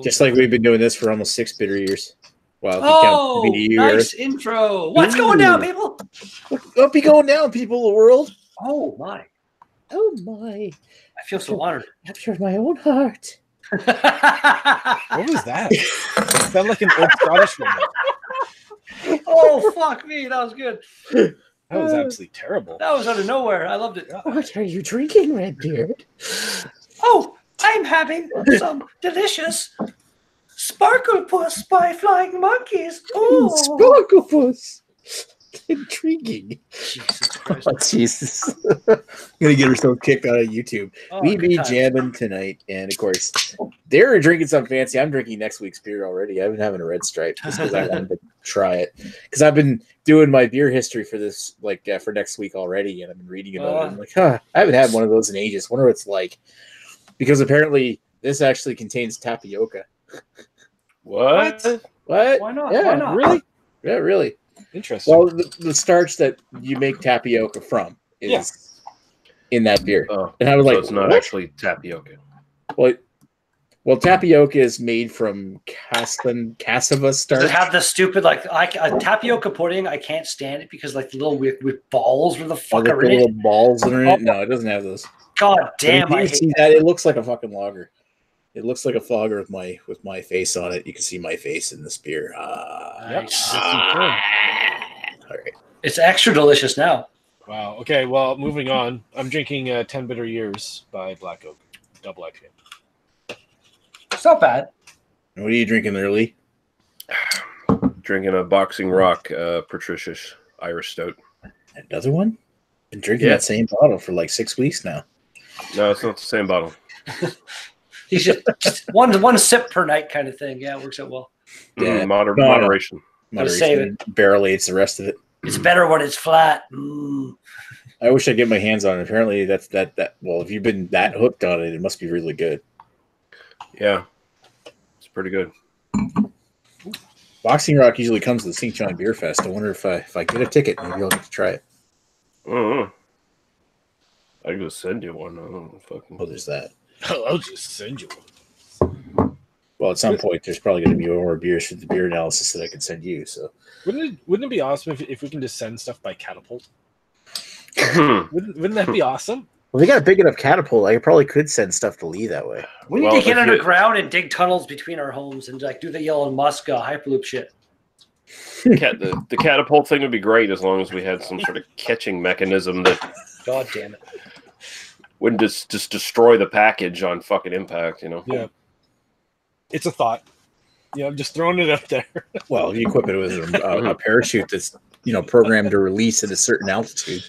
Just like we've been doing this for almost 6 bitter years. Wow. Oh, nice intro. What's going down, people? What be going down, people of the world? Oh, my. Oh, my. I feel so honored. After my own heart. What was that? It sounded like an old Scottish woman. Oh, fuck me. That was good. That was absolutely terrible. That was out of nowhere. I loved it. What are you drinking, Redbeard? Oh, I'm having some delicious Sparkle Puss by Flying Monkeys. Ooh, Sparkle Puss. Intriguing. Jesus Christ. Oh, Jesus. I'm going to get herself kicked out of YouTube. We be jamming tonight. And, of course, they're drinking something fancy. I'm drinking next week's beer already. I've been having a red stripe just because I wanted to try it. Because I've been doing my beer history for this, for next week already. And I've been reading about it. I'm like, I haven't had one of those in ages. Wonder what it's like. Because apparently this actually contains tapioca. What? Why not? Yeah, Why not? Really? Yeah, really. Interesting. Well, the starch that you make tapioca from is in that beer. Oh, and I was like, it's not actually tapioca. Well, tapioca is made from cassava starch. Does it have the stupid, tapioca pudding? I can't stand it because, the little with balls where the fuck are in it. Little balls in it? No, it doesn't have those. God damn, I hate see that. It looks like a fucking lager. It looks like a lager with my face on it. You can see my face in this beer. Nice. All right. It's extra delicious now. Wow. Okay, well, moving on. I'm drinking 10 Bitter Years by Black Oak. Double IPA. It's not bad. What are you drinking early? Drinking a Boxing Rock Patricious Irish Stout. Another one? Been drinking that same bottle for 6 weeks now. No, it's not the same bottle. He's just one sip per night kind of thing. Yeah, it works out well. Yeah, moderation. Moderation. Barrel aids the rest of it. It's better when it's flat. I wish I get my hands on it. Apparently, that's that. Well, if you've been that hooked on it, it must be really good. Yeah, it's pretty good. Boxing Rock usually comes to the St. John Beer Fest. I wonder if I get a ticket, maybe I'll get to try it. I can just send you one. I don't know, fucking. Oh, there's that. I'll just send you one. Well, at some point, there's probably going to be more beers for the beer analysis that I can send you. So, wouldn't it be awesome if we can just send stuff by catapult? wouldn't that be awesome? Well, they got a big enough catapult. I probably could send stuff to Lee that way. We need to get underground and dig tunnels between our homes and do the Elon Musk Hyperloop shit. The catapult thing would be great as long as we had some sort of catching mechanism that. God damn it. Wouldn't just destroy the package on fucking impact, Yeah. It's a thought. I'm just throwing it out there. Well, if you equip it with a parachute that's, programmed to release at a certain altitude.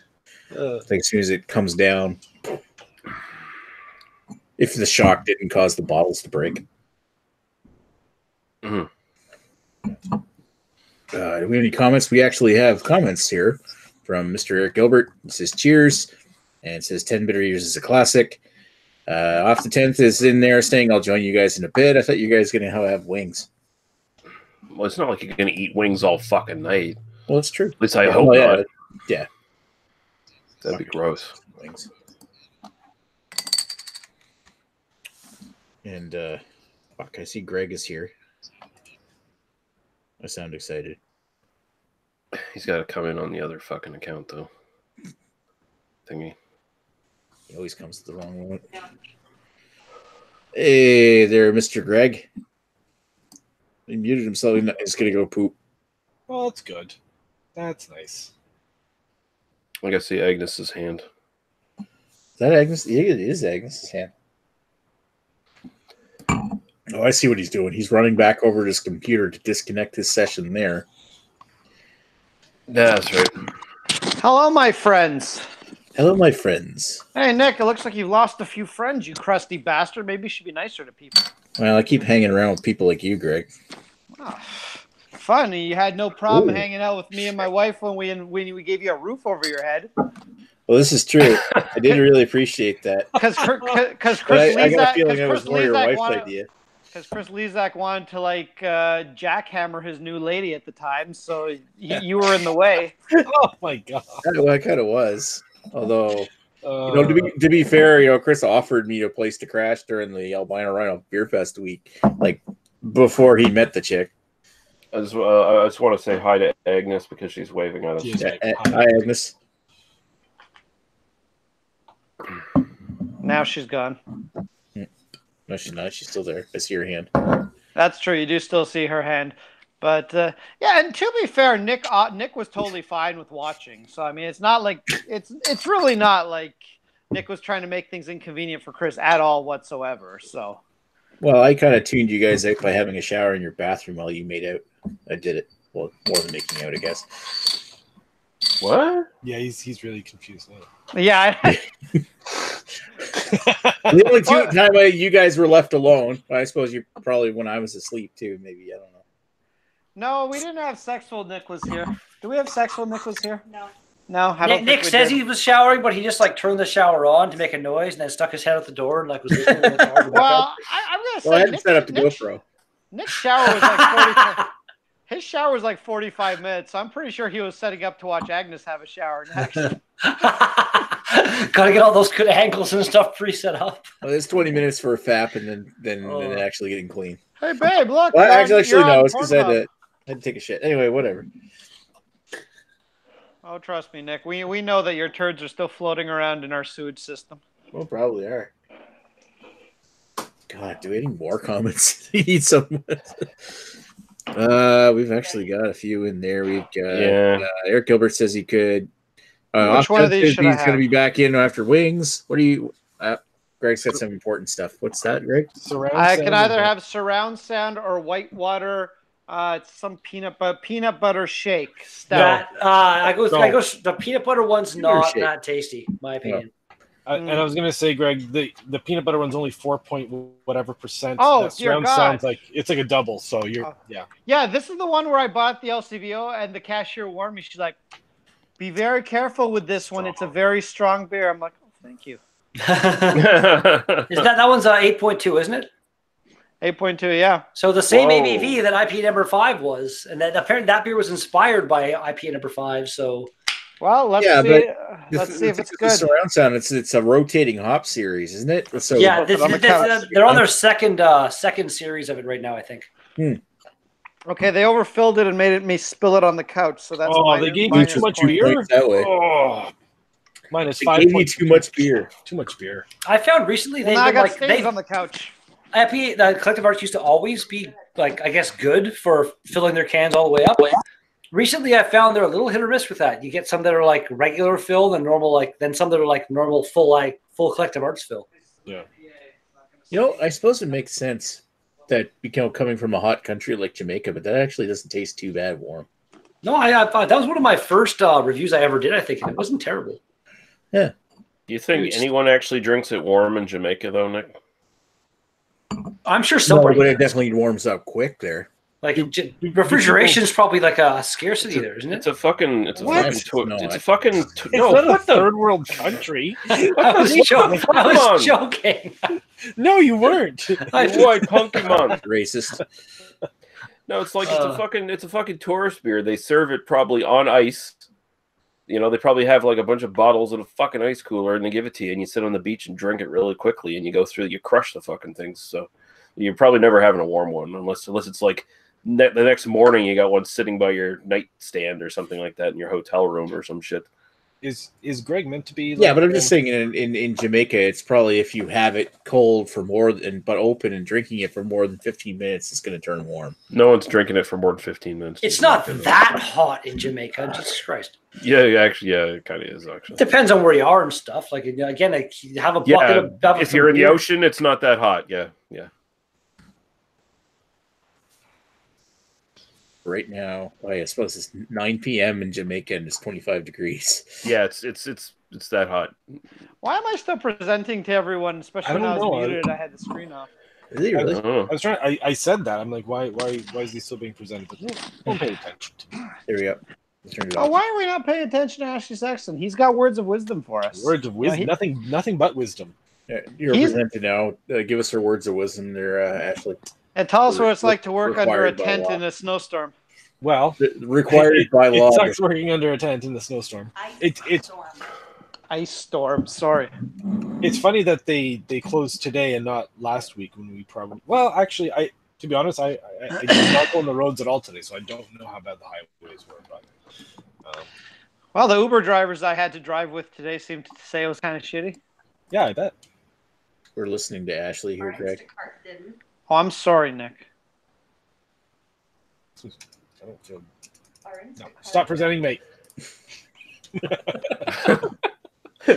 As soon as it comes down, if the shock didn't cause the bottles to break. Mm-hmm. Do we have any comments? We actually have comments here from Mr. Eric Gilbert. It says, cheers. And it says 10 Bitter Years is a classic. Off the 10th is in there saying, I'll join you guys in a bit. I thought you guys were going to have wings. Well, it's not like you're going to eat wings all fucking night. Well, it's true. At least I hope not. Yeah. That'd be gross. Wings. And, I see Greg is here. I sound excited. He's got to come in on the other fucking account, though. Thingy. He always comes to the wrong one. Hey there, Mr. Greg. He muted himself. He's going to go poop. Well, that's good. That's nice. I gotta see Agnes's hand. Is that Agnes? Yeah, it is Agnes's hand. Oh, I see what he's doing. He's running back over to his computer to disconnect his session there. That's right. Hello, my friends. Hello, my friends. Hey, Nick, it looks like you've lost a few friends, you crusty bastard. Maybe you should be nicer to people. Well, I keep hanging around with people like you, Greg. Oh, fun. You had no problem hanging out with me and my wife when we gave you a roof over your head. Well, this is true. I did really appreciate that. Because Chris I got a feeling it was more your wife's idea. Because Chris Lezak wanted to jackhammer his new lady at the time, so you were in the way. Oh my god! Well, I kind of was. Although To be fair, Chris offered me a place to crash during the Albino Rhino Beer Fest week, like before he met the chick. I just want to say hi to Agnes because she's waving at us. Hi, Agnes. Now she's gone. No, she's not. She's still there. I see her hand. That's true. You do still see her hand. But yeah, and to be fair, Nick was totally fine with watching. So I mean, it's not like it's really not like Nick was trying to make things inconvenient for Chris at all whatsoever. So, well, I kind of tuned you guys out by having a shower in your bathroom while you made out. I did it. Well, more than making out, I guess. What? Yeah, he's really confused now. Yeah. The only time you guys were left alone. I suppose you probably when I was asleep too. Maybe I don't know. No, we didn't have sex while Nick was here. Do we have sex while Nick was here? No. No, I don't Nick says he was showering, but he just like turned the shower on to make a noise and then stuck his head out the door and like was listening to the shower. Well, I'm gonna say I hadn't set up the GoPro. Nick's shower was like 45. His shower was like 45 minutes. So I'm pretty sure he was setting up to watch Agnes have a shower next. Gotta get all those good angles and stuff pre-set up. Well, it's 20 minutes for a fap and then actually getting clean. Hey, babe, look. Well, actually, no. It's because I had to take a shit. Anyway, whatever. Oh, trust me, Nick. We know that your turds are still floating around in our sewage system. Well, probably are. God, do we have any more comments? We need some. We've actually got a few in there. We've got Eric Gilbert says he could. Which one of these should I have? He's going to be back in after Wings. What do you? Greg said some important stuff. What's that, Greg? I can either have surround sound or whitewater. It's some peanut butter shake stout. I go. The peanut butter one's not that tasty, in my opinion. And I was gonna say, Greg, the peanut butter one's only 4.whatever%. Oh, that dear God! Sounds like it's like a double. So you're Yeah, this is the one where I bought at the LCBO, and the cashier warned me. She's like, "Be very careful with this one. It's a very strong beer." I'm like, "Oh, thank you." Is that one's 8.2, isn't it? 8.2, yeah. So the same ABV that IP number 5 was, and that apparently that beer was inspired by IP number 5. So. Well, let's see. Let's see if it's good. Surround sound. It's a rotating hop series, isn't it? So yeah, they're on their second series of it right now, I think. Okay, they overfilled it and made me spill it on the couch. So that's they gave you too much beer. Oh, minus they 5. Gave you too much beer. Too much beer. I found recently I got stains on the couch. The Collective Arts used to always be like, I guess, good for filling their cans all the way up. Recently, I found they're a little hit or miss with that. You get some that are like regular fill and normal, then some that are like normal full Collective Arts fill. Yeah. I suppose it makes sense that coming from a hot country like Jamaica, but that actually doesn't taste too bad warm. No, I thought that was one of my first reviews I ever did. I think and it wasn't terrible. Yeah. Do you think anyone actually drinks it warm in Jamaica, though, Nick? I'm sure somebody. No, but it definitely warms up quick there. Like refrigeration is probably like a scarcity there, isn't it? It's a fucking. It's a what? fucking. No, it's a fucking. It's not a third world country. I was joking. No, you weren't. Why, punky man? Racist. No, it's like it's a fucking tourist beer. They serve it probably on ice. They probably have like a bunch of bottles in a fucking ice cooler, and they give it to you, and you sit on the beach and drink it really quickly, and you crush the fucking things. So you're probably never having a warm one unless it's like the next morning you got one sitting by your nightstand or something like that in your hotel room or some shit. Is Greg meant to be? Yeah, but I'm just saying in Jamaica, it's probably if you have it cold for but open and drinking it for more than 15 minutes, it's going to turn warm. No one's drinking it for more than 15 minutes. It's not that hot in Jamaica. Jesus Christ. Yeah, actually, it kind of is. Actually, depends on where you are and stuff. Like again, you have a bucket of. If you're in the ocean, it's not that hot. Yeah. Right now, I suppose it's 9 p.m. in Jamaica and it's 25 degrees. Yeah, it's that hot. Why am I still presenting to everyone, especially when I was muted? I had the screen off. Is he really? I was trying. I said that. I'm like, why is he still being presented? But don't pay attention to me. There we go. Turn it off. Why are we not paying attention to Ashley Sexton? He's got words of wisdom for us. Words of wisdom. Nothing but wisdom. Yeah, you're presented now. Give us her words of wisdom there, Ashley. And tell us what it's like to work under a tent in a snowstorm. Well, required by law. It sucks working under a tent in the snowstorm. Ice storm. Sorry. It's funny that they closed today and not last week when we probably. Well, actually, to be honest, I did not go on the roads at all today, so I don't know how bad the highways were. But well, the Uber drivers I had to drive with today seemed to say it was kind of shitty. Yeah, I bet. We're listening to Ashley here, Greg. Oh, I'm sorry, Nick. I don't feel. No, stop presenting, mate.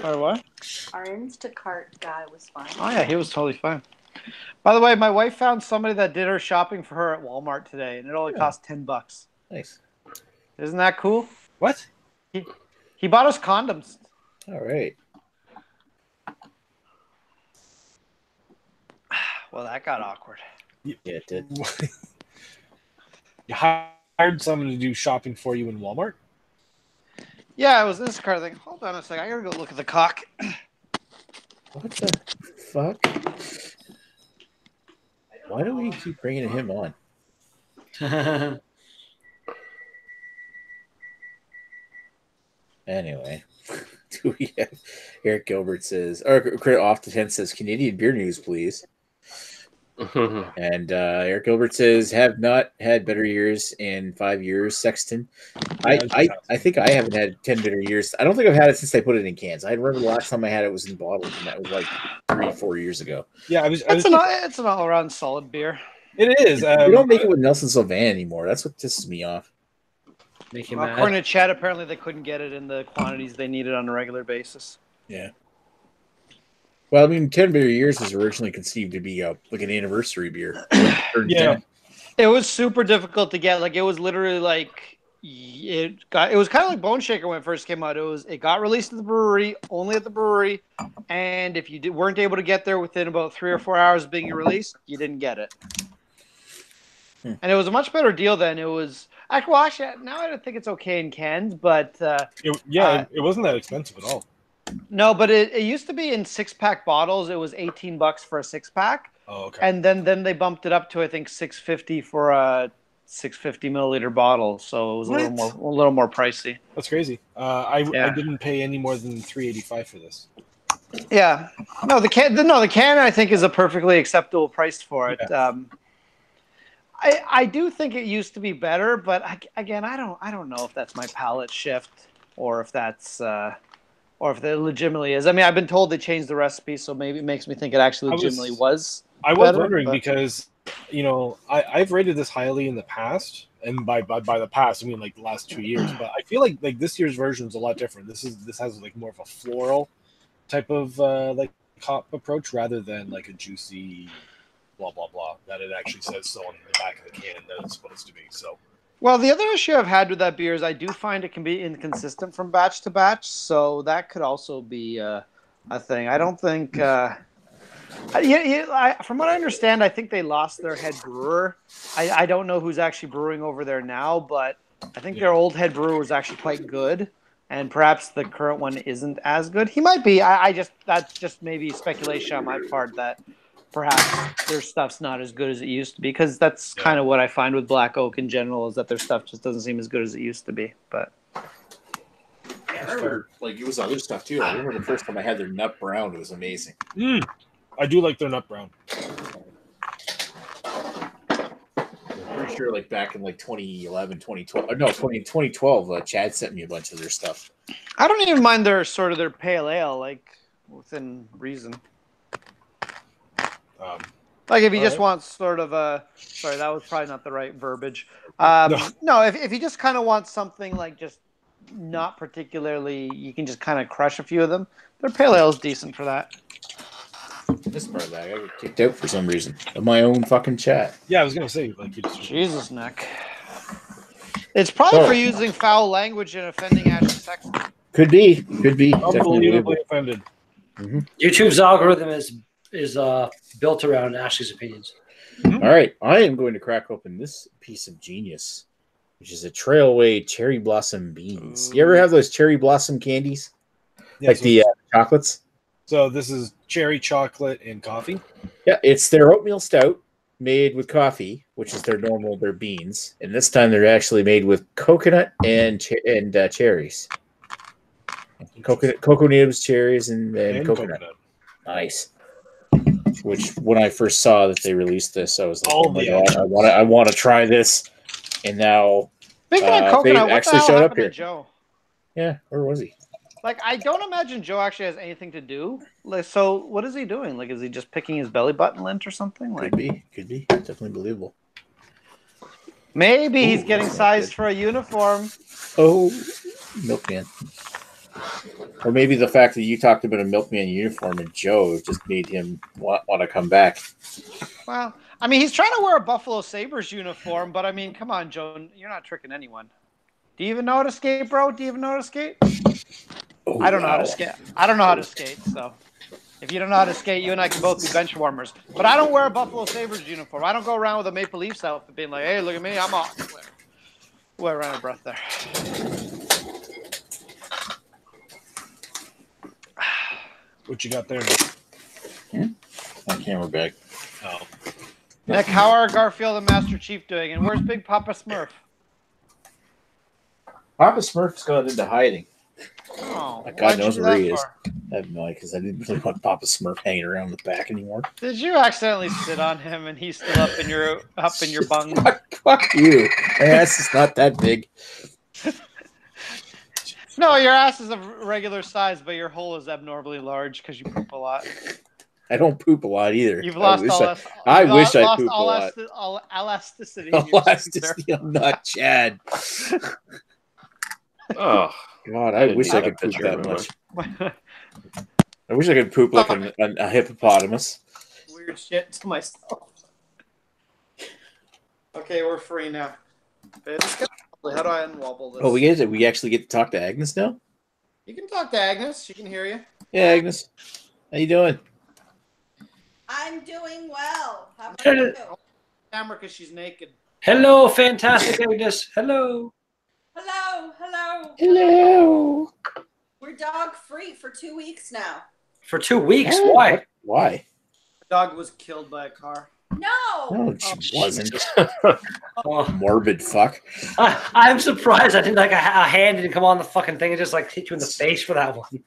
Or what? Our Instacart guy was fine. Oh yeah, he was totally fine. By the way, my wife found somebody that did her shopping for her at Walmart today, and it only cost $10. Nice. Isn't that cool? What? He bought us condoms. All right. Well, that got awkward. Yeah, it did. You hired someone to do shopping for you in Walmart? Yeah, it was this car thing. Hold on a second. I gotta go look at the cock. What the fuck? Why do we keep bringing him on? Anyway, do we have Eric Gilbert says, or Crit off the 10 says, Canadian beer news, please. And Eric Gilbert says, have not had better years in 5 years, Sexton. I think I haven't had 10 better years. I don't think I've had it since they put it in cans. I remember the last time I had it was in bottles, and that was like 3-4 years ago. Yeah, it's an all-around solid beer. It is. We don't make it with Nelson Sylvan anymore. That's what pisses me off. According to Chad, apparently they couldn't get it in the quantities they needed on a regular basis. Yeah. Well, I mean, 10 beer years was originally conceived to be like an anniversary beer. Yeah. It was super difficult to get. Like, it was literally like it was kind of like Bone Shaker when it first came out. It got released at the brewery, only at the brewery, and if you weren't able to get there within about 3 or 4 hours of being released, you didn't get it. And it was a much better deal then. It was actually now I don't think it's okay in cans, but it wasn't that expensive at all. No, but it used to be in 6-pack bottles. It was $18 for a 6-pack. Oh, okay. And then they bumped it up to I think $6.50 for a 650 milliliter bottle. So it was a little more pricey. That's crazy. I didn't pay any more than $3.85 for this. Yeah. No, the can I think is a perfectly acceptable price for it. Yeah. I do think it used to be better, but I don't know if that's my palate shift or if that's or if it legitimately is. I mean, I've been told they changed the recipe, so maybe it makes me think it actually legitimately was. I was wondering because, I've rated this highly in the past, and by the past I mean like the last 2 years. But I feel like this year's version is a lot different. This has like more of a floral type of like hop approach rather than like a juicy blah blah blah that it actually says so on the back of the can that it's supposed to be. So. Well, the other issue I've had with that beer is I do find it can be inconsistent from batch to batch, so that could also be a thing. I don't think. From what I understand, I think they lost their head brewer. I don't know who's actually brewing over there now, but I think their old head brewer was actually quite good, and perhaps the current one isn't as good. He might be. That's just maybe speculation on my part that. Perhaps their stuff's not as good as it used to be, because that's kind of what I find with Black Oak in general is that their stuff just doesn't seem as good as it used to be. But I remember, like, it was other stuff too. I remember the first time I had their nut brown; it was amazing. I do like their nut brown. I'm pretty sure, like back in like 2011, 2012, no, 2012, Chad sent me a bunch of their stuff. I don't even mind their pale ale, like within reason. Like if you just want sort of a sorry, that was probably not the right verbiage. No, if you just kind of want something like just not particularly, you can just kind of crush a few of them. Their pale ale is decent for that. This part of that, I got kicked out for some reason of my own fucking chat. Yeah, I was gonna say like Jesus, Nick. It's probably for using foul language and offending Ashley Sexton. Could be. Unbelievably offended. Mm-hmm. YouTube's algorithm is built around Ashley's opinions. Mm-hmm. All right, I am going to crack open this piece of genius, which is a Trailway Cherry Blossom Beans. You ever have those cherry blossom candies? Yeah, like the chocolates? So this is cherry chocolate and coffee? Yeah, it's their oatmeal stout made with coffee, which is their beans. And this time they're actually made with coconut and cherries. cocoa nibs, cherries, and coconut. Nice. Which when I first saw that they released this, I was like, "Oh my god, I want to try this!" And now, speaking of coconut, what actually the hell showed up happened here. to Joe? Yeah, where was he? Like, I don't imagine Joe actually has anything to do. Like, so what is he doing? Like, is he just picking his belly button lint or something? Like, Could be, definitely believable. Maybe he's getting sized for a uniform. Oh, milkman. Or maybe the fact that you talked about a milkman uniform and Joe just made him want to come back. Well, I mean, he's trying to wear a Buffalo Sabres uniform, but I mean, come on, Joe, you're not tricking anyone. Do you even know how to skate, bro? Do you even know how to skate? Oh, I don't know how to skate. I don't know how to skate, so if you don't know how to skate, you and I can both be bench warmers. But I don't wear a Buffalo Sabres uniform. I don't go around with a Maple Leafs outfit being like, hey, look at me, I'm off. We're around a breath there. What you got there, Nick? My camera bag. Oh. Nick, how are Garfield and Master Chief doing? And where's Big Papa Smurf? Papa Smurf's gone into hiding. Oh, God knows where he is. I have no idea because I didn't really want Papa Smurf hanging around the back anymore. Did you accidentally sit on him and he's still up in your bung? Fuck you. My ass is not that big. No, your ass is a regular size, but your hole is abnormally large because you poop a lot. I don't poop a lot either. You've lost I wish I pooped a lot. Elasticity. Elasticity. I'm not Chad. Oh God, I wish I could poop that much. I wish I could poop like a hippopotamus. Weird shit to myself. Okay, we're free now. How do I unwobble this? Oh, we actually get to talk to Agnes now? You can talk to Agnes. She can hear you. Yeah, Agnes. How you doing? I'm doing well. How about you? Camera, because she's naked. Hello, fantastic Agnes. Hello. Hello, hello. Hello. We're dog free for 2 weeks now. For 2 weeks? Oh, Why? Why? The dog was killed by a car. No. No, she wasn't. Oh. Morbid fuck. I'm surprised I didn't like a hand didn't come on the fucking thing and just like hit you in the face for that one.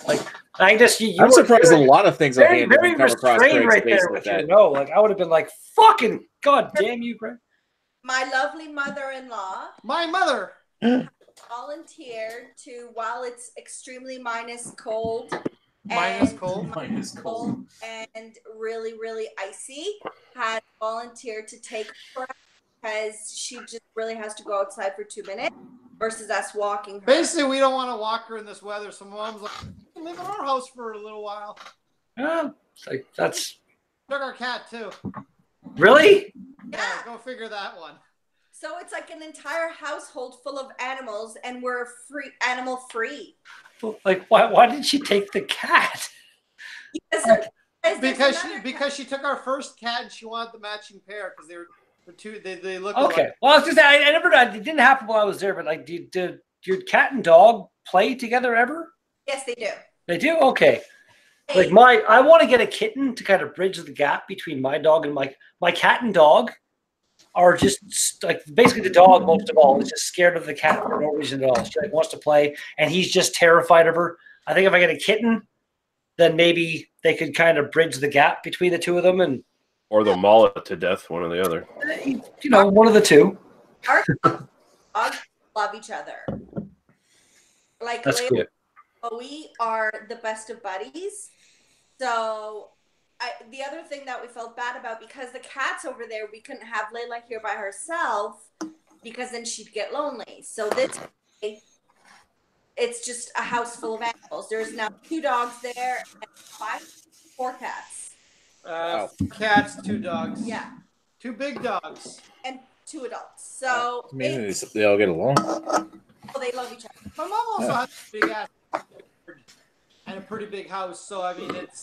Like I guess I'm surprised a lot of things very, on hand very come across restrained Greg's right face there like with you. that. No, like I would have been like, fucking god damn you, Greg. My lovely mother-in-law My mother volunteered to, while it's extremely minus cold minus and cold. and really, really icy, had volunteered to take her because she just really has to go outside for 2 minutes versus us walking her. Basically, we don't want to walk her in this weather, so Mom's like, "You can live in our house for a little while." Like that's Took our cat too. really? Yeah, go figure that one. So it's like an entire household full of animals, and we're animal free. Like why did she take the cat? Because she took our first cat and she wanted the matching pair because they were two. They look Okay. alike. Well, I was just saying, it didn't happen while I was there, but like, did your cat and dog play together ever? Yes, they do. They do. Okay. Like I want to get a kitten to kind of bridge the gap between my dog and my cat and dog are just like basically the dog most of all is just scared of the cat for no reason at all. She like wants to play and he's just terrified of her. I think if I get a kitten, then maybe they could kind of bridge the gap between the two of them or they'll maul it to death, one or the other. One of the two. Our dogs love each other. Like that's good. We are the best of buddies. So the other thing that we felt bad about, because the cat's over there, we couldn't have Layla here by herself because then she'd get lonely. So this way, it's just a house full of animals. There's now 2 dogs there and 4 cats. 4 cats, 2 dogs. Yeah. 2 big dogs. And 2 adults. So maybe they all get along. They love each other. My mom also has a big ass and a pretty big house. So I mean, it's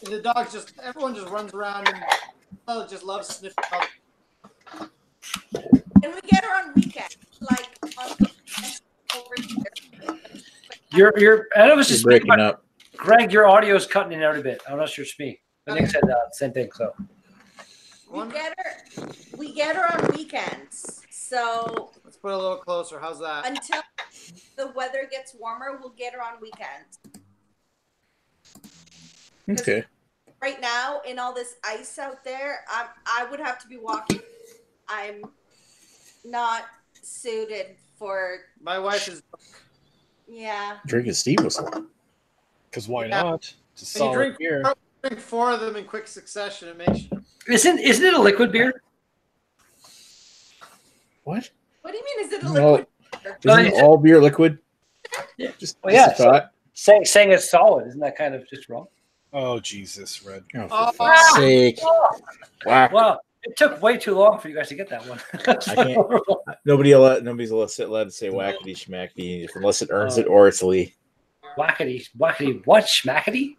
the dogs everyone just runs around and just loves sniffing out. And we get her on weekends, like on the over here. I know it's just breaking up. Greg, your audio is cutting in out a bit. I'm not sure it's me. But Nick said same thing. So we get her on weekends. So let's put it a little closer. How's that? the weather gets warmer, we'll get her on weekends. Okay. Right now, in all this ice out there, I would have to be walking. I'm not suited for. My wife is. Yeah. Drinking steam whistle. Because why not? It's a When you solid beer. drink 4 of them in quick succession, it makes you. Isn't it a liquid beer? What? What do you mean? Is it a liquid? Isn't all beer liquid? Yeah. Just yeah. a thought. Saying it's solid, isn't that kind of just wrong? Oh, Jesus, Red. Oh, for fuck's sake. Wow. Well, it took way too long for you guys to get that one. I can't. Nobody's allowed to say wackety schmackety unless it earns it or it's Lee. Wackety, what? Schmackety?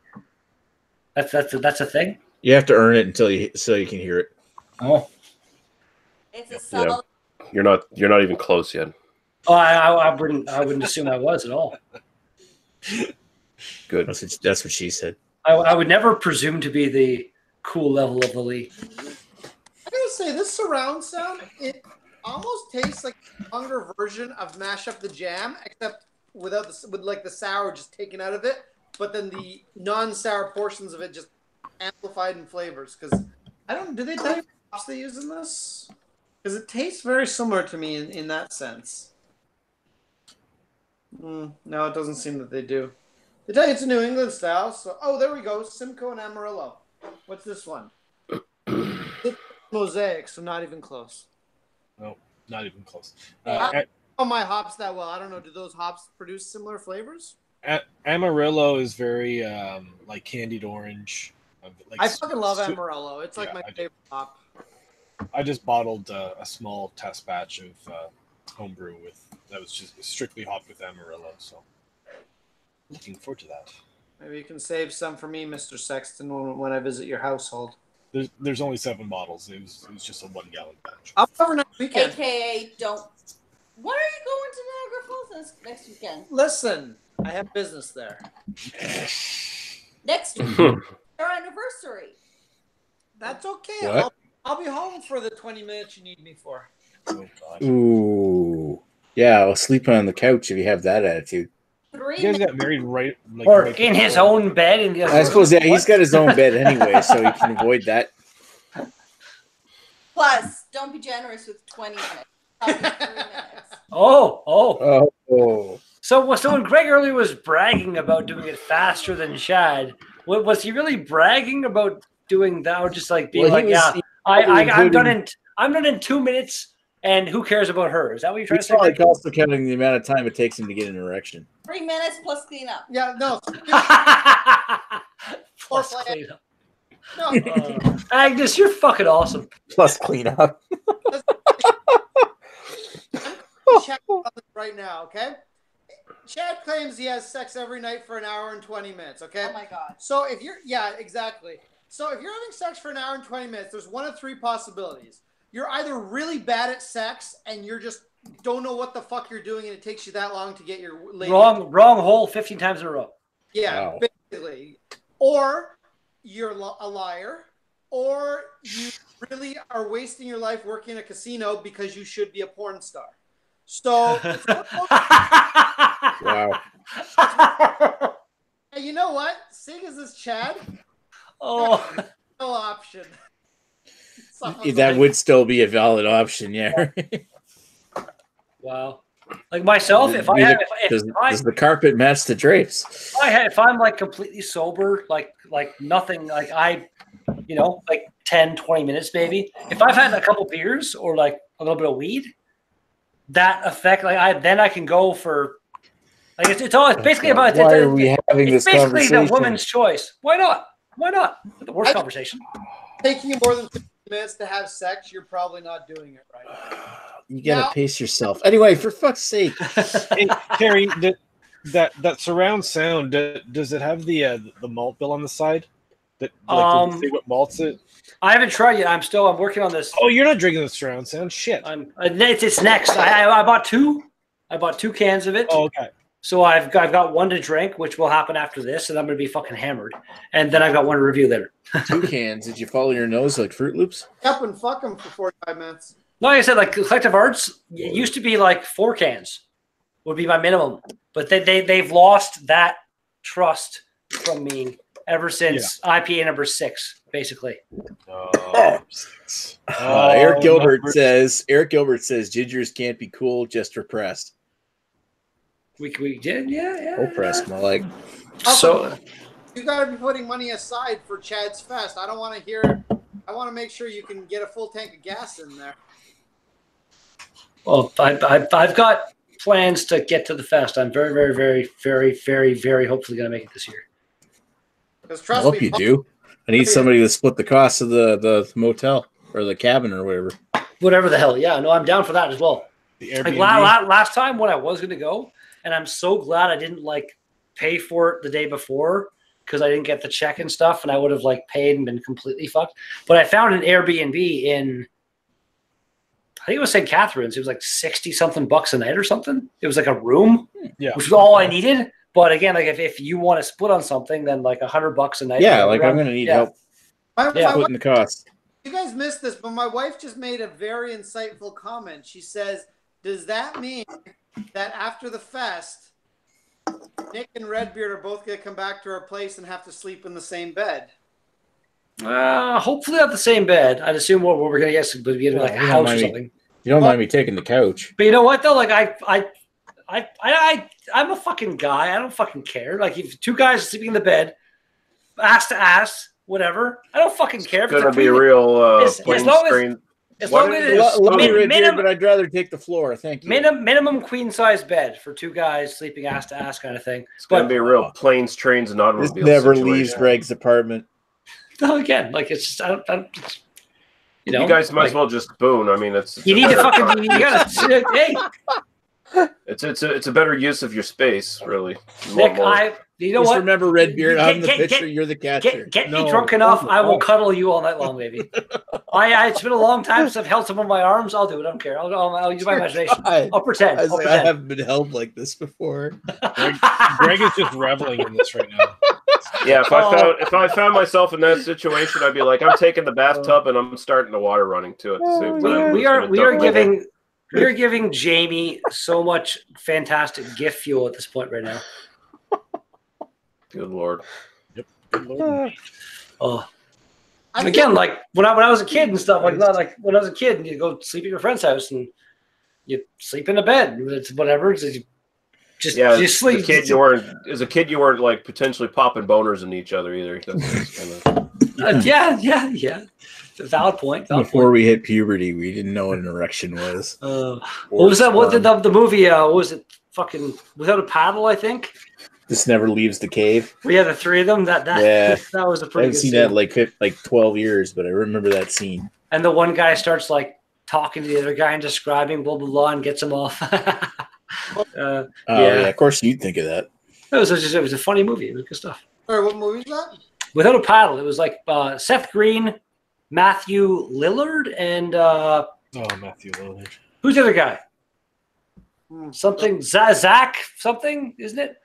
That's a thing? You have to earn it so you can hear it. Oh. It's a solid. Yeah. You're not even close yet. Oh, I wouldn't assume I was at all. Good. That's what she said. I would never presume to be the cool level of the league. I gotta say, this surround sound, it almost tastes like a younger version of Mash Up the Jam, except with the sour just taken out of it, but then the non-sour portions of it just amplified in flavors. Because do they tell you what hops they use in this? Because it tastes very similar to me in that sense. No, it doesn't seem that they do. They tell you it's a New England style. So, there we go. Simcoe and Amarillo. What's this one? It's Mosaic, so not even close. No, not even close. I don't know my hops that well. I don't know. Do those hops produce similar flavors? Amarillo is very like candied orange. I fucking love Amarillo. It's like my favorite hop. I just bottled a small test batch of homebrew that was just strictly hopped with Amarillo. So looking forward to that. Maybe you can save some for me, Mr. Sexton, when I visit your household. There's only 7 bottles. It was just a 1 gallon batch. I'll cover next weekend. AKA, don't. When are you going to Niagara Falls next weekend? Listen, I have business there. Next week, our anniversary. That's okay. What? I'll be home for the 20 minutes you need me for. Oh, God. Ooh. Yeah, I'll sleep on the couch if you have that attitude. You guys got married right in his own bed. I suppose, yeah, he's got his own bed anyway, so he can avoid that. Plus, don't be generous with 20 minutes. Probably 3 minutes. Oh. So when Greg earlier was bragging about doing it faster than Shad, was he really bragging about doing that, or just like being I'm done in 2 minutes, and who cares about her? Is that what you're trying to say? Like also counting the amount of time it takes him to get an erection. 3 minutes plus cleanup. Yeah, no. Plus cleanup. No. Agnes, you're fucking awesome. Plus cleanup. Check right now, okay? Chad claims he has sex every night for an hour and 20 minutes, okay? Oh my God. So if you're, exactly. So if you're having sex for an hour and 20 minutes, there's one of 3 possibilities. You're either really bad at sex and you're just don't know what the fuck you're doing and it takes you that long to get your lady. Wrong hole 15 times in a row. Yeah, wow. Basically. Or you're a liar, or you really are wasting your life working in a casino because you should be a porn star. So, Wow. Hey, you know what? Seeing as this Chad, no option. That would still be a valid option, yeah. Wow. Like myself, does the carpet match the drapes? If I'm like completely sober, like nothing, like like 10, 20 minutes maybe. If I've had a couple beers or like a little bit of weed, that effect, then I can go for, like it's basically about. Why are we having this basically conversation? The woman's choice. Why not? The worst conversation. Taking you more than 15 minutes to have sex, you're probably not doing it right. You gotta pace yourself. Anyway, for fuck's sake. Hey, Terry, that surround sound, does it have the malt bill on the side? Does it say what malts it? I haven't tried yet. I'm working on this. Oh, you're not drinking the surround sound? Shit. It's next. I bought 2. I bought 2 cans of it. Oh, okay. So I've got 1 to drink, which will happen after this, and I'm going to be fucking hammered. And then I've got 1 to review later. 2 cans. Did you follow your nose like Fruit Loops? Up and fuck them for 45 minutes. No, like I said, like Collective Arts, it used to be like 4 cans. would be my minimum. But they've lost that trust from me ever since IPA number 6, basically. Eric Gilbert says gingers can't be cool, just repressed. We did, yeah. Oppressed, more like. So you got to be putting money aside for Chad's Fest. I don't want to hear. I want to make sure you can get a full tank of gas in there. Well, I've got plans to get to the fest. I'm very, very, very, very, very, very hopefully going to make it this year. I hope you do. I need somebody to split the cost of the motel or the cabin or whatever. Whatever the hell. Yeah, no, I'm down for that as well. The Airbnb. Like last time when I was going to go, and I'm so glad I didn't like pay for it the day before because I didn't get the check and stuff, and I would have like paid and been completely fucked. But I found an Airbnb in, I think it was St. Catharines. It was like 60-something bucks a night or something. It was like a room, which was all I needed. But again, like if you want to split on something, then like $100 a night. Yeah, like I'm going to need help splitting the cost. You guys missed this, but my wife just made a very insightful comment. She says, does that mean that after the fest, Nick and Redbeard are both going to come back to our place and have to sleep in the same bed? Hopefully not the same bed. I'd assume what we're going to get would be like a house or something. You don't mind me taking the couch. But you know what, though? Like, I'm a fucking guy. I don't fucking care. Like, if 2 guys are sleeping in the bed, ass to ass, whatever, I don't fucking care. It's going to be a real plain as long as minimum, but I'd rather take the floor. Thank you. Minimum queen size bed for 2 guys sleeping ass to ass kind of thing. It's going to be a real planes, trains, and automobiles. This never leaves Greg's apartment. No, again, like it's I don't you know. You guys might as well just spoon. I mean, you need to fucking you gotta hey. It's a better use of your space, really. Nick, you know what? Remember, Redbeard, I'm the pitcher, you're the catcher. Get me drunk enough, I will cuddle you all night long, baby. It's been a long time since I've held some of my arms. I'll do it. I don't care. I'll use my imagination. I'll pretend. I haven't been held like this before. Greg is just reveling in this right now. Yeah, if I found myself in that situation, I'd be like, I'm taking the bathtub and I'm starting the water running too at the same time. We are giving Jamie so much fantastic gift fuel at this point right now. Good Lord. Yep. Good Lord. Again, like when I was a kid and stuff like that, like when I was a kid, you go sleep at your friend's house and you sleep in a bed. It's whatever. It's you sleep. As a kid, you weren't like potentially popping boners in each other either. That's kind of... yeah. Valid point. Before we hit puberty, we didn't know what an erection was. What was that? What did the movie? What was it? Fucking Without a Paddle, I think. This never leaves the cave. We had the 3 of them. That was a pretty. I haven't seen that in like 12 years, but I remember that scene. And the one guy starts like talking to the other guy and describing blah blah blah and gets him off. Yeah, of course you'd think of that. It was a funny movie. It was good stuff. All right, what movie is that? Without a Paddle. It was like Seth Green, Matthew Lillard, and Matthew Lillard. Who's the other guy? Something Zach something, isn't it?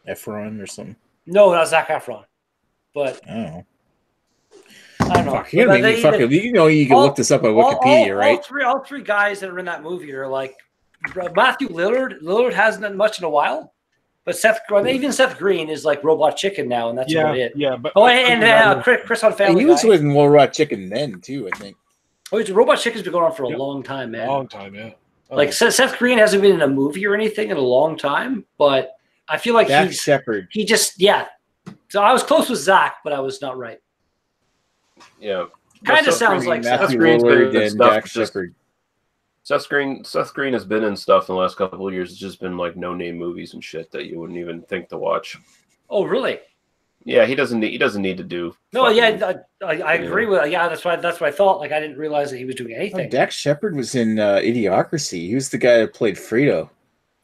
Efron or something. No, not Zac Efron. But I don't know. Fuck, you can look this up on Wikipedia, right? All three guys that are in that movie are like Matthew Lillard. Lillard hasn't done much in a while, but even Seth Green is like Robot Chicken now, and that's about it. Yeah, but Chris on Family Guy. He was with Robot Chicken then too, I think. Robot Chicken's been going on for a long time, man. Long time, yeah. Like Seth Green hasn't been in a movie or anything in a long time, but I feel like Dax Shepard. He just So I was close with Zach, but I was not right. Yeah, kind of sounds like Seth Green's been in Dax Shepard. Seth Green has been in stuff in the last couple of years. It's just been like no-name movies and shit that you wouldn't even think to watch. Oh, really? Yeah, he doesn't need to do. No, yeah, I agree with. Yeah, that's what I thought. Like I didn't realize that he was doing anything. Dax Shepard was in Idiocracy. He was the guy that played Frito.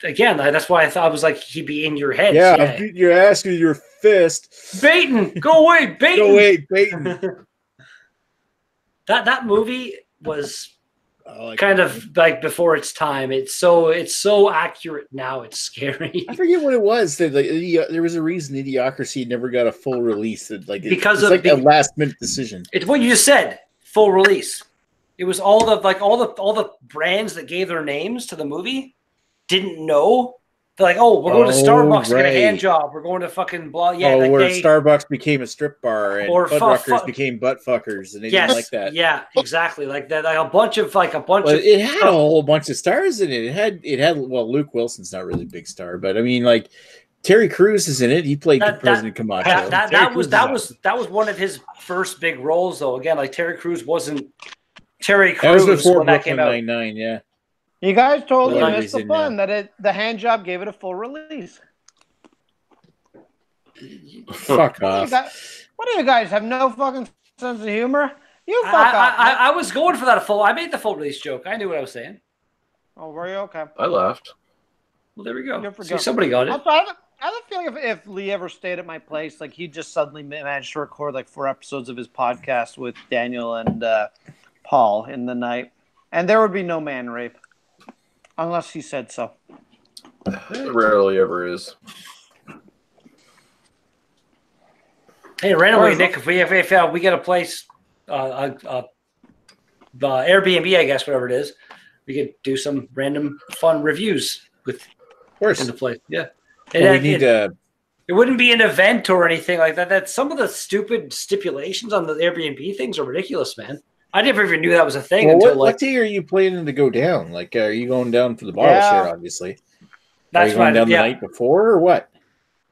Again, that's why I thought I was like he'd be in your head. Yeah, I'm beating your ass with your fist. Baton, go away, Baton. Go away, Baton. That movie was kind of like before its time. It's so accurate now. It's scary. I forget what it was. There was a reason Idiocracy never got a full release. Because it's a last minute decision. It's what you just said. Full release. It was all the brands that gave their names to the movie. didn't know. They're like, oh, we're going to Starbucks to get a hand job. We're going to fucking blah. Yeah, like where Starbucks became a strip bar and Fuddruckers became butt fuckers, and they didn't like that. Yeah, exactly. Like that. Like a bunch of. Well, it had a whole bunch of stars in it. It had. Well, Luke Wilson's not really a big star, but I mean, like Terry Crews is in it. He played President Camacho. That was one of his first big roles, though. Again, like Terry Crews wasn't Terry Crews that was before when that came out. Nine-Nine, yeah. You guys totally missed the fun the hand job gave it a full release. Fuck off. What do you guys have? No fucking sense of humor? You fuck off. I was going for that full. I made the full release joke. I knew what I was saying. Oh, were you okay? I laughed. Well, there we go. See, somebody got it. I have a feeling if Lee ever stayed at my place, like he'd just suddenly managed to record like 4 episodes of his podcast with Daniel and Paul in the night, and there would be no man rape. Unless he said so. It rarely ever is. Hey, randomly, Nick, if we get a place, the Airbnb, I guess, whatever it is, we could do some random fun reviews with in the place. Yeah. It wouldn't be an event or anything like that. That's some of the stupid stipulations on the Airbnb things are ridiculous, man. I never even knew that was a thing until what day are you planning to go down? Like, are you going down for the bottle share? Obviously, are you going down the night before or what?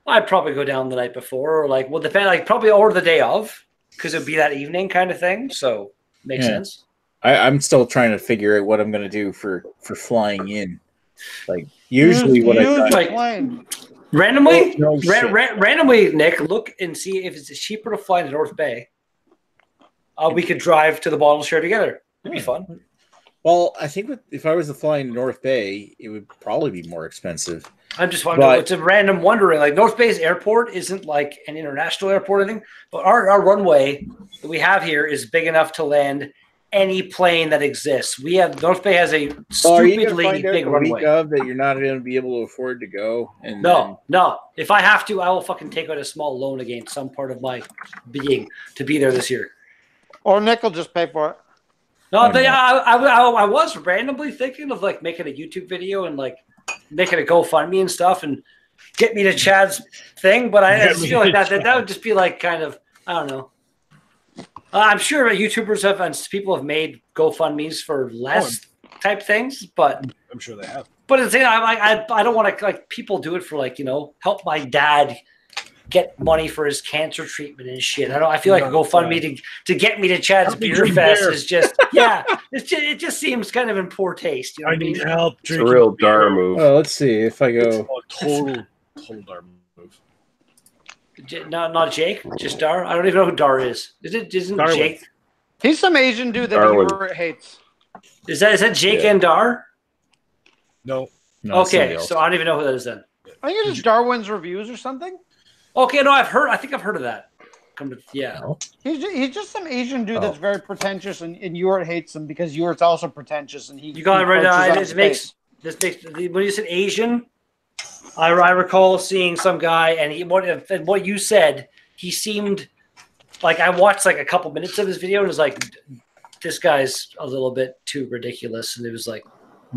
I'd probably go down the night before, or like, well, depend, like probably or the day of, because it'd be that evening kind of thing. So makes sense. I'm still trying to figure out what I'm going to do for flying in. Like usually, randomly, randomly, Nick, look and see if it's cheaper to fly to North Bay. We could drive to the bottle share together. It'd be fun. Well, I think if I was to fly in North Bay, it would probably be more expensive. I'm just wondering. It's a random wondering. Like North Bay's airport isn't like an international airport or anything, but our runway that we have here is big enough to land any plane that exists. We have North Bay has a stupidly big runway. That you're not going to be able to afford to go. And no. If I have to, I will fucking take out a small loan against some part of my being to be there this year. Or Nick will just pay for it. No, I was randomly thinking of like making a YouTube video and like making a GoFundMe and stuff and get me to Chad's thing, but I just feel like that would just be like kind of, I don't know. I'm sure YouTubers and people have made GoFundMes for less type things, but I'm sure they have. But it's I don't want to like people do it for like help my dad get money for his cancer treatment and shit. I feel like a GoFundMe to get me to Chad's Beer Fest is just it just seems kind of in poor taste. You know I need help. It's a real Dar move. Oh, let's see if I go total Dar move. Not Jake, just Dar. I don't even know who Dar is. Isn't Darwin. Jake? He's some Asian dude that Darwin hates. Is that Jake and Dar? No. Okay, so I don't even know who that is then. I think it's just Darwin's Reviews or something. Okay, no, I think I've heard of that. He's just some Asian dude that's very pretentious, and Ewart hates him because Ewart's also pretentious, and you got it right now. This makes when you said Asian, I recall seeing some guy, and what you said, he seemed like I watched like a couple minutes of his video, and it was like, this guy's a little bit too ridiculous, and it was like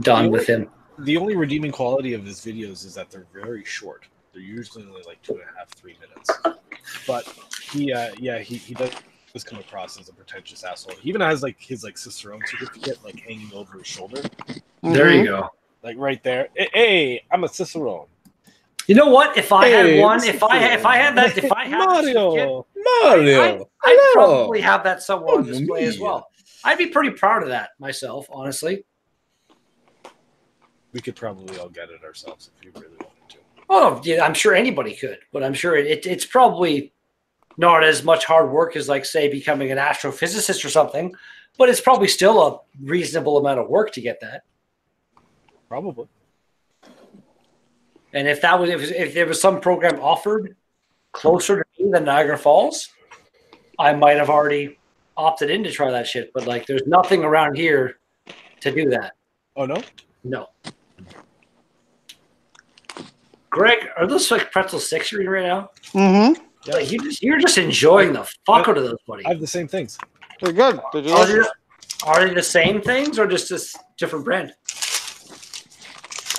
done with him. The only redeeming quality of his videos is that they're very short. They're usually only like 2.5, 3 minutes. But he does come across as a pretentious asshole. He even has like his like Cicerone certificate like hanging over his shoulder. There you go. Like right there. Hey, I'm a Cicerone. You know what? If I had one, if I had Mario, I'd probably have that somewhere on display as well. I'd be pretty proud of that myself, honestly. We could probably all get it ourselves if we really wanted to. Oh, yeah, I'm sure anybody could, but I'm sure it's probably not as much hard work as, like, say, becoming an astrophysicist or something, but it's probably still a reasonable amount of work to get that. Probably. And if there was some program offered closer to me than Niagara Falls, I might have already opted in to try that shit. But, like, there's nothing around here to do that. Oh, no? No. Greg, are those like pretzel sticks you're eating right now? Mm-hmm. Like you're just enjoying the fuck out of those, buddy. I have the same things. They're good. Are they the same things or just this different brand?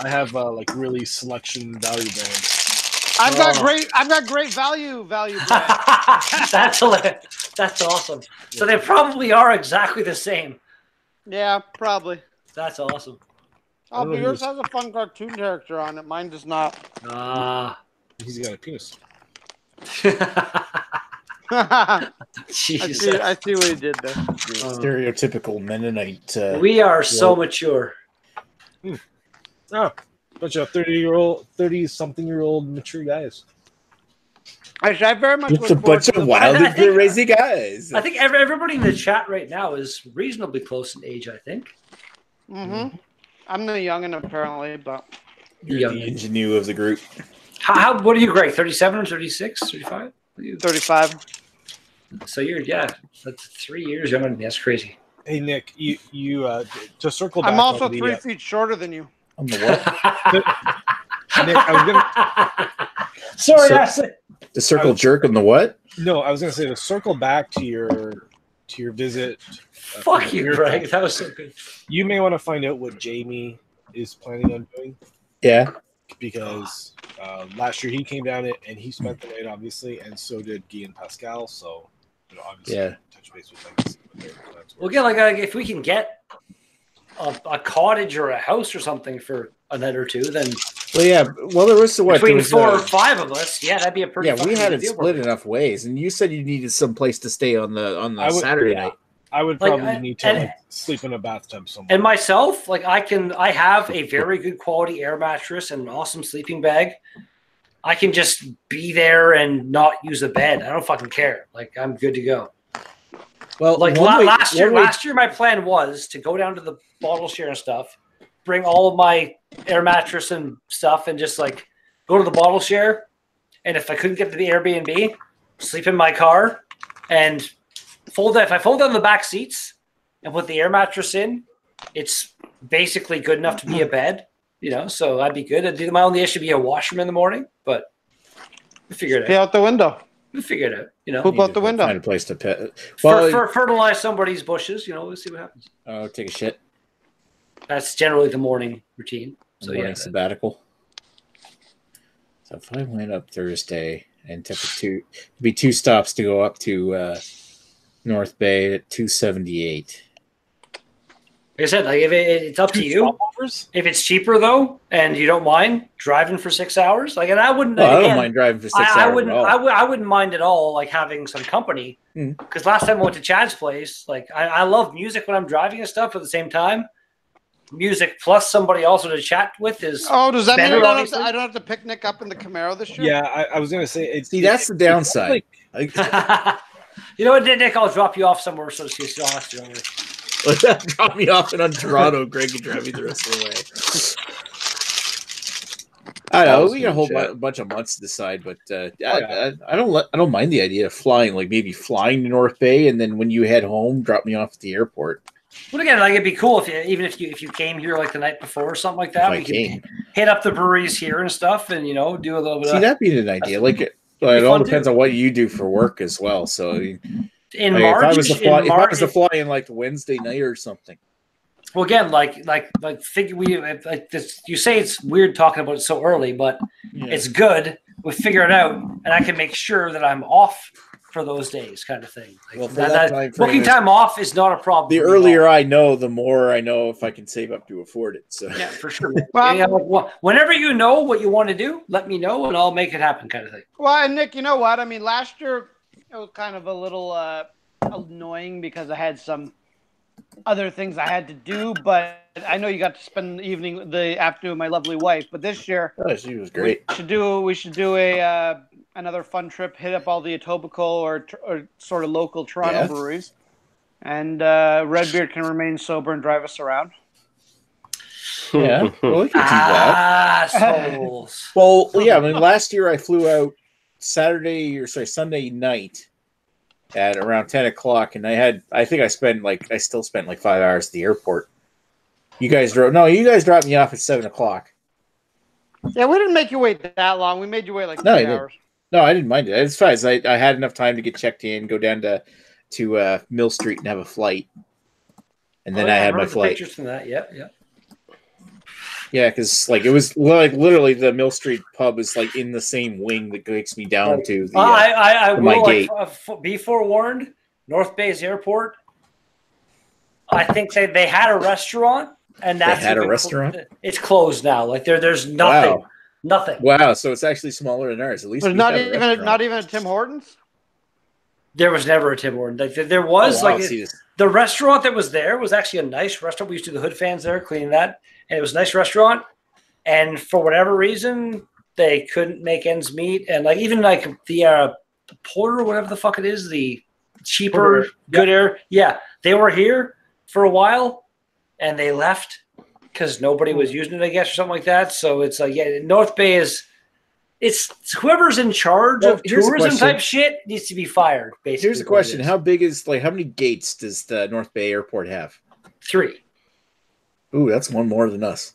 I have like really selection value brands. I've got great value brands. That's hilarious. That's awesome. So they probably are exactly the same. Yeah, probably. That's awesome. Oh, but yours has a fun cartoon character on it. Mine does not. He's got a penis. I see what you did there. Stereotypical Mennonite. We are so mature. Oh, bunch of 30-something-year-old mature guys. Actually, I very much It's a bunch of wild and crazy guys. I think everybody in the chat right now is reasonably close in age, I think. Mm-hmm. I'm the youngin' apparently, but... You're the ingenue of the group. What are you, Greg? 37 or 36? 35? 35. So that's 3 years younger than me. That's crazy. Hey, Nick, you to circle back. I'm also 3 feet shorter than you. On the what? Nick, I was gonna... Sorry, Ashley. The circle jerk on the what? No, I was going to say to circle back to your visit. Fuck you, Greg. That was so good. You may want to find out what Jamie is planning on doing. Yeah. Because last year he came down and he spent the night, obviously, and so did Guy and Pascal. So, obviously, touch base with them and see what their plans were. Well, like if we can get a cottage or a house or something for a night or two, then. Well, yeah. Well, there was between 4 or 5 of us. Yeah, that'd be a pretty. Yeah, we had it split enough ways, and you said you needed some place to stay on the Saturday night. I would probably need to sleep in a bathtub somewhere. And myself, I have a very good quality air mattress and an awesome sleeping bag. I can just be there and not use a bed. I don't fucking care. I'm good to go. Well, last year my plan was to go down to the bottle share and stuff, bring all of my air mattress and stuff, and just go to the bottle share. And if I couldn't get to the Airbnb, sleep in my car and if I fold down the back seats and put the air mattress in, it's basically good enough to be a bed, so I'd be good. My only issue would be a washroom in the morning, but we figured it out. Pee out the window. We figured it out, Poop out the window. Find a place to pet. Well, fertilize somebody's bushes, we'll see what happens. Oh, take a shit. That's generally the morning routine. So morning sabbatical. So if I went up Thursday and took it'd be 2 stops to go up to North Bay at 278. Like I said, if it's up to you. If it's cheaper though, and you don't mind driving for 6 hours, and I wouldn't. I don't mind driving for 6 hours. I wouldn't mind at all, having some company. Because last time I went to Chad's place, I love music when I'm driving and stuff. At the same time, music plus somebody also to chat with is. Oh, does that mean I don't have to pick Nick up in the Camaro this year? Yeah, I was gonna say. That's the downside. You know what, Nick? I'll drop you off somewhere so you still have to. Drop me off in Toronto. Greg can drive me the rest of the way. I know we got a whole bunch of months to decide, but I don't mind the idea of flying. Maybe flying to North Bay, and then when you head home, drop me off at the airport. Well, again, it'd be cool if you came here the night before or something like that. We could hit up the breweries here and stuff, and do a little bit. That'd be an idea. It all depends on what you do for work as well. So in March, if I was to fly in Wednesday night or something. Well, again, you say it's weird talking about it so early, but it's good. We figure it out, and I can make sure that I'm off for those days, kind of thing. Booking time off is not a problem. The earlier I know, the more I know if I can save up to afford it. So yeah, for sure. Whenever you know what you want to do, let me know, and I'll make it happen, kind of thing. Well, and Nick, you know what? I mean, last year it was kind of a little annoying because I had some other things I had to do, but I know you got to spend the afternoon with my lovely wife. But this year, she was great. We should do another fun trip. Hit up all the Etobicoke or sort of local Toronto breweries, and Redbeard can remain sober and drive us around. Yeah, well, we can do that. Assholes. Well, yeah. I mean, last year I flew out Sunday night at around 10 o'clock, and I still spent 5 hours at the airport. You guys dropped me off at 7 o'clock. Yeah, we didn't make you wait that long. We made you wait 3 hours. No, I didn't mind it. It's fine. I had enough time to get checked in, go down to Mill Street and have a flight. And then I had my flight. Pictures from that, yeah. Yeah, because like it was like literally the Mill Street pub is like in the same wing that takes me down to the I to my will gate. be forewarned. North Bay's airport. I think they had a restaurant, and that's They had a restaurant. It's closed now. Like there's nothing, Wow. nothing. Wow, so it's actually smaller than ours. At least There's we not have a even restaurant. not even a Tim Hortons. There was never a Tim Hortons. Like, there was the restaurant that was there was actually a nice restaurant. We used to do the Hood fans there cleaning that, and it was a nice restaurant. And for whatever reason, they couldn't make ends meet. And like even like the Porter, whatever the fuck it is, the cheaper good air, yeah, they were here for a while, and they left because nobody was using it, I guess, or something like that. So it's like, yeah, North Bay is. It's whoever's in charge of tourism type shit needs to be fired. Basically, here's the question: how big is how many gates does the North Bay Airport have? 3. Ooh, that's one more than us.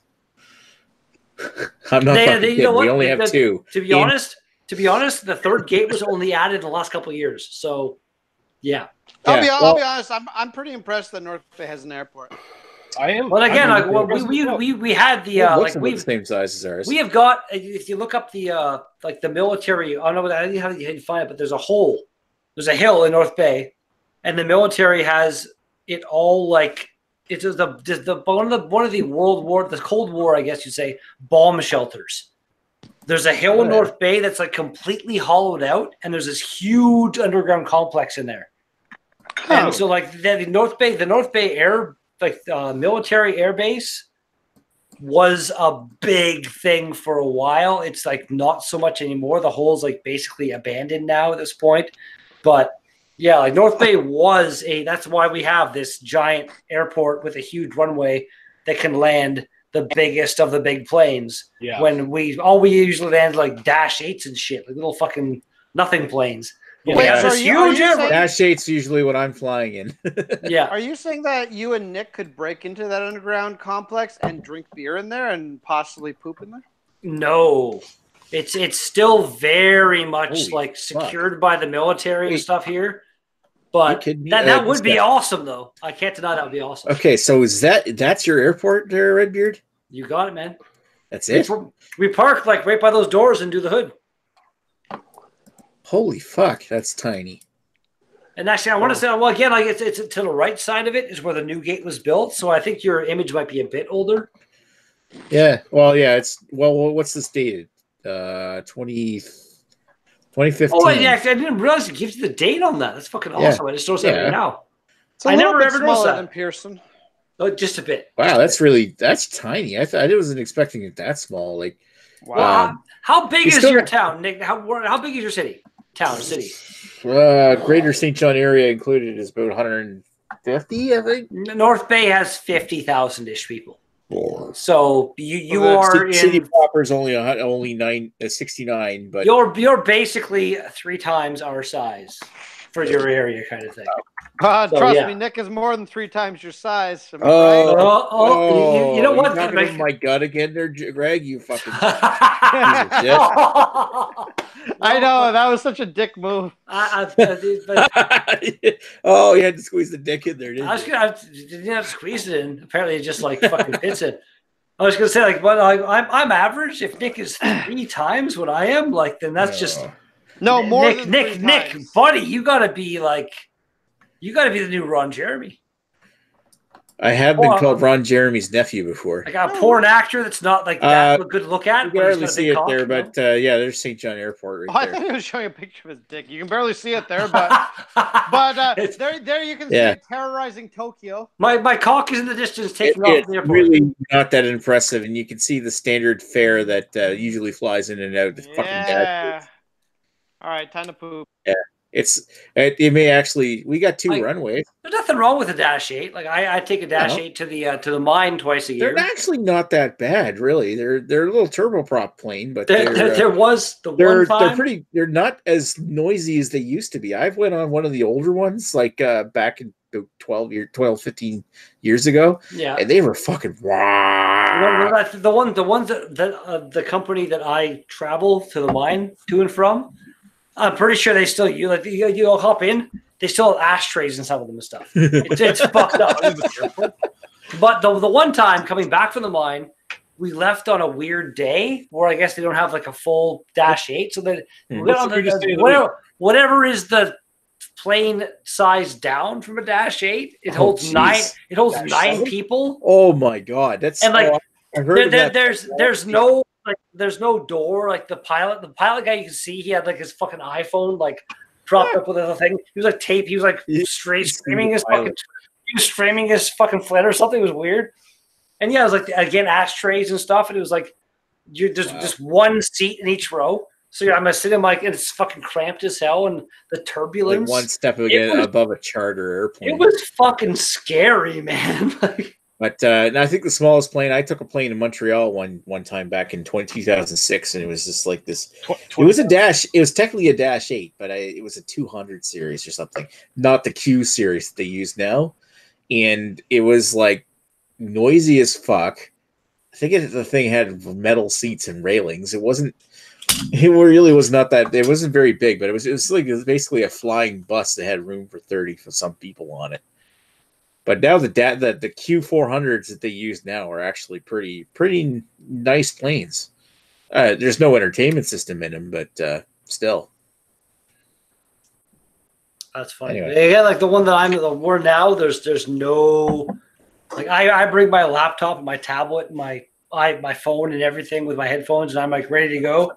I'm not fucking kidding. We only have 2. To be honest, the 3rd gate was only added in the last couple of years. So, yeah. I'll be honest. I'm pretty impressed that North Bay has an airport. I am. Well, again, we had the like the same size as ours. We have got, if you look up the like the military, I don't know how you find it, but there's a hole, there's a hill in North Bay, and the military has it all like it's the one of the the Cold War, I guess you'd say, bomb shelters. There's a hill in North Bay that's like completely hollowed out, and there's this huge underground complex in there. And so like the North Bay Air military air base was a big thing for a while. It's like not so much anymore. The hole's like basically abandoned now at this point. But yeah, like North Bay was that's why we have this giant airport with a huge runway that can land the biggest of the big planes. Yeah. When we usually land like Dash 8s and shit, like little fucking nothing planes. Wait, yeah, so huge Dash 8's usually what I'm flying in. Yeah. Are you saying that you and Nick could break into that underground complex and drink beer in there and possibly poop in there? No. It's still very much secured by the military and stuff here. But that would be awesome though. I can't deny that would be awesome. Okay, so that's your airport there, Redbeard? You got it, man. That's it? We park like right by those doors and do the hood. Holy fuck, that's tiny. And actually, I want to say, well, again, like it's to the right side of it is where the new gate was built. So I think your image might be a bit older. Yeah. Well, yeah. What's this dated? 2015. Oh, yeah. I didn't realize it gives you the date on that. That's fucking awesome. I just noticed that right now. I never ever noticed that. Than Pearson. Oh, just a bit. Wow, that's tiny. I wasn't expecting it that small. Like, wow. How big is your town, Nick? How big is your city? City. Greater St. John area included is about 150, I think. North Bay has 50,000-ish people. So you are city proper is only 69, but you're basically 3 times our size for your area, kind of thing. Trust me, Nick is more than 3 times your size. You know what? Oh my God, again there, Greg, you fucking. I know that was such a dick move. Oh, you had to squeeze the dick in there, didn't you? I didn't have to squeeze it in. Apparently, it just like fucking fits it. I was gonna say like, but I'm average. If Nick is 3 times what I am, like, then that's just no more. Nick, buddy, you gotta be the new Ron Jeremy. I have been called Ron Jeremy's nephew before. Like a porn actor that's not like that good to look at. You can barely see it there, but yeah, there's St. John Airport right there. I thought he was showing a picture of his dick. You can barely see it there, but there you can see it terrorizing Tokyo. My cock is in the distance taking off the airport. Really not that impressive, and you can see the standard fare that usually flies in and out. Yeah. All right, time to poop. Yeah. It may actually. We got 2 runways. There's nothing wrong with a Dash 8. Like I take a Dash 8 to the mine twice a year. They're actually not that bad, really. They're a little turboprop plane, but there was the one time. They're not as noisy as they used to be. I've went on one of the older ones, like back in 15 years ago. Yeah, and they were fucking wow. The ones that the company that I travel to the mine to and from. I'm pretty sure they still you'll hop in. They still have ashtrays in some of them and stuff. It's fucked up. But the one time coming back from the mine, we left on a weird day where I guess they don't have like a full Dash 8. So then we got on whatever is the plane size down from a Dash 8. It holds nine. It holds Dash 9 7? People. Oh my God, that's and like I heard there's no door. Like the pilot guy, you can see he had like his fucking iPhone like propped up with a thing. He was like tape. He was like streaming his fucking. He was streaming his fucking flight or something. It was weird. And yeah, it was like again ashtrays and stuff. And it was like there's just one seat in each row. So I'm sitting like it's fucking cramped as hell, and the turbulence. Like one step above a charter airplane. It was fucking scary, man. But I think the smallest plane, I took a plane in Montreal one time back in 2006, and it was just like this. It was a Dash. It was technically a Dash 8, but it was a 200 series or something, not the Q series that they use now. And it was like noisy as fuck. I think the thing had metal seats and railings. It really was not that. It wasn't very big, but it was basically a flying bus that had room for 30 for some people on it. But now the Q400s that they use now are actually pretty nice planes. There's no entertainment system in them, but still. That's funny. Anyway. Yeah, like the one that we're now. There's no like I bring my laptop and my tablet and my phone and everything with my headphones, and I'm like ready to go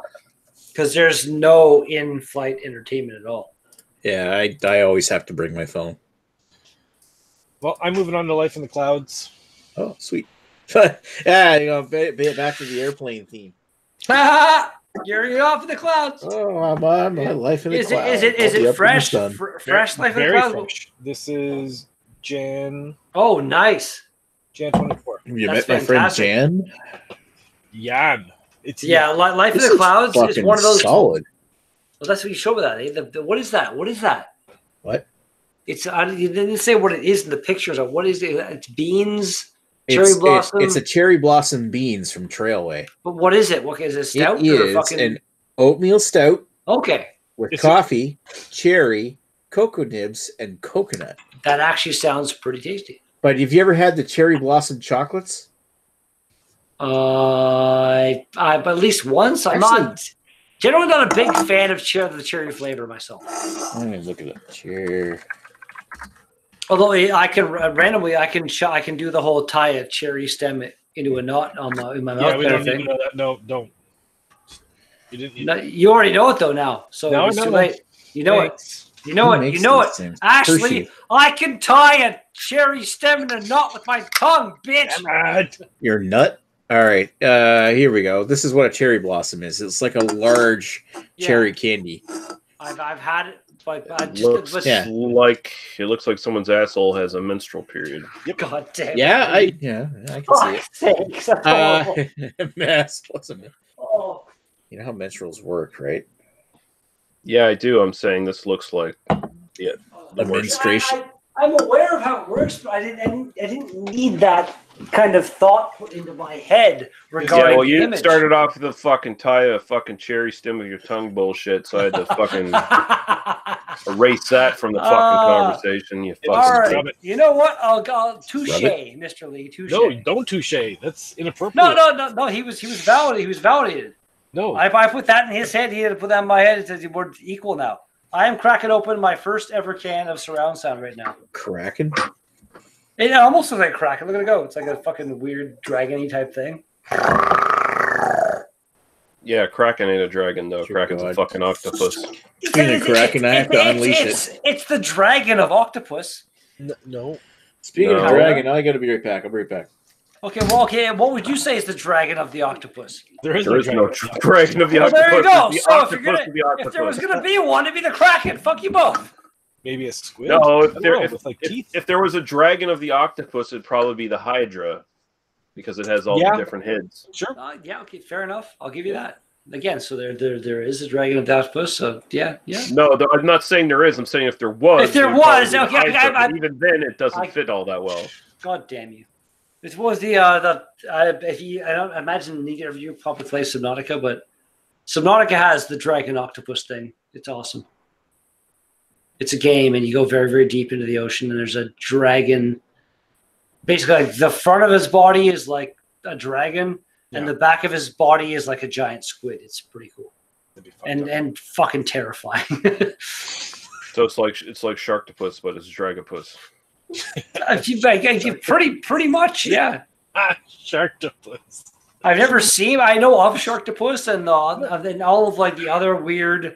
because there's no in-flight entertainment at all. Yeah, I always have to bring my phone. Well, I'm moving on to Life in the Clouds. Oh, sweet. Yeah, back to the airplane theme. You're off in the clouds. Oh, I'm on my Life in the Clouds. Is it fresh? Fresh Life in the Clouds? Fresh. This is Jan. Oh, nice. Jan 24. Have you met my friend Jan? Jan. Life in the Clouds is one of those. Solid. Well, that's what you showed me that. What is that? What is that? What? It's you didn't say what it is in the pictures. What is it? It's beans. Cherry blossom. It's a cherry blossom beans from Trailway. But what is it? What is it? Stout? It is an oatmeal stout. Okay. With coffee, cherry, cocoa nibs, and coconut. That actually sounds pretty tasty. But have you ever had the cherry blossom chocolates? I at least once. I'm generally not a big fan of the cherry flavor myself. Let me look at it. Cherry. Although I can randomly, I can do the whole tie a cherry stem into a knot in my mouth. Yeah, we don't need to know that. No, don't. You didn't. You already know it though now. So now it's I know too late. You know it. You know it. You know it. Things? Ashley, I can tie a cherry stem in a knot with my tongue, bitch. Your nut. All right. Here we go. This is what a cherry blossom is. It's like a large cherry candy. I've had it. But it looks like someone's asshole has a menstrual period. Yep. God damn. Yeah, I can see it. Mass wasn't it? Oh. You know how menstruals work, right? Yeah, I do. I'm saying this looks like the menstruation. I'm aware of how it works, but I didn't need that kind of thought put into my head regarding. Yeah, well, you started off with a fucking tie a fucking cherry stem with your tongue bullshit, so I had to fucking erase that from the fucking conversation. You fucking. All right. You know what? I'll touche, Mr. Lee. Touche. No, don't touche. That's inappropriate. No. He was valid. He was validated. No, if I put that in his head, he had to put that in my head. It says we're equal now. I am cracking open my first ever can of surround sound right now. Cracking? It almost looks like cracking. Look at it go. It's like a fucking weird dragon-y type thing. Yeah, Kraken ain't a dragon, though. Kraken's a fucking octopus. Speaking of Kraken, I have to unleash it. It's the dragon of octopus. No. Speaking of dragon, I got to be right back. I'll be right back. Okay. What would you say is the dragon of the octopus? There is no dragon of the octopus. There you go. So if there was going to be one, it'd be the Kraken. Fuck you both. Maybe a squid? No, if there was a dragon of the octopus, it'd probably be the Hydra. Because it has all the different heads. Sure. Okay, fair enough. I'll give you that. Again, so there is a dragon of the octopus. So yeah. No, I'm not saying there is. I'm saying if there was. If there was, okay. Even then, it doesn't fit all that well. God damn you! This was the I don't imagine neither of you probably play Subnautica, but Subnautica has the dragon octopus thing. It's awesome. It's a game, and you go very, very deep into the ocean, and there's a dragon. Basically, like the front of his body is like a dragon, and the back of his body is like a giant squid. It's pretty cool and fucking terrifying. So it's like Sharktopus, but it's Dragopus. Pretty much, yeah. Sharktopus. I've never seen. I know of Sharktopus and all of like the other weird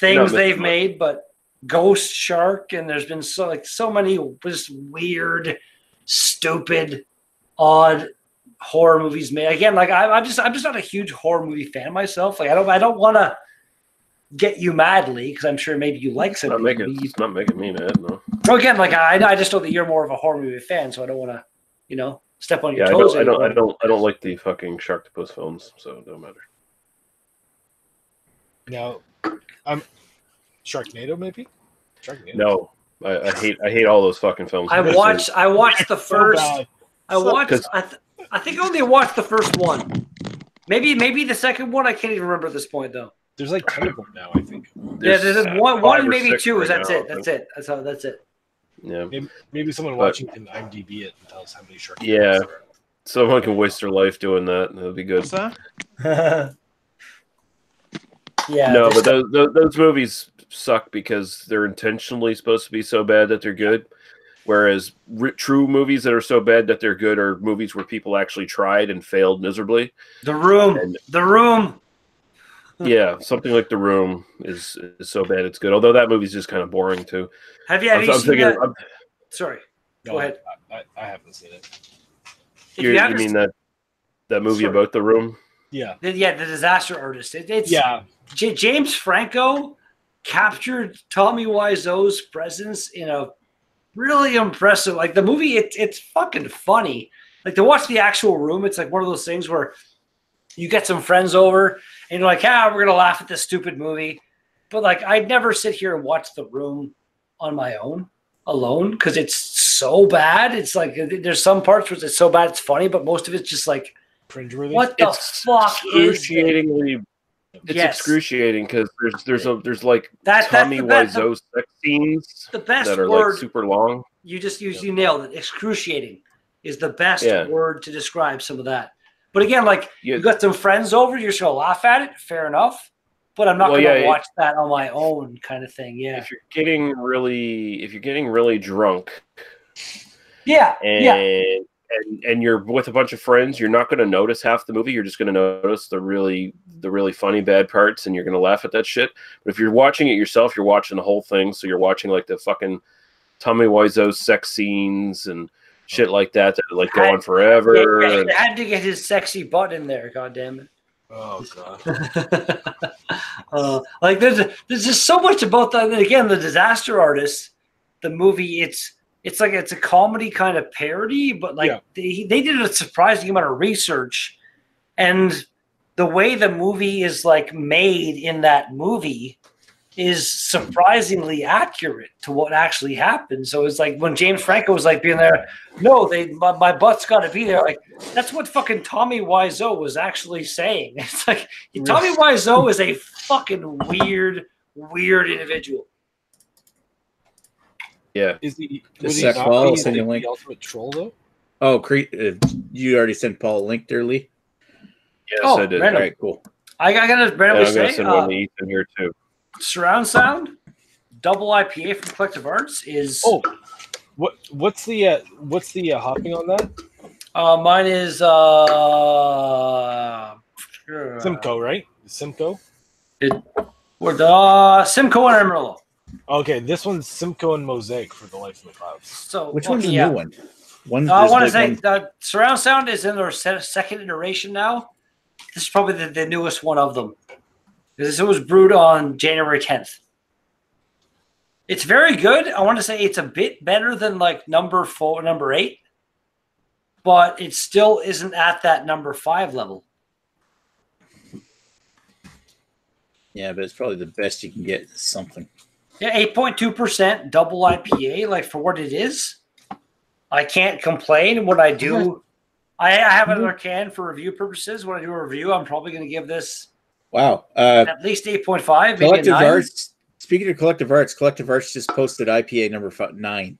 things they've made, but Ghost Shark, and there's been so many just weird, stupid, odd horror movies made. Again, like I'm just not a huge horror movie fan myself. Like I don't want to get you madly because I'm sure maybe you like some. It's not making me mad, no. So again, like I just know that you're more of a horror movie fan, so I don't want to, step on your toes. I don't like the fucking Sharktopus films, so it don't matter. Now, Sharknado maybe. Sharknado. No, I hate all those fucking films. I watched the first. I think I only watched the first one. Maybe the second one. I can't even remember at this point though. There's like 10 of them now, I think. There's one, maybe two. Right that's it. That's it. Yeah. Maybe someone watching can IMDb it and tell us how many sharks. Yeah. Someone can waste their life doing that. That'd be good. What's that? Yeah. No, but those movies suck because they're intentionally supposed to be so bad that they're good. Whereas true movies that are so bad that they're good are movies where people actually tried and failed miserably. The Room. Yeah, something like The Room is so bad it's good. Although that movie's just kind of boring too. Have you seen that? Sorry, go ahead. I haven't seen it. You mean that movie about The Room? Yeah. The Disaster Artist. It's James Franco captured Tommy Wiseau's presence in a really impressive. Like the movie, it's fucking funny. Like to watch The Actual Room, it's like one of those things where you get some friends over and you're like, we're gonna laugh at this stupid movie. But like I'd never sit here and watch The Room on my own alone because it's so bad. It's like there's some parts where it's so bad it's funny, but most of it's just like cringeworthy. What the fuck is it? It's excruciating because there's like Tommy Wiseau sex scenes the best that are word, like super long. You just you nailed it. Excruciating is the best word to describe some of that. But again, like you got some friends over, you're just gonna laugh at it. Fair enough. But I'm not gonna watch that on my own, kind of thing. Yeah. If you're getting really drunk, and you're with a bunch of friends, you're not going to notice half the movie. You're just going to notice the really funny bad parts, and you're going to laugh at that shit. But if you're watching it yourself, you're watching the whole thing. So you're watching like the fucking Tommy Wiseau sex scenes and shit like that like go on forever. Yeah, he had to get his sexy butt in there. God damn it. Oh god. Like there's just so much about that. And again, The Disaster Artist, the movie, it's like it's a comedy kind of parody, but like they did a surprising amount of research, and the way the movie is like made in that movie is surprisingly accurate to what actually happened. So it's like when James Franco was like being there, no, my butt's got to be there. Like that's what fucking Tommy Wiseau was actually saying. It's like Tommy Wiseau is a fucking weird individual. Yeah. Is he the ultimate troll though? Oh, you already sent Paul a link there, Lee? Yes, I did. Random. All right, cool. I gotta randomly say, I'm gonna send one to Ethan here too. Surround sound, double IPA from Collective Arts is. Oh, what's the hopping on that? Mine is Simcoe, right? Simcoe. Simcoe and Amarillo. Okay, this one's Simcoe and Mosaic for the Life of the Clouds. So which one's the new one? I want to say Surround Sound is in their second iteration now. This is probably the newest one of them. Because it was brewed on January 10th. It's very good. I want to say it's a bit better than like number 8, but it still isn't at that number 5 level. Yeah, but it's probably the best you can get. Something. Yeah, 8.2% double IPA. Like for what it is, I can't complain. When I do, I have another can for review purposes. When I do a review, I'm probably going to give this. Wow. At least 8.5. Collective Arts. Speaking of Collective Arts just posted IPA number 9.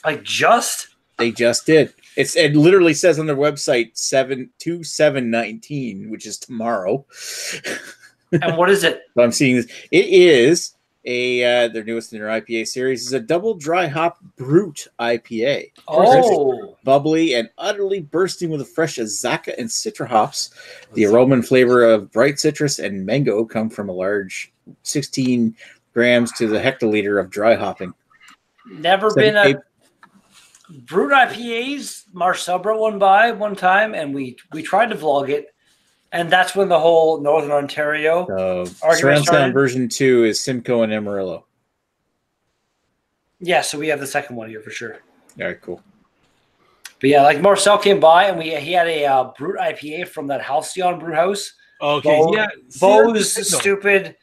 Like just? They just did. It literally says on their website 7/2/7/19, which is tomorrow. And what is it? So I'm seeing this. It is their newest in their IPA series is a double dry hop brute IPA. Oh, Bubbly and utterly bursting with the fresh Azaka and Citra hops. The aroma and flavor of bright citrus and mango come from a large 16 grams to the hectoliter of dry hopping. Never been a brute IPAs. Marcel brought one by one time, and we tried to vlog it. And that's when the whole Northern Ontario Surround Sound version 2 is Simcoe and Amarillo. Yeah, so we have the second one here for sure. All right, cool. But yeah, like Marcel came by and he had a brute IPA from that Halcyon Brew House. Okay, yeah. Bose, stupid.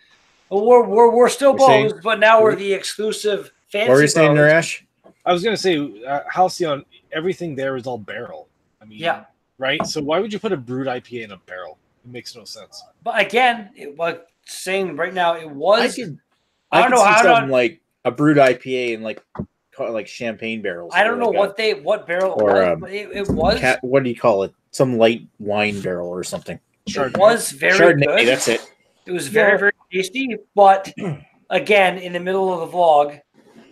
We're still Bose, but now we're the exclusive fancy. What were you saying, Naresh? I was gonna say Halcyon. Everything there is all barrel. I mean, yeah. Right. So why would you put a brewed IPA in a barrel? It makes no sense. But again, like saying right now, it was. I don't know how something like a brewed IPA in like champagne barrels. I don't know what barrel it was. But it was. What do you call it? Some light wine barrel or something. It was very Chardonnay, good. That's it. It was very, very tasty. But again, in the middle of the vlog,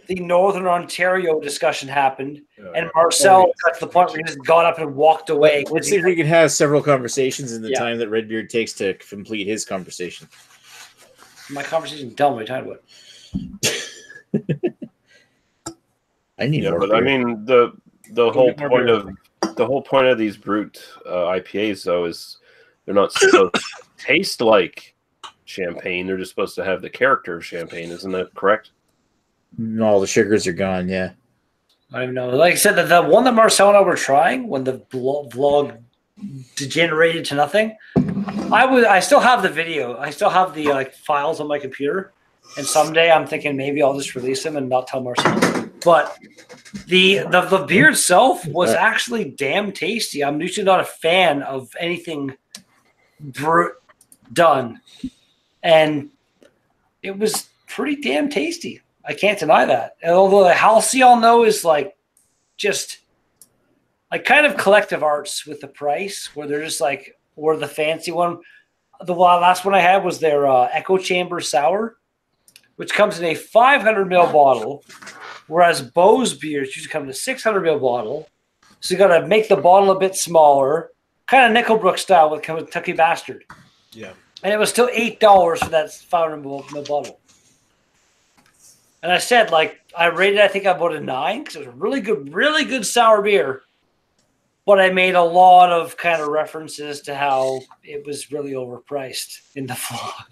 the Northern Ontario discussion happened, and Marcel got to the point where he just got up and walked away. Let's see if we can have several conversations in the time that Redbeard takes to complete his conversation. My conversation done. What are you talking about? I need more. But I mean, the whole point of these brute IPAs though is they're not supposed to taste like champagne. They're just supposed to have the character of champagne. Isn't that correct? All the sugars are gone, yeah. I don't know. Like I said, the one that Marcel and I were trying when the vlog degenerated to nothing, I still have the video. I still have the files on my computer. And someday I'm thinking maybe I'll just release them and not tell Marcel. But the beer itself was actually damn tasty. I'm usually not a fan of anything brute done. And it was pretty damn tasty. I can't deny that. And although the Halcyon, though, is like just like kind of collective arts with the price, where they're just like, or the fancy one. The last one I had was their Echo Chamber Sour, which comes in a 500 ml bottle, whereas Bose beers usually come in a 600 ml bottle. So you got to make the bottle a bit smaller, kind of Nickelbrook style with Kentucky Bastard. Yeah. And it was still $8 for that 500 ml bottle. And I said, like, I rated, I think I about a 9 because it was a really good sour beer. But I made a lot of kind of references to how it was really overpriced in the vlog.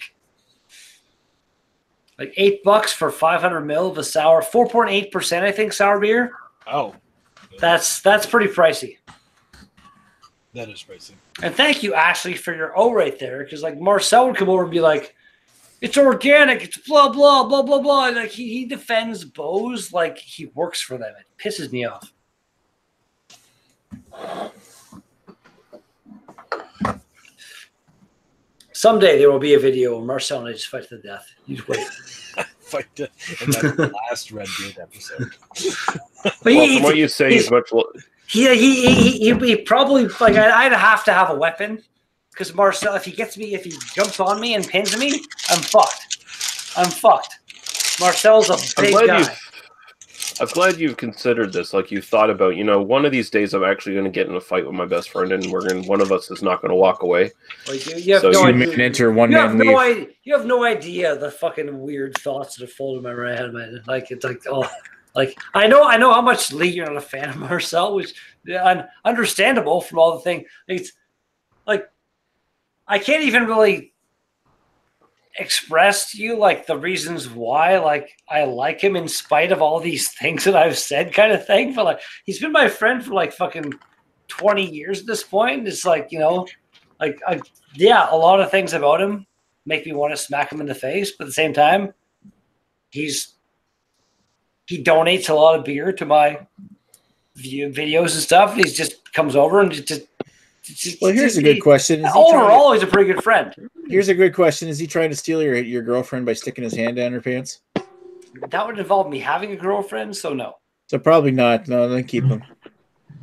Like $8 for 500 ml of a sour, 4.8%, I think, sour beer. Oh, that's pretty pricey. That is pricey. And thank you, Ashley, for your O right there, because like Marcel would come over and be like, "It's organic, it's blah blah blah blah blah." And like he defends Bose like he works for them. It pisses me off. Someday there will be a video where Marcel and I just fight to the death. You just wait. Fight to, and that's the last Red Beard episode. But from what you say, he's much. He probably like I'd have to have a weapon because Marcel, if he jumps on me and pins me, I'm fucked. Marcel's a big guy. I'm glad you've considered this. Like you thought about, one of these days I'm actually going to get in a fight with my best friend, and one of us is not going to walk away. Like you have no idea. Enter, one man leave. You have no idea the fucking weird thoughts that have folded in my head, man. Like it's like I know how much Lee you're not a fan of Marcel, which understandable from all the things. It's like I can't even really express to you like the reasons why like I like him in spite of all these things that I've said, kind of thing. But like he's been my friend for like fucking 20 years at this point. It's like a lot of things about him make me want to smack him in the face, but at the same time he donates a lot of beer to my videos and stuff. He just comes over and just well, here's a good question. Overall, he's a pretty good friend. Here's a good question. Is he trying to steal your girlfriend by sticking his hand down her pants? That would involve me having a girlfriend, so no. So probably not. No, then keep him.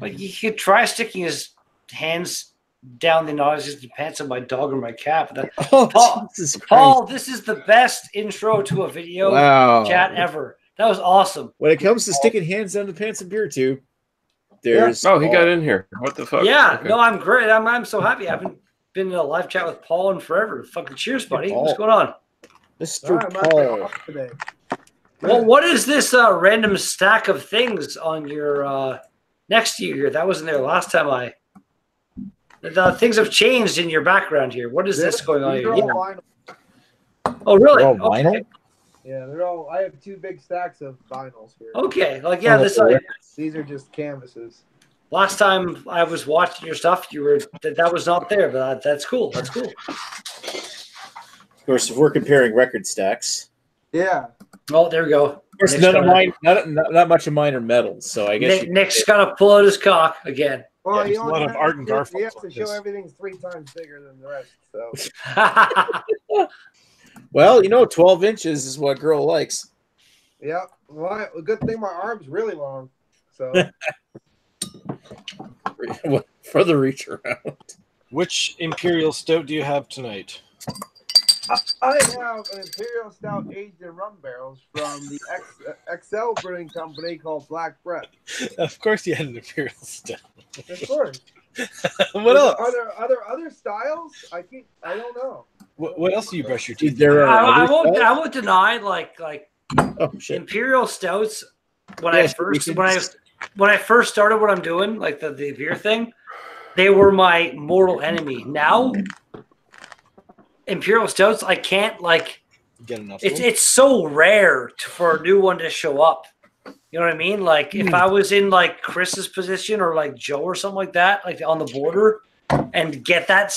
Like he could try sticking his hands down the noses of the pants of my dog or my cat. But Paul, this is the best intro to a video chat ever. That was awesome. When it comes to sticking hands down the pants of beer tube, there's he got in here. What the fuck? Yeah, okay. No, I'm great. I'm so happy. I haven't been in a live chat with Paul in forever. Fucking cheers, buddy. What's going on? Mr. Paul. Well, what is this random stack of things on your next to you here? That wasn't there last time the things have changed in your background here. What is this going on here? Oh, really? They're all vinyl? Okay. Yeah, they're all. I have 2 big stacks of vinyls here. Okay, These are just canvases. Last time I was watching your stuff, that was not there, but that's cool. That's cool. Of course, if we're comparing record stacks. Yeah. Oh, there we go. Of course, none of mine, not much of mine are metals, so I guess Nick's got to pull out his cock again. Well, there's a lot of Art and Garfunkel. You have to show everything's 3 times bigger than the rest. So. Well, 12 inches is what a girl likes. Yeah. Well, a good thing my arm's really long. So. For the reach around. Which Imperial Stout do you have tonight? I have an Imperial Stout aged in rum barrels from the XL Brewing Company called Black Breath. Of course you had an Imperial Stout. Of course. What else? Are there other styles? I don't know. What else do you brush your teeth? I won't deny like Imperial Stouts when I first started what I'm doing, like the beer thing, they were my mortal enemy. Now Imperial Stouts, I can't get enough. It's so rare for a new one to show up. You know what I mean? Like if I was in like Chris's position or like Joe or something like that, like on the border, and get that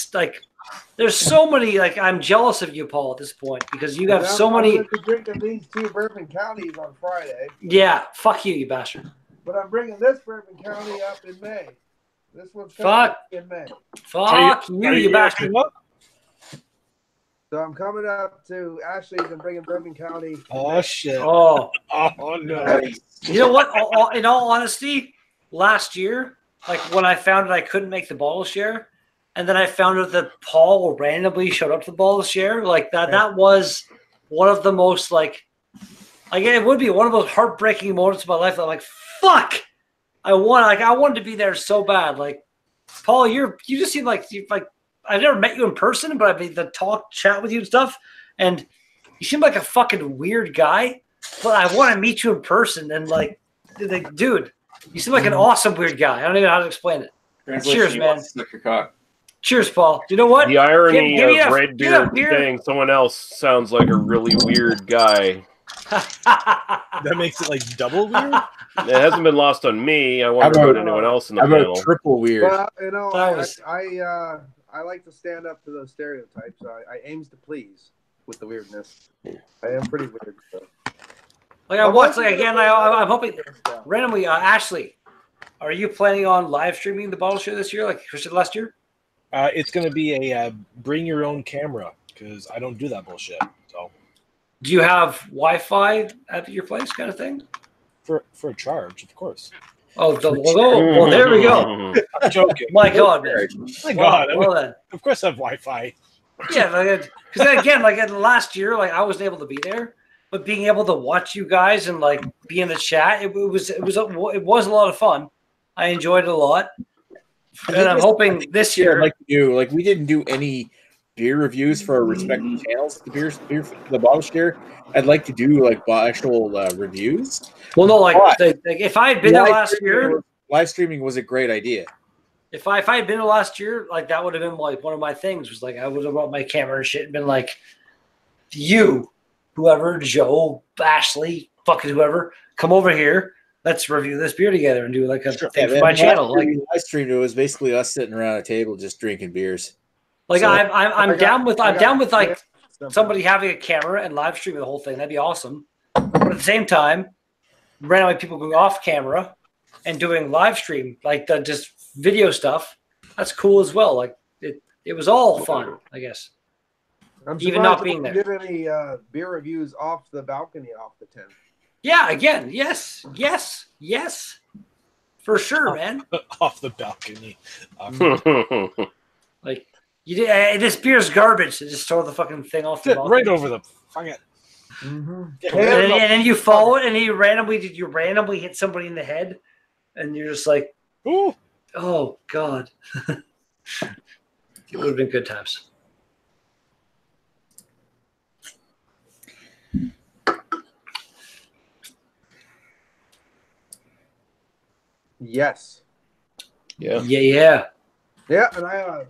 there's so many. Like I'm jealous of you, Paul, at this point because you have so many. I'm drinking these 2 Bourbon Counties on Friday. Yeah, fuck you, you bastard. But I'm bringing this Bourbon County up in May. This one's in May. Fuck you bastard. So I'm coming up to Ashley's and bringing Bourbon County. Oh, shit. Oh no. You know what? In all honesty, last year, like when I found out I couldn't make the bottle share, and then I found out that Paul randomly showed up to the bottle share, like that was one of the most it would be one of those heartbreaking moments of my life. That I'm like, fuck, I wanted to be there so bad. Like, Paul, you just seem like I've never met you in person, but I've been to chat with you and stuff, and you seem like a fucking weird guy. But I want to meet you in person, and dude, you seem like an awesome weird guy. I don't even know how to explain it. Cheers, man. Cheers, Paul. You know what? The irony of Red Beard saying someone else sounds like a really weird guy. That makes it double weird. It hasn't been lost on me. I wonder about anyone else in the panel. Triple weird. Well, I like to stand up to those stereotypes. I aims to please with the weirdness. I am pretty weird. So. I'm hoping randomly. Ashley, are you planning on live streaming the bottle show this year, like Chris did last year? It's going to be a bring your own camera because I don't do that bullshit. So, do you have Wi-Fi at your place, kind of thing? For a charge, of course. Oh, well, there we go. I'm joking. My God, man. My God. Well, then. Of course, I have Wi-Fi. Yeah, because again, in last year, I wasn't able to be there, but being able to watch you guys and be in the chat, it was a lot of fun. I enjoyed it a lot, and I'm hoping this year, we didn't do any beer reviews for our respective channels. The bottle share. I'd like to do actual reviews. Well, no, if I had been there last year, live streaming was a great idea. If I had been there last year, that would have been one of my things. Was I would have brought my camera and shit and been like, you, whoever, Joe, Ashley, fucking whoever, come over here. Let's review this beer together and do a thing for my channel. Live stream, it was basically us sitting around a table just drinking beers. I'm down with somebody having a camera and live streaming the whole thing. That'd be awesome. But at the same time, randomly people going off camera and doing live stream, just video stuff. That's cool as well. It was all fun, I guess. Even not being there. Did any beer reviews off the balcony off the tent? Yeah, again, yes. For sure, man. Off the balcony. Like, this beer's garbage. They just throw the fucking thing off the balcony. Right over the fucking. And then you follow it, and you randomly hit somebody in the head, and you're just like, ooh. Oh God. It would have been good times. Yes. Yeah. Yeah. And I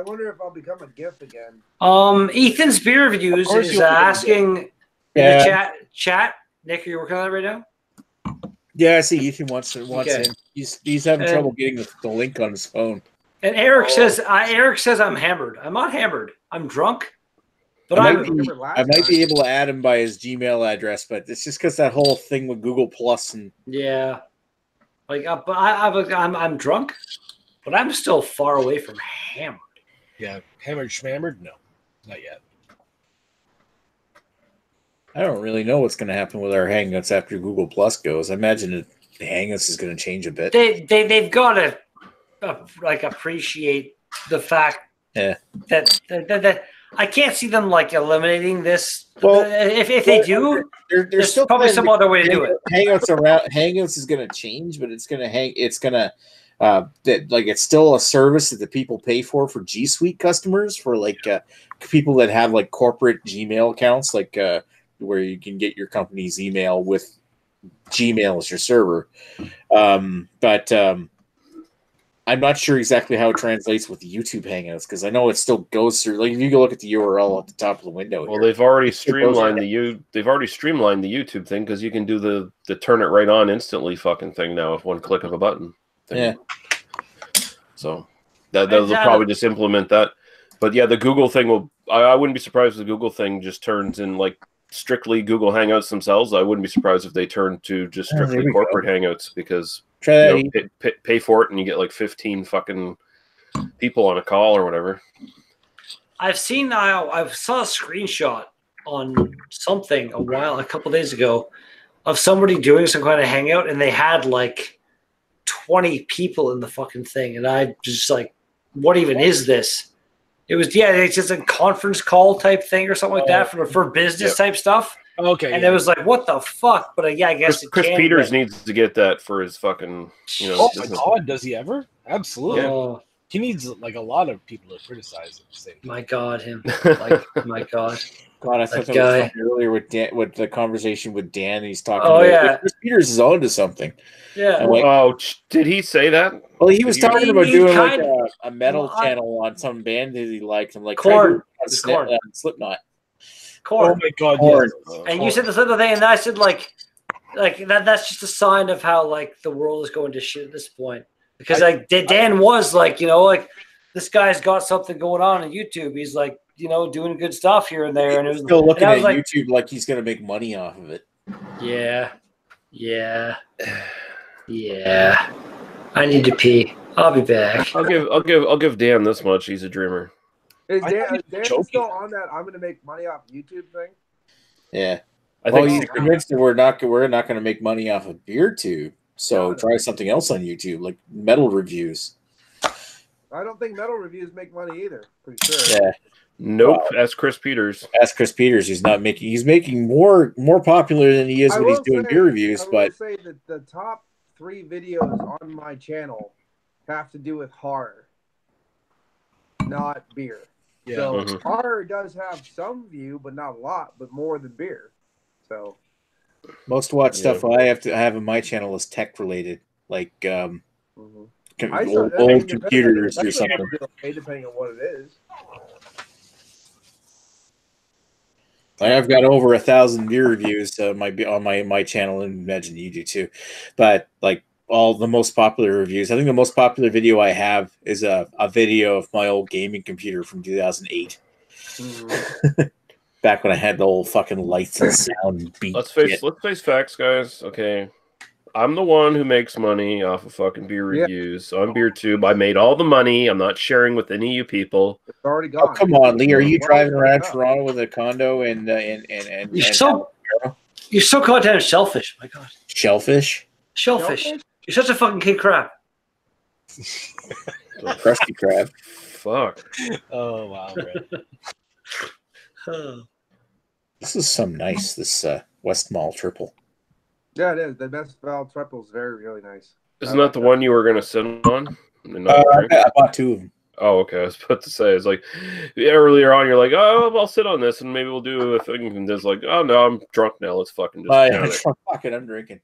wonder if I'll become a GIF again. Ethan's beer reviews is asking in the chat. Nick, are you working on that right now? Yeah, I see Ethan wants in. He's having trouble getting the link on his phone. And Eric says I'm hammered. I'm not hammered. I'm drunk. But I might be able to add him by his Gmail address, but it's just because that whole thing with Google Plus and but I'm drunk, but I'm still far away from hammered. Yeah, hammered schmammered? No, not yet. I don't really know what's going to happen with our Hangouts after Google Plus goes. I imagine the Hangouts is going to change a bit. They've got to appreciate the fact that I can't see them eliminating this. Well, if they do, there's still probably some other way to do it. Hangouts is going to change, but it's going to it's still a service that the people pay for G Suite customers, for people that have corporate Gmail accounts, where you can get your company's email with Gmail as your server. But I'm not sure exactly how it translates with YouTube Hangouts, because I know it still goes through. If you go look at the URL at the top of the window. Well, they've already streamlined the YouTube thing, because you can do the turn it right on instantly fucking thing now with one click of a button. Yeah. So they'll probably just implement that. But yeah, the Google thing I wouldn't be surprised if the Google thing just turns in strictly Google Hangouts themselves. I wouldn't be surprised if they turn to just strictly corporate Hangouts, because pay for it and you get 15 fucking people on a call or whatever. I saw a screenshot on something a couple days ago of somebody doing some kind of Hangout, and they had 20 people in the fucking thing, and I just what even is this? It was it's just a conference call type thing or something like that for business type stuff. Okay, and it was what the fuck? But I guess Chris Peters needs to get that for his fucking Oh my God, does he ever? Absolutely. Yeah. He needs a lot of people to criticize at the same time. My God, him. My God. God, I thought that was earlier with Dan, with the conversation with Dan. He's talking about Chris Peters is on to something. Yeah. Did he say that? Well, he was talking about doing a metal channel on some band that he liked. I'm like, Korn. Slipknot. Korn. Oh my God, Korn. Yes. And you said this other thing, and I said that's just a sign of how the world is going to shit at this point. Because Dan was this guy's got something going on YouTube. He's doing good stuff here and there, and it was still looking at YouTube like he's going to make money off of it. Yeah. I need to pee. I'll be back. I'll give Dan this much. He's a dreamer. Is Dan still on that I'm going to make money off YouTube thing? Yeah. I think he's convinced that we're not going to make money off of BeerTube. So try something else on YouTube, like metal reviews. I don't think metal reviews make money either. Pretty sure. Yeah. Nope. Ask Chris Peters. He's not making. He's making more popular than he is when he's doing beer reviews. I will say that the top 3 videos on my channel have to do with horror, not beer. Yeah. So horror does have some view, but not a lot, but more than beer. So most watched stuff I have on my channel is tech related, like old computers or something. Depending on what it is. I've got over 1,000 beer reviews on my channel, and imagine you do too. But all the most popular reviews, I think the most popular video I have is a video of my old gaming computer from 2008. Back when I had the old fucking lights and sound and beat. Let's face facts, guys. Okay. I'm the one who makes money off of fucking beer reviews. So I'm BeerTube. I made all the money. I'm not sharing with any of you people. It's already gone. Oh, come on, Lee. Are you driving around Toronto with a condo and you're so goddamn selfish. My God. Shellfish? Shellfish. You're such a fucking kid crab. Crusty crab. Fuck. Oh wow, man. This is some nice. This West Mall triple. Yeah, it is. The best Val triple is really nice. Isn't that the one you were going to sit on? I bought 2 of them. Oh, okay. I was about to say, it's like earlier on, you're like, oh, I'll sit on this and maybe we'll do a thing. And there's like, oh, no, I'm drunk now. Let's fucking just count it. Fuck it, I'm drinking.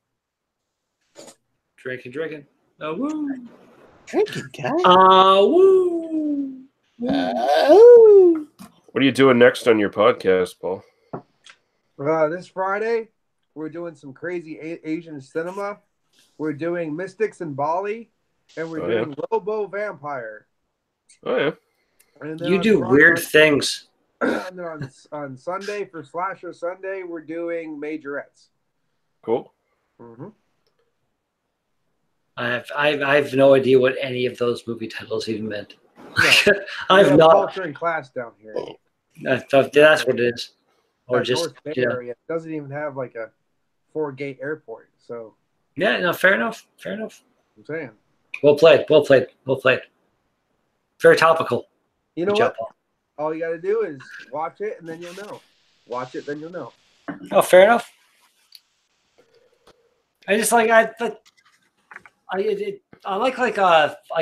Drinking. Oh, woo. Drinking, guy. Woo. What are you doing next on your podcast, Paul? This Friday, we're doing some crazy Asian cinema. We're doing Mystics in Bali, and we're doing Robo Vampire. Oh, yeah. And then You do weird things. And then on Sunday, for Slasher Sunday, we're doing Majorettes. Cool. Mm-hmm. I have no idea what any of those movie titles even meant. No. I've not. Culture in class down here. That's what it is. Or That just North Bay area doesn't even have like a 4-gate airport. So yeah, no, fair enough. I'm saying. Well played. Very topical. You know Good what? job, Paul. All you got to do is watch it, and then you'll know. Watch it, then you'll know. Oh, fair enough. I just like I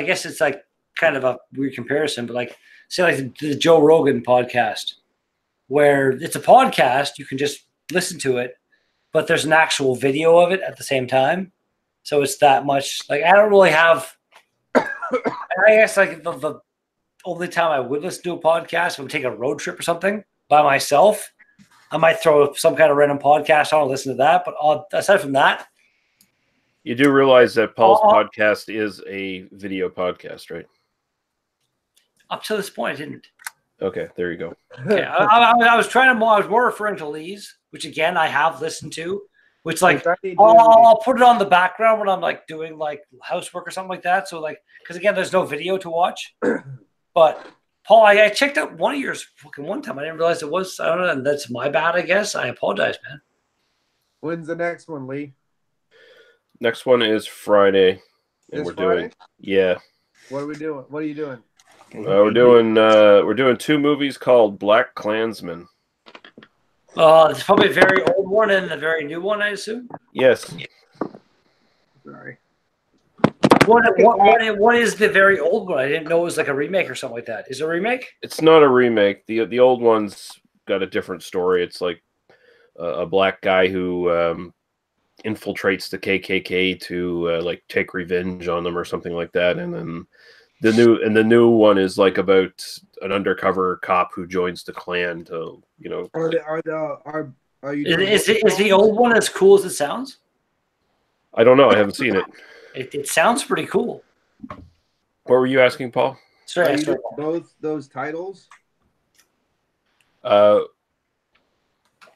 guess it's like kind of a weird comparison, but like say like the Joe Rogan podcast, where it's a podcast, you can just listen to it, but there's an actual video of it at the same time. So it's that much like I don't really have. I guess like the only time I would listen to a podcast, if I would take a road trip or something by myself, I might throw some kind of random podcast on and listen to that. But aside from that, you do realize that Paul's podcast is a video podcast, right? Up to this point, I didn't. Okay, there you go. Okay, I was more referring to Lee's, which again I have listened to, which like I'll put it on the background when I'm like doing like housework or something like that. So like, because again, there's no video to watch. But Paul, I checked out one of yours fucking one time. I didn't realize it was. I don't know. And that's my bad, I guess. I apologize, man. When's the next one, Lee? Next one is Friday, and This Friday? Yeah. What are we doing? What are you doing? We're doing 2 movies called Black Klansman. It's probably a very old one and a very new one, I assume. Yes. Sorry. What is the very old one? I didn't know it was like a remake or something like that. Is it a remake? It's not a remake. The old one's got a different story. It's like a black guy who infiltrates the KKK to like take revenge on them or something like that, and then the new one is like about an undercover cop who joins the Klan to Are you? Is the old one as cool as it sounds? I don't know. I haven't seen it. It sounds pretty cool. What were you asking, Paul? Sorry. Both those titles.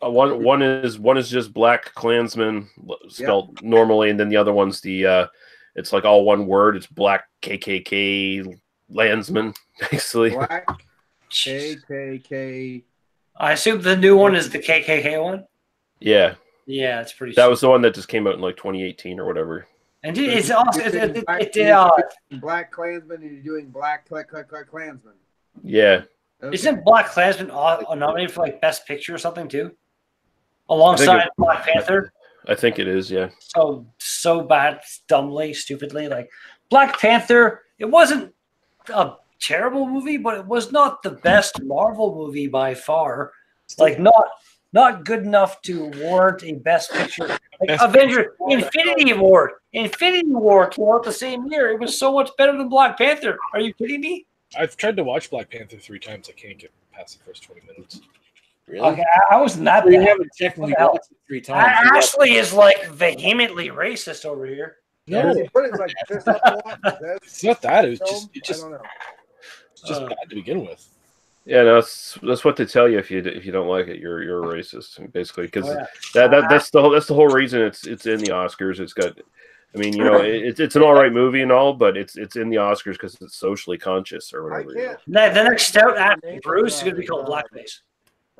One is just Black Klansman spelled normally, and then the other one's it's like all one word. It's Black KKK Landsman, basically. Black KKK. I assume the new one is the KKK one. Yeah. Yeah, it's pretty. That was the one that just came out in like 2018 or whatever. And it's also Black Klansman, and you're doing Black Klansman. Yeah. Okay. Isn't Black Klansman nominated for like Best Picture or something too? Alongside Black Panther. I think it is, yeah. So bad, dumbly, stupidly. Like Black Panther, it wasn't a terrible movie, but it was not the best Marvel movie by far. Like not good enough to warrant a Best Picture. Like Avengers, Infinity War came out the same year. It was so much better than Black Panther. Are you kidding me? I've tried to watch Black Panther 3 times. I can't get past the first 20 minutes. Really? Okay, I wasn't that You bad. haven't technically watched it 3 times. Ashley is like vehemently racist over here. No, It's not that. It was I don't know. it's just bad to begin with. Yeah, no, that's what they tell you if you don't like it. You're a racist, basically, because that's the whole reason it's in the Oscars. It's got, I mean, you know, it's an all right movie and all, but it's in the Oscars because it's socially conscious or whatever. The next stout after Bruce is going to be called Blackface.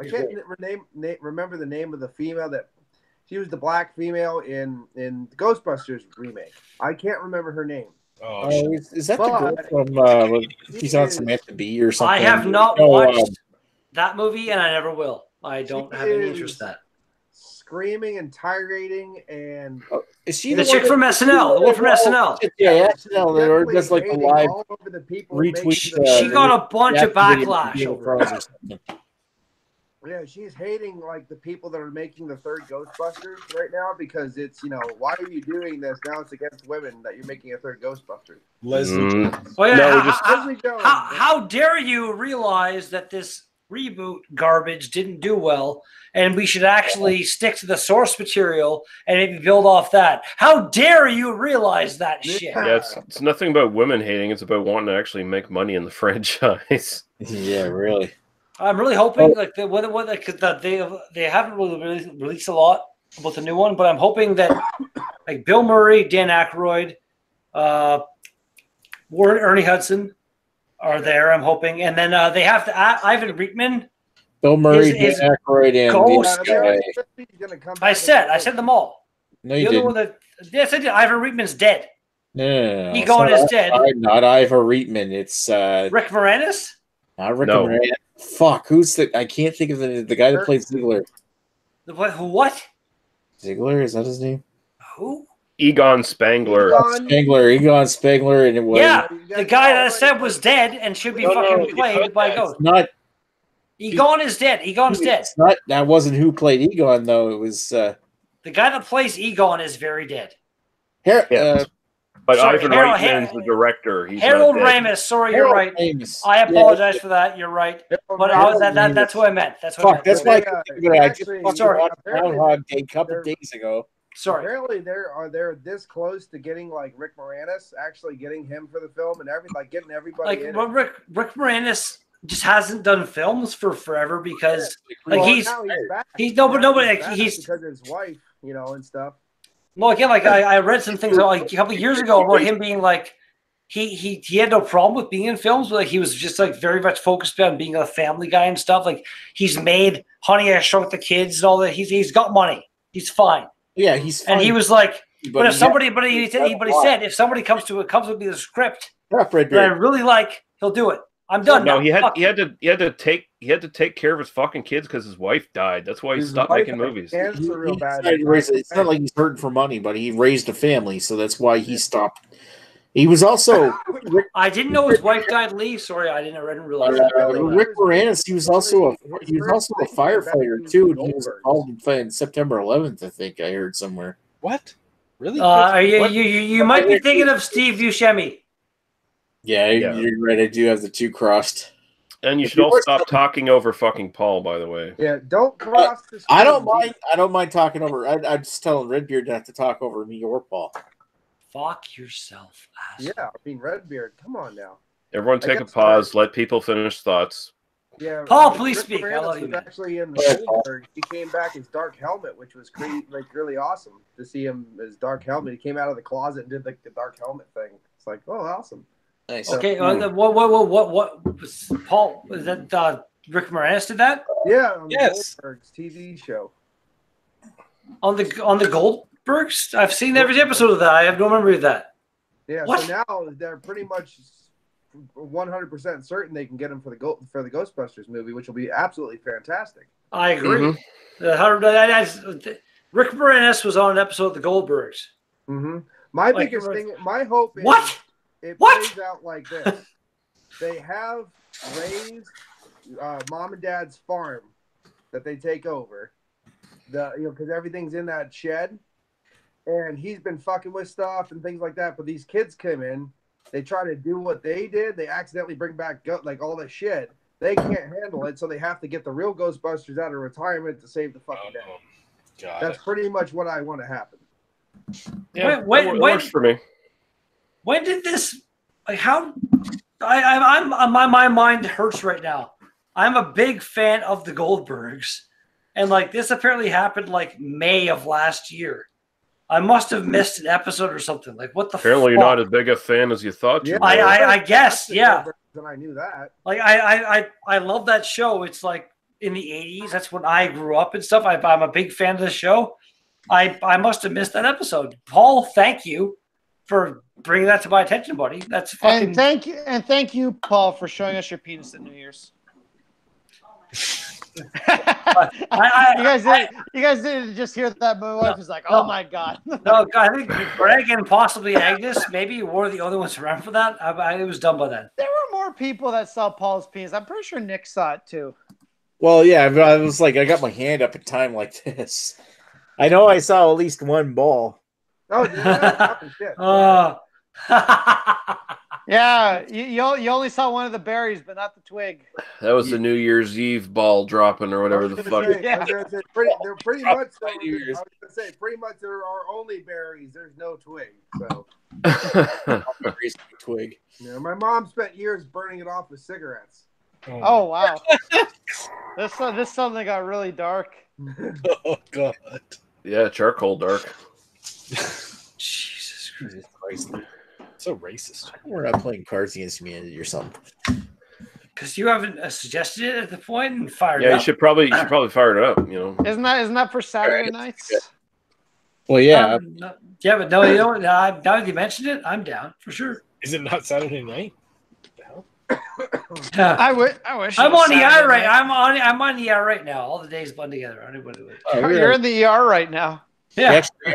I can't remember the name of the female that She was the black female in the Ghostbusters remake. I can't remember her name. Oh, is that the girl from she's on Samantha Bee or something? I have not watched that movie, and I never will. I don't have any interest in that. Screaming and tirading, and is she the chick from SNL? The one from SNL? Yeah, SNL. Or does like a live retweet. She got a bunch of backlash over it. Yeah, she's hating like the people that are making the third Ghostbusters right now because it's, you know, why are you doing this? Now it's against women that you're making a third Ghostbusters. Leslie Jones. Oh, yeah, how dare you realize that this reboot garbage didn't do well and we should actually stick to the source material and maybe build off that? How dare you realize that shit? Yeah, it's nothing about women hating. It's about wanting to actually make money in the franchise. Yeah, really. I'm really hoping like they haven't really released a lot about the new one, but I'm hoping that like Bill Murray, Dan Aykroyd, Warren Ernie Hudson are there. I'm hoping, and then they have to Ivan Reitman, Bill Murray, Dan Aykroyd, and I said them all. No, you didn't. Yes, I did. Ivan Reitman's dead. No. Egon is dead. Not Ivan Reitman. It's Rick Moranis. Not Rick Moranis. Fuck, who's the? I can't think of the guy that plays Ziegler. What? Ziegler, is that his name? Who? Egon Spangler. Egon Spangler, and it was the guy that I said was dead and should be played by a ghost. Not Egon is dead. Egon's dead. It's not. That wasn't who played Egon though. It was the guy that plays Egon is very dead. But Ivan Reitman's the director. He's Harold Ramis. Sorry, you're right. Ramis. I apologize for that. You're right. But that's who I meant. That's what I meant. That's why I just watched Groundhog Day a couple days ago. Sorry. Apparently, they're this close to getting like Rick Moranis, actually getting him for the film and everything, like getting everybody. Like Rick Moranis just hasn't done films for forever because he's because his wife, you know, and stuff. Well, again, like I read some things like a couple of years ago about him being like he had no problem with being in films, but like he was just like very much focused on being a family guy and stuff. Like he's made Honey, I Shrunk the Kids and all that. He's got money. He's fine. Yeah, he's fine. And he was like, but he said if somebody comes with me the script that I really like, he'll do it. I'm done. No, he had to take care of his fucking kids because his wife died. That's why he stopped making movies. It's not like he's hurting for money, but he raised a family, so that's why he stopped. He was also. I didn't know his wife died. Lee, sorry, I didn't realize. Rick Moranis. He was also a firefighter too. And he was involved in September 11th. I think I heard somewhere. What? Really? You might be thinking of Steve Buscemi. Yeah, you're right. I do have the two crossed. And you should all stop talking over fucking Paul, by the way. Yeah, don't cross this. I don't mind talking over. I'm just telling Redbeard not to talk over me or Paul. Fuck yourself, asshole. Yeah, I mean Redbeard. Come on now. Everyone, take a pause. Let people finish thoughts. Yeah, Paul, please speak. I love you. Was actually in the Goldberg. He came back as Dark Helmet, which was really awesome to see him as Dark Helmet. He came out of the closet and did like the Dark Helmet thing. It's like, oh, awesome. Nice. Okay, what Paul, was that Rick Moranis did that? Yeah, on the Goldberg's TV show. On the Goldbergs? I've seen every episode of that. I have no memory of that. Yeah, what? So now they're pretty much 100% certain they can get him for the Ghostbusters movie, which will be absolutely fantastic. I agree. Mm-hmm. Rick Moranis was on an episode of the Goldbergs. Mm-hmm. My biggest thing, my hope is it plays out like this. They have raised mom and dad's farm that they take over. Because everything's in that shed. And he's been fucking with stuff and things like that. But these kids come in, they try to do what they did. They accidentally bring back like all this shit. They can't handle it, so they have to get the real Ghostbusters out of retirement to save the fucking day. That's pretty much what I want to happen. Yeah, when works for me. When did this? Like how? My mind hurts right now. I'm a big fan of the Goldbergs, and like this apparently happened like May of last year. I must have missed an episode or something. Like what the? Apparently, you're not as big a fan as you thought you were. I guess, yeah. And I knew that. Like I love that show. It's like in the 80s. That's when I grew up and stuff. I'm a big fan of the show. I must have missed that episode. Paul, thank you for bringing that to my attention, buddy. That's fucking. And thank you, Paul, for showing us your penis at New Year's. You guys didn't just hear that. My wife was like, "Oh my god!" No, I think Greg and possibly Agnes, maybe were the only ones around for that. It was done by then. There were more people that saw Paul's penis. I'm pretty sure Nick saw it too. Well, yeah, I was like, I got my hand up at time like this. I know I saw at least one ball. Oh, yeah. Shit. Yeah, you only saw one of the berries, but not the twig. That was the New Year's Eve ball dropping or whatever the fuck. They're pretty much. I was gonna say pretty much there are only berries. There's no twig. So. Twig. Yeah, my mom spent years burning it off with cigarettes. Oh wow. This suddenly got really dark. Oh god. Yeah, charcoal dark. Jesus Christ. So racist. We're not playing Cards Against Humanity or something. Because you haven't suggested it at the point and fired it Yeah, up. you should probably fire it up. You know. Isn't that for Saturday nights? Well, yeah. Yeah, but no, you know what? Now that you mentioned it, I'm down for sure. Is it not Saturday night? I wish. I'm on the ER right. I'm on the ER right now. All the days blend together. You're in the ER right now. Yeah. Hey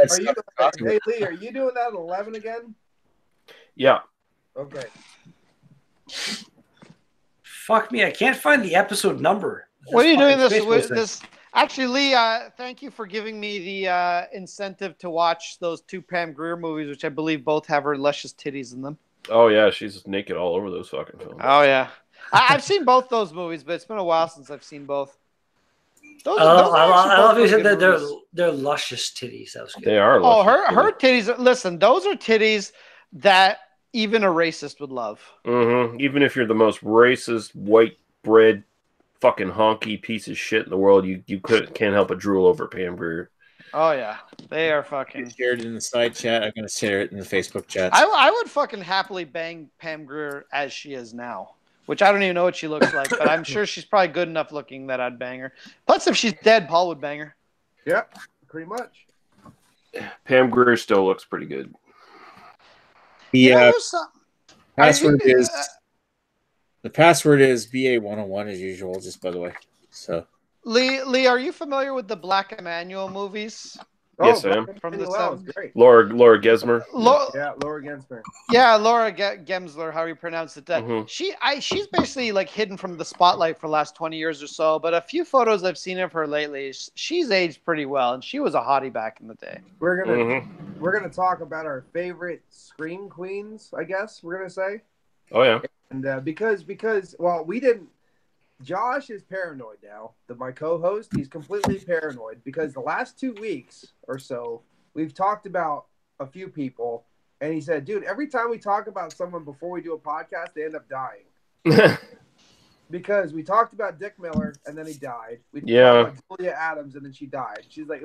Lee, are you doing that at 11 again? Yeah. Okay. Fuck me, I can't find the episode number. What are you doing this? Actually, Lee, thank you for giving me the incentive to watch those two Pam Grier movies, which I believe both have her luscious titties in them. Oh yeah, she's naked all over those fucking films. Oh yeah, I've seen both those movies, but it's been a while since I've seen both. I love you said that they're luscious titties. That was good. They are. Oh, her titties. Listen, those are titties that even a racist would love. Mm-hmm. Even if you're the most racist, white bread, fucking honky piece of shit in the world, you can't help but drool over Pam Grier. Oh yeah, they are fucking. Shared it in the side chat. I'm gonna share it in the Facebook chat. I would fucking happily bang Pam Grier as she is now, which I don't even know what she looks like, but I'm sure she's probably good enough looking that I'd bang her. Plus, if she's dead, Paul would bang her. Yep, pretty much. Pam Grier still looks pretty good. The password is BA101 as usual, just by the way. So Lee, are you familiar with the Black Emanuel movies? Yes, I am. From the great. Laura Gesmer. Yeah, Laura Gensmer. Yeah, Laura Gemsler, how you pronounce it. She's basically like hidden from the spotlight for the last 20 years or so, but a few photos I've seen of her lately, she's aged pretty well, and she was a hottie back in the day. We're gonna talk about our favorite scream queens, I guess we're gonna say. Oh yeah. And because we didn't. Josh is paranoid now. My co-host, he's completely paranoid because the last 2 weeks or so, we've talked about a few people, and he said, dude, every time we talk about someone before we do a podcast, they end up dying. Because we talked about Dick Miller, and then he died. We talked about Julia Adams, and then she died. She's like, I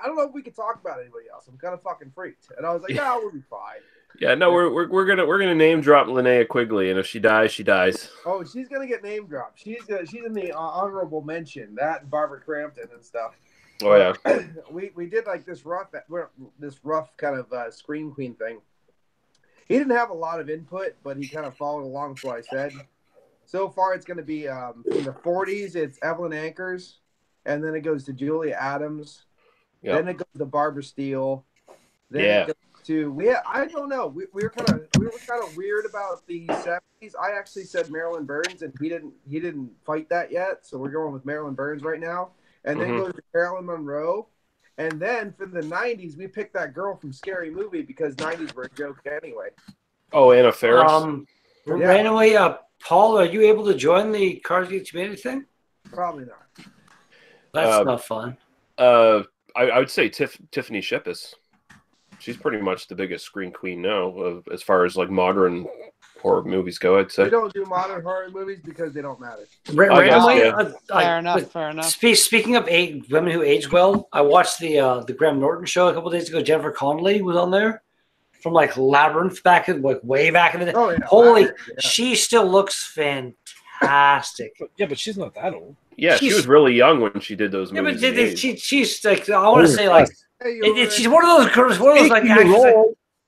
don't know if we could talk about anybody else. I'm kind of fucking freaked. And I was like, no, we'll be fine. Yeah, no, we're gonna name drop Linnea Quigley, and if she dies, she dies. Oh, she's gonna get name dropped. She's in the honorable mention. That and Barbara Crampton and stuff. Oh yeah. we did like this rough kind of scream queen thing. He didn't have a lot of input, but he kind of followed along with what I said. So far, it's gonna be in the 40s. It's Evelyn Ankers, and then it goes to Julia Adams. Yep. Then it goes to Barbara Steele. Then it goes I don't know. We were kind of weird about the 70s. I actually said Marilyn Burns, and he didn't fight that yet. So we're going with Marilyn Burns right now. And then goes to Marilyn Monroe. And then for the 90s, we picked that girl from Scary Movie because 90s were a joke anyway. Oh, Anna Faris. Randomly, Paul, are you able to join the Cards Against Humanity thing? Probably not. That's not fun. I would say Tiffany Shepis. She's pretty much the biggest screen queen now, as far as like modern horror movies go. I'd say we don't do modern horror movies because they don't matter. Fair enough. Speaking of women who age well, I watched the Graham Norton show a couple days ago. Jennifer Connelly was on there from like Labyrinth way back in the day. Oh, yeah, Holy, she still looks fantastic. Yeah, but she's not that old. Yeah, she was really young when she did those movies. Yeah, but she's like, I want to say like She's one of those girls, one of those like actors like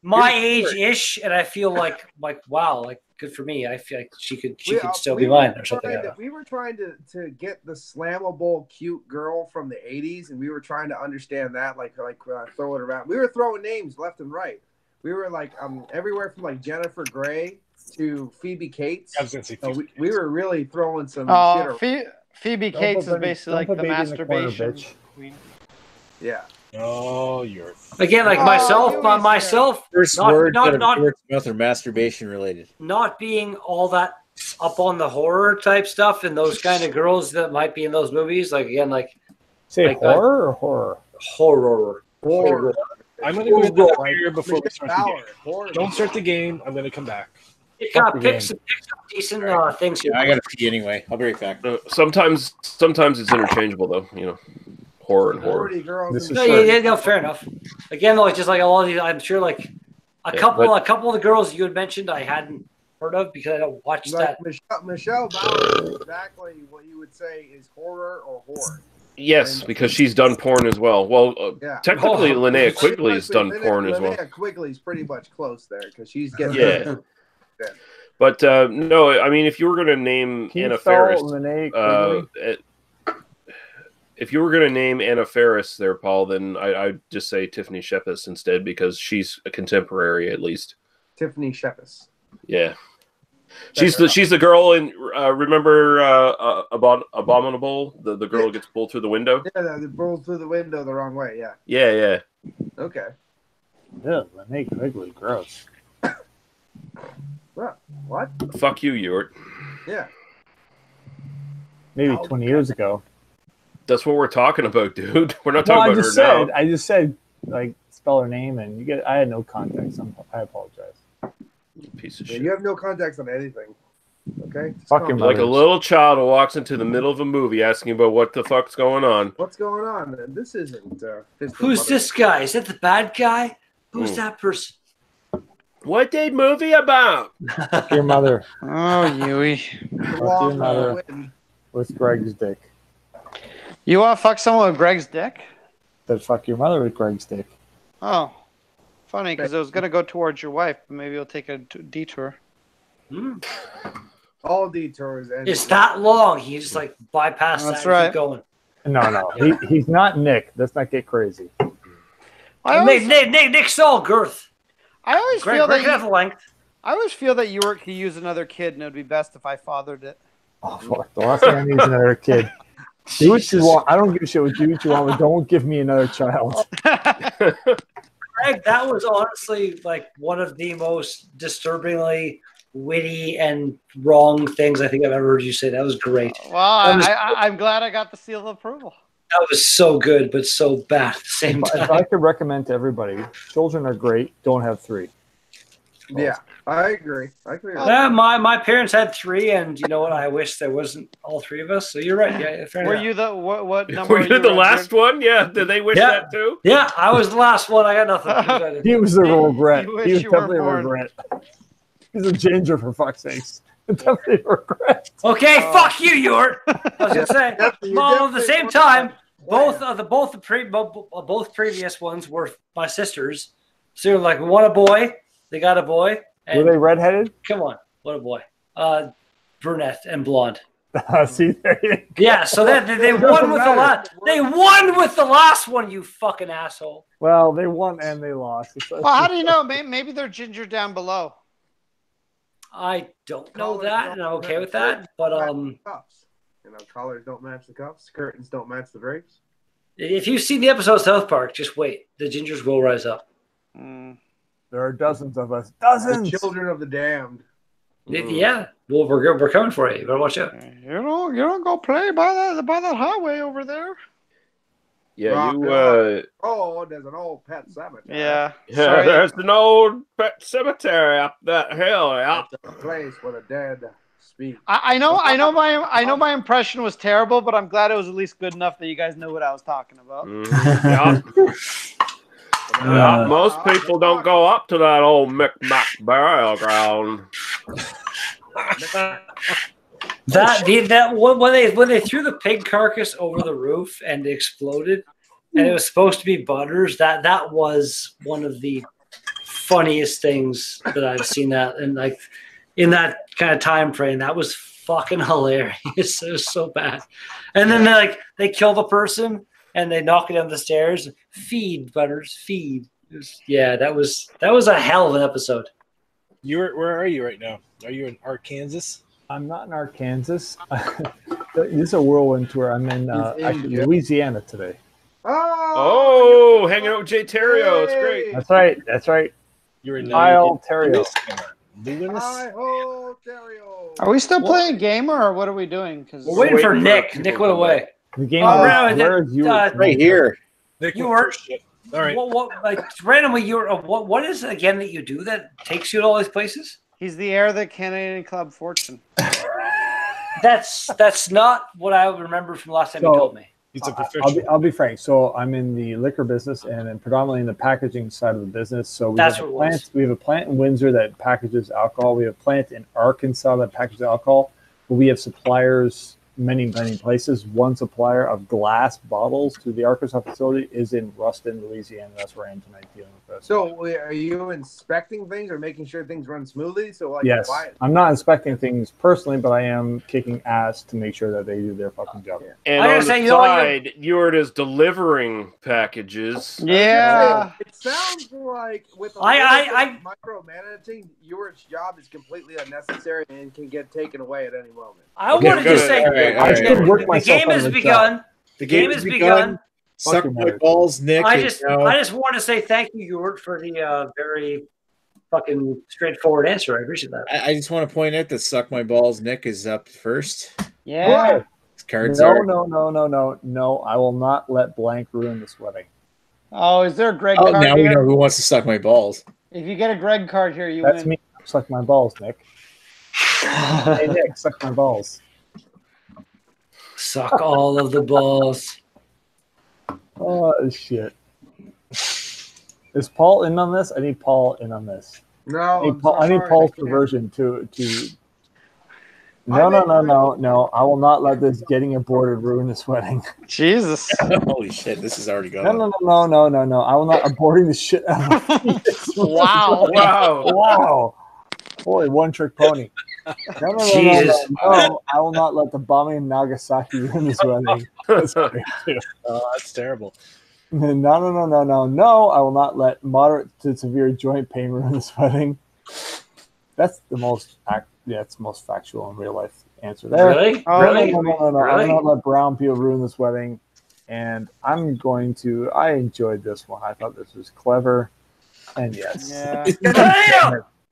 my Here's the age-ish, and I feel like wow, like good for me. I feel like she could still be mine or something. We were trying to get the slammable cute girl from the 80s, and we were trying to understand that, like throw it around. We were throwing names left and right. We were like everywhere from like Jennifer Grey to Phoebe Cates. I was gonna say Phoebe we were really throwing some shit. Phoebe Cates is basically like the masturbation queen. Yeah. Oh, you're again like myself. First word not mouth or masturbation related. Not being all that up on the horror type stuff and those kind of girls that might be in those movies. Like again, like say like horror or horror. Horror. I'm gonna go right here before we start the game. Don't start the game. I'm gonna come back. Pick some decent things here. Yeah, I gotta pee anyway. I'll be right back. Sometimes it's interchangeable though. You know, horror and horror. No, fair enough. Again, though, it's just like a lot of these. I'm sure like a couple of the girls you had mentioned I hadn't heard of because I don't watch that. Michelle Bauer is exactly what you would say is horror or horror. Yes, because she's done porn as well. Well, technically, Linnea Quigley has done porn as well. Linnea Quigley's pretty much close there because she's getting But no, I mean, if you were going to name Anna Faris, if you were going to name Anna Faris there, Paul, then I'd just say Tiffany Shepis instead because she's a contemporary at least. Tiffany Shepis. Yeah. She's the girl in remember Abominable, the girl who gets pulled through the window. Yeah, they pulled through the window the wrong way. Yeah. Yeah. Okay. Yeah, Linnea Quigley, gross. What? Fuck you, Ewart. Yeah. Maybe 20 years ago. That's what we're talking about, dude. We're not talking about her now. I just said like spell her name and you get. I had no context. I apologize. Piece of shit. You have no context on anything. Okay. Fucking like a little child who walks into the middle of a movie asking about what the fuck's going on. What's going on? This isn't. Who's this guy? Is that the bad guy? Who's that person? What did movie about? Fuck your mother. Oh, Yui. Fuck your mother with Greg's dick. You want to fuck someone with Greg's dick? That fuck your mother with Greg's dick. Oh. Funny, because it was going to go towards your wife, but maybe it'll take a detour. All detours. It's that long. He just like bypassed That's that right. and keep going. No. He's not Nick. Let's not get crazy. Nick's all girth. I always feel that have length. I always feel that Ewart could use another kid, and it would be best if I fathered it. Oh, fuck. The last thing I need is another kid. Do what you want. I don't give a shit what you want, but don't give me another child. Greg, that was honestly like one of the most disturbingly witty and wrong things I think I've ever heard you say. That was great. Well, I'm glad I got the seal of approval. That was so good, but so bad at the same time. If I could recommend to everybody, children are great. Don't have 3. Yeah, I agree. I agree. My parents had 3, and you know what? I wish there wasn't all 3 of us. So you're right. Yeah, fair Were enough. you the what number? Were you the last one? Yeah. Did they wish that too? Yeah, I was the last one. I got nothing. He was a regret. You wish He was you were definitely a born. regret. He's a ginger for fuck's sakes. Definitely a regret. Okay, fuck you, Ewart. I was gonna say, well, at the same time, both previous ones were my sisters. So like, we want a boy. They got a boy. Were they redheaded? Come on, what a boy. Brunette and blonde. See, there you go. Yeah, so they won with the last. They won with the last one, you fucking asshole. Well, they won and they lost. Well, how do you know? Maybe they're ginger down below. I don't know that, and I'm okay with that. But cuffs. Collars don't match the cuffs. Curtains don't match the drapes. If you've seen the episode of South Park, just wait. The gingers will rise up. There are dozens of us. Dozens. The children of the damned. Yeah. Well, we're coming for you. You better watch out. You don't go play by that highway over there. Yeah, there's an old pet cemetery. Yeah. There's an old pet cemetery up that hill. Yeah. A place where the dead speak. I know my impression was terrible, but I'm glad it was at least good enough that you guys know what I was talking about. Yeah, most people don't go up to that old Micmac burial ground. When they threw the pig carcass over the roof and it exploded, and it was supposed to be Butters. That was one of the funniest things that I've seen that, and like in that kind of time frame, that was fucking hilarious. It was so bad. And then they kill the person and they knock it down the stairs. Feed, Butters, feed. That was a hell of an episode. Where are you right now? Are you in Arkansas? I'm not in Arkansas. This is a whirlwind tour. I'm in actually Louisiana today. Oh, hanging out with Jay Terrio. It's great. That's right. You're in Kyle Terrio. Are we still playing a game or what are we doing? Because we're waiting for Nick. Nick went away. The game is right here. Nick, you were all right. What like randomly you're what is it again that you do that takes you to all these places? He's the heir of the Canadian Club Fortune. That's not what I remember from the last time you told me. He's a professional. I'll be frank. So I'm in the liquor business and predominantly in the packaging side of the business. So we have a plant in Windsor that packages alcohol. We have a plant in Arkansas that packages alcohol. But we have suppliers many places. One supplier of glass bottles to the Arkansas facility is in Ruston, Louisiana. That's where I am tonight dealing with this. So are you inspecting things or making sure things run smoothly? So yes, I'm not inspecting things personally, but I am kicking ass to make sure that they do their fucking job. And on the side, you're just delivering packages. Yeah. It sounds like with micromanaging, your job is completely unnecessary and can get taken away at any moment. I wanted to say the game has begun. The game has begun. Suck my balls, Nick. I just want to say thank you, Jort, for the very fucking straightforward answer. I appreciate that. I just want to point out that Suck My Balls, Nick is up first. Yeah. Cards no. I will not let blank ruin this wedding. Oh, is there a Greg card now here? we know who wants to suck my balls. If you get a Greg card here, you That's win. me. Suck my balls, Nick. Hey, Nick, suck my balls. Suck all of the balls. Oh, shit. Is Paul in on this? I need Paul in on this. No. I need Paul's version to. No. I will not let this getting aborted ruin this wedding. Jesus. Holy shit, this is already going. No. I will not aborting the shit out of this. Wow. Boy, one trick pony. No. I will not let the bombing in Nagasaki ruin this wedding. That's great too. That's terrible. No. I will not let moderate to severe joint pain ruin this wedding. That's the most it's the most factual in real life answer there. Really? No. Really? I will not let brown peel ruin this wedding. And I enjoyed this one. I thought this was clever. And yes. Yeah.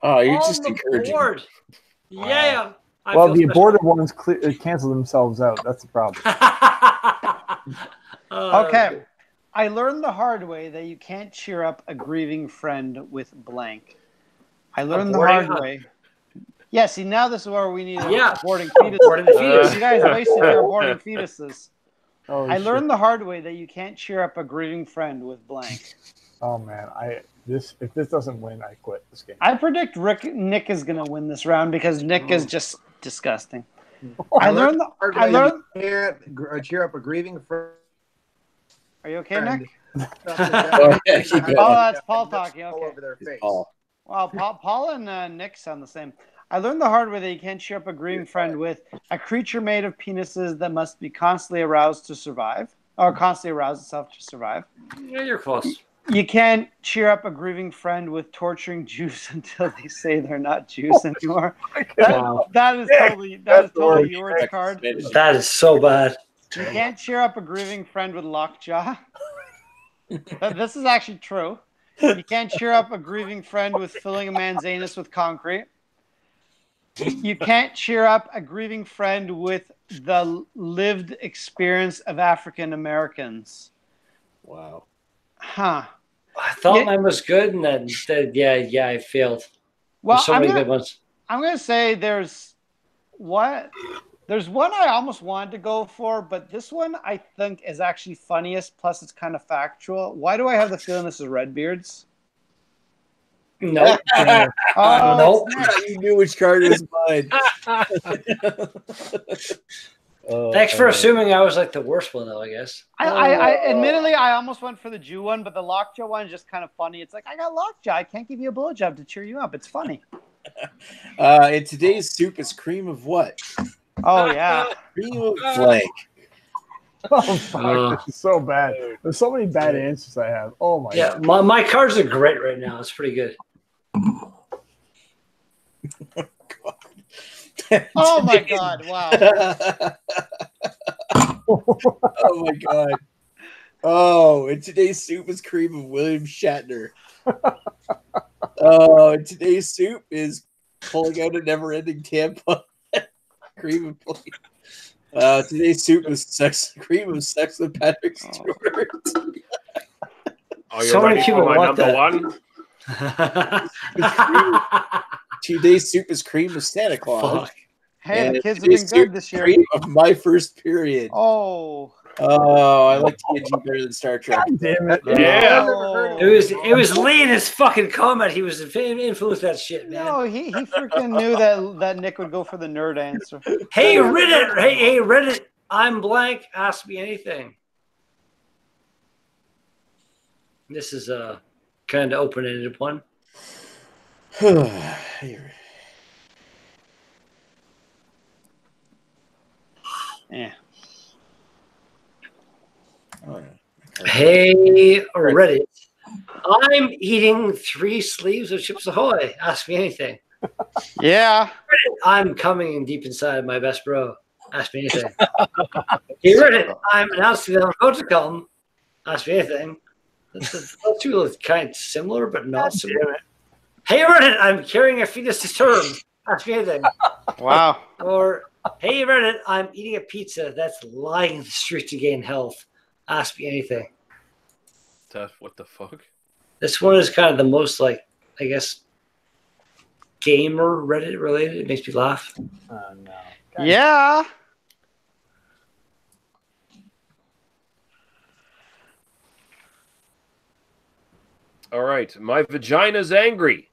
Oh, you're just encouraging. Board. Yeah. Well, the aborted ones cancel themselves out. That's the problem. Okay. I learned the hard way that you can't cheer up a grieving friend with blank. I learned the hard way. Yeah, see, now this is where we need aborting fetuses. You guys wasted your aborting fetuses. I learned the hard way that you can't cheer up a grieving friend with blank. Oh, man. If this doesn't win, I quit this game. I predict Nick is going to win this round because Nick is just disgusting. I learned. You can't cheer up a grieving friend. Are you okay, Nick? Keep going. Oh, that's Paul talking. Okay. Over their face. Well, Paul and Nick sound the same. I learned the hard way that you can't cheer up a grieving friend with a creature made of penises that must be constantly aroused to survive, or constantly arouse itself to survive. Yeah, you're close. You can't cheer up a grieving friend with torturing Jews until they say they're not Jews anymore. That is totally your card. That is so bad. You can't cheer up a grieving friend with lockjaw. This is actually true. You can't cheer up a grieving friend with filling a man's anus with concrete. You can't cheer up a grieving friend with the lived experience of African Americans. Wow. Huh. I thought mine was good, and then I failed. Well, there's so many good ones. I'm going to say there's one I almost wanted to go for, but this one I think is actually funniest, plus it's kind of factual. Why do I have the feeling this is Redbeards? No. Oh, You knew which card was mine. Thanks for assuming I was like the worst one, though. I guess. I admittedly, I almost went for the Jew one, but the lockjaw one is just kind of funny. It's like, I got lockjaw. I can't give you a blowjob to cheer you up. It's funny. And today's soup is cream of what? Oh yeah, Cream of blank. Oh fuck! This is so bad. There's so many bad answers I have. Oh my. Yeah, my cards are great right now. It's pretty good. Oh my god! Wow. Oh my god. Oh, and today's soup is cream of William Shatner. Oh, and today's soup is pulling out a never-ending tampon. Cream of blank. Today's soup is cream of sex with Patrick Stewart. Oh, you're ready for my number one? Today's soup is cream of Santa Claus. Fuck. Hey, And the kids have been good this year. Cream of my first period. Oh. Oh, I like TNG better than Star Trek. God damn it! Yeah. Oh. It was Lee in his fucking comment. He was influenced that shit, man. No, he freaking knew that Nick would go for the nerd answer. Hey Reddit, hey Reddit, I'm blank. Ask me anything. This is a kind of open-ended one. Yeah. Hey Reddit, I'm eating 3 sleeves of Chips Ahoy. Ask me anything. Yeah. Reddit, I'm coming in deep inside my best bro. Ask me anything. Hey Reddit, I'm announcing that I'm about to come. Ask me anything. Those two look kind of similar, but not similar. Hey Reddit, I'm carrying a fetus to term. Ask me anything. Wow. Or hey Reddit, I'm eating a pizza that's lying in the street to gain health. Ask me anything. What the fuck? This one is kind of the most, like, I guess, gamer Reddit related. It makes me laugh. Oh no. Yeah. All right. My vagina's angry.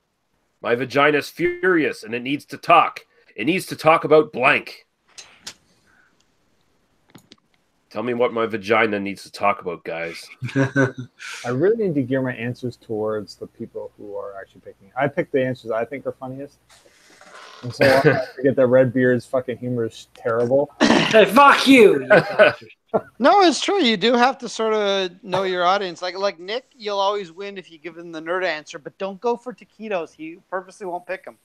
My vagina's furious, and it needs to talk. It needs to talk about blank. Tell me what my vagina needs to talk about, guys. I really need to gear my answers towards the people who are actually picking. I pick the answers I think are funniest. And so I forget that Redbeard's fucking humor is terrible. Hey, fuck you! No, it's true. You do have to sort of know your audience. Like Nick, you'll always win if you give him the nerd answer, but don't go for taquitos. He purposely won't pick them.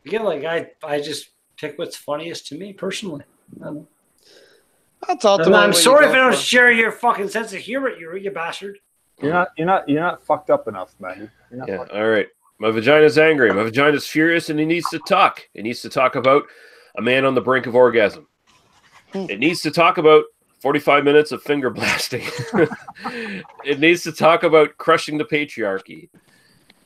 Again, like I just pick what's funniest to me personally. That's ultimately. I'm sorry if I don't share your fucking sense of humor, you bastard. You're not fucked up enough, man. You're not Yeah. All right. My vagina's angry. My vagina's furious, and it needs to talk. It needs to talk about a man on the brink of orgasm. It needs to talk about 45 minutes of finger blasting. It needs to talk about crushing the patriarchy.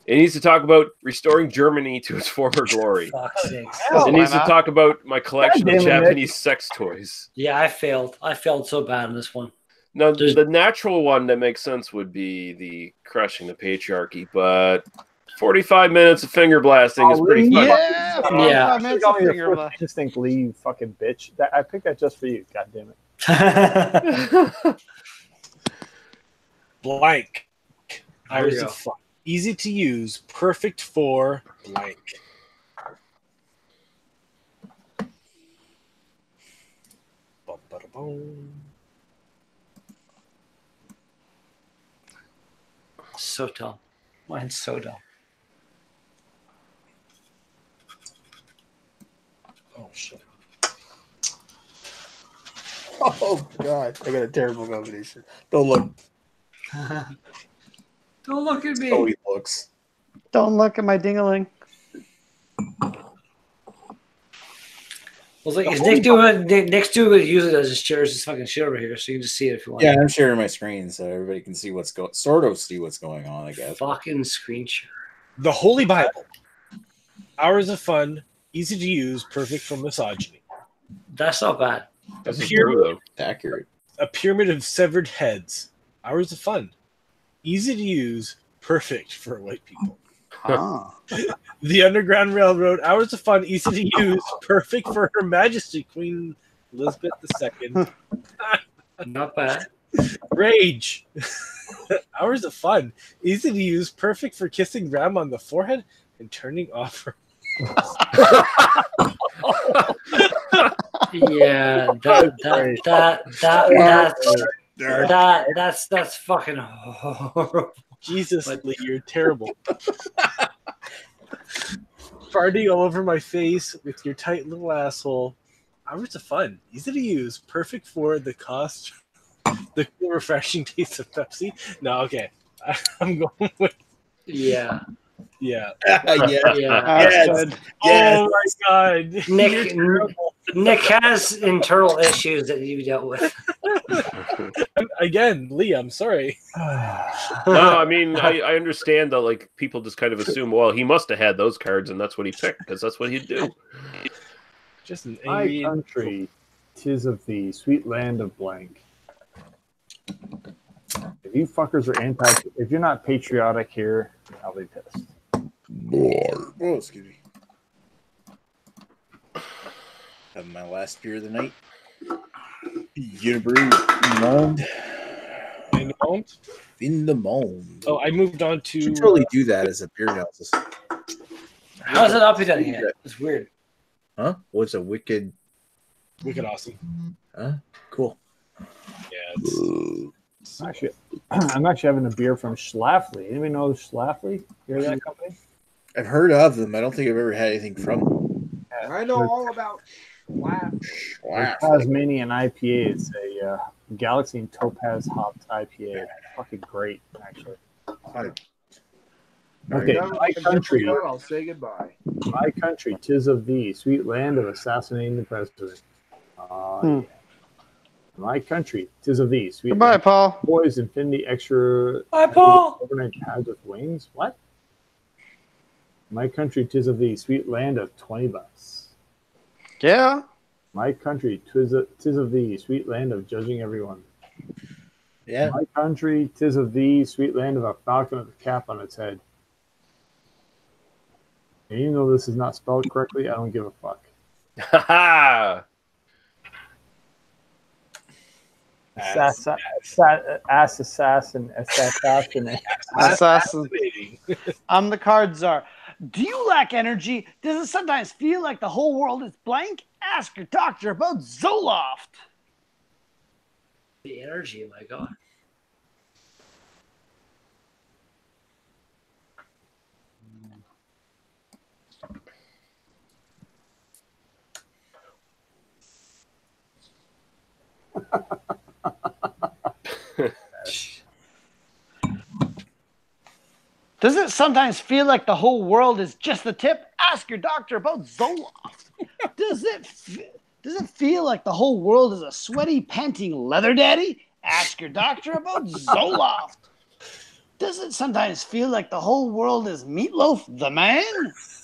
It needs to talk about restoring Germany to its former glory. It needs to talk about my collection of Japanese sex toys. Yeah, I failed. I failed so bad in this one. Now, the natural one that makes sense would be the crushing the patriarchy, but 45 minutes of finger blasting is pretty fun. Yeah, 45 minutes of finger blasting. Instinct, Lee, you fucking bitch. I picked that just for you. God damn it. Blank. Hours of fun. Easy to use. Perfect for blank. So dumb. Mine's so dumb. Oh shit. Oh god, I got a terrible combination. Don't look. Don't look at me. Oh, he looks. Don't look at my dingaling. Well, like, is Nick doing it? Nick's doing it usually does his shares his fucking shit over here, so you can just see it if you want. Yeah, I'm sharing my screen so everybody can see what's going. Sort of see what's going on, I guess. Fucking screen share. The Holy Bible. Hours of fun, easy to use, perfect for misogyny. That's not bad. That's true, though. Accurate. A pyramid of severed heads. Hours of fun, easy to use, perfect for white people. The Underground Railroad, hours of fun, easy to use, perfect for Her Majesty Queen Elizabeth II. Not bad. Rage. Hours of fun, easy to use, perfect for kissing Grandma on the forehead and turning off her. Yeah, that's fucking horrible. Jesus, Lee, you're terrible. Farting all over my face with your tight little asshole. Hours of fun, easy to use, perfect for the cost, the cool, refreshing taste of Pepsi. No, okay, I'm going with Yeah. yeah. Yes. Oh my God, Nick has internal issues that you dealt with. Again, Lee, I'm sorry. No, I mean, I understand that, like, people just kind of assume, well, he must have had those cards, and that's what he picked, because that's what he'd do. Just an My angry... country, 'tis of thee, sweet land of blank. If you fuckers are if you're not patriotic here, I'll be pissed. Oh, excuse me. Having my last beer of the night. Unibrew in the Monde. Oh, I moved on to... You should totally do that as a beer analysis. How's it up again? It's weird. Huh? What's a wicked awesome? Huh? Cool. Yeah, I'm actually having a beer from Schlafly. Anybody know Schlafly? You hear that company? I've heard of them. I don't think I've ever had anything from them. I know all about Tasmanian IPA. It's a Galaxy and Topaz hopped IPA. It's fucking great, actually. Okay, my country. I'll say goodbye. My country, 'tis of thee, sweet land of assassinating the president. Yeah. My country, 'tis of thee, sweet Goodbye, land. Paul. Boys, Infinity Extra. Bye, Paul. Overnight pads with wings. What? My country, 'tis of thee, sweet land of $20. Yeah. My country, 'tis of thee, sweet land of judging everyone. Yeah. My country, 'tis of thee, sweet land of a falcon with a cap on its head. And even though this is not spelled correctly, I don't give a fuck. Ha Assassin. The cards are. Do you lack energy? Does it sometimes feel like the whole world is blank? Ask your doctor about Zoloft. The energy, my God. Does it sometimes feel like the whole world is just the tip? Ask your doctor about Zoloft. Does it feel like the whole world is a sweaty, panting leather daddy? Ask your doctor about Zoloft. Does it sometimes feel like the whole world is Meatloaf the Man?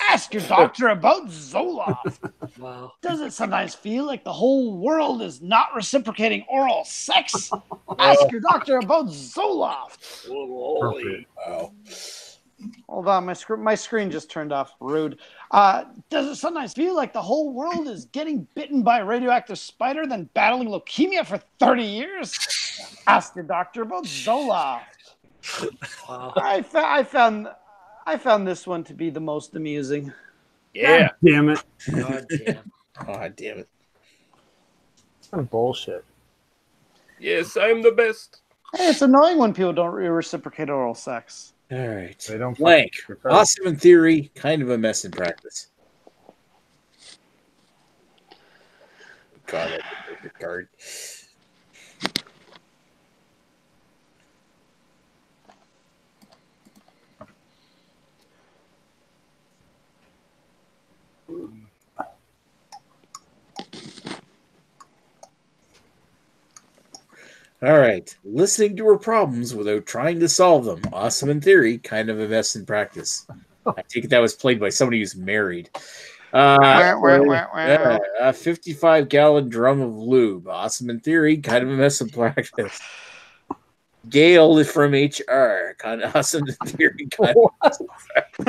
Ask your doctor about Zoloft. Wow. Does it sometimes feel like the whole world is not reciprocating oral sex? Ask your doctor about Zoloft. Wow. Hold on, my screen just turned off. Rude. Does it sometimes feel like the whole world is getting bitten by a radioactive spider, then battling leukemia for 30 years? Ask your doctor about Zoloft. Wow. I found this one to be the most amusing. Yeah. God damn it. God damn. God damn it. What bullshit. Yes, I'm the best. Hey, it's annoying when people don't reciprocate oral sex. All right. They don't Blank. Awesome in theory, kind of a mess in practice. God, that's a good card. All right. Listening to her problems without trying to solve them. Awesome in theory, kind of a mess in practice. I take it that was played by somebody who's married. A 55-gallon drum of lube. Awesome in theory, kind of a mess in practice. Gail from HR. Kind of awesome in theory, kind of mess in practice.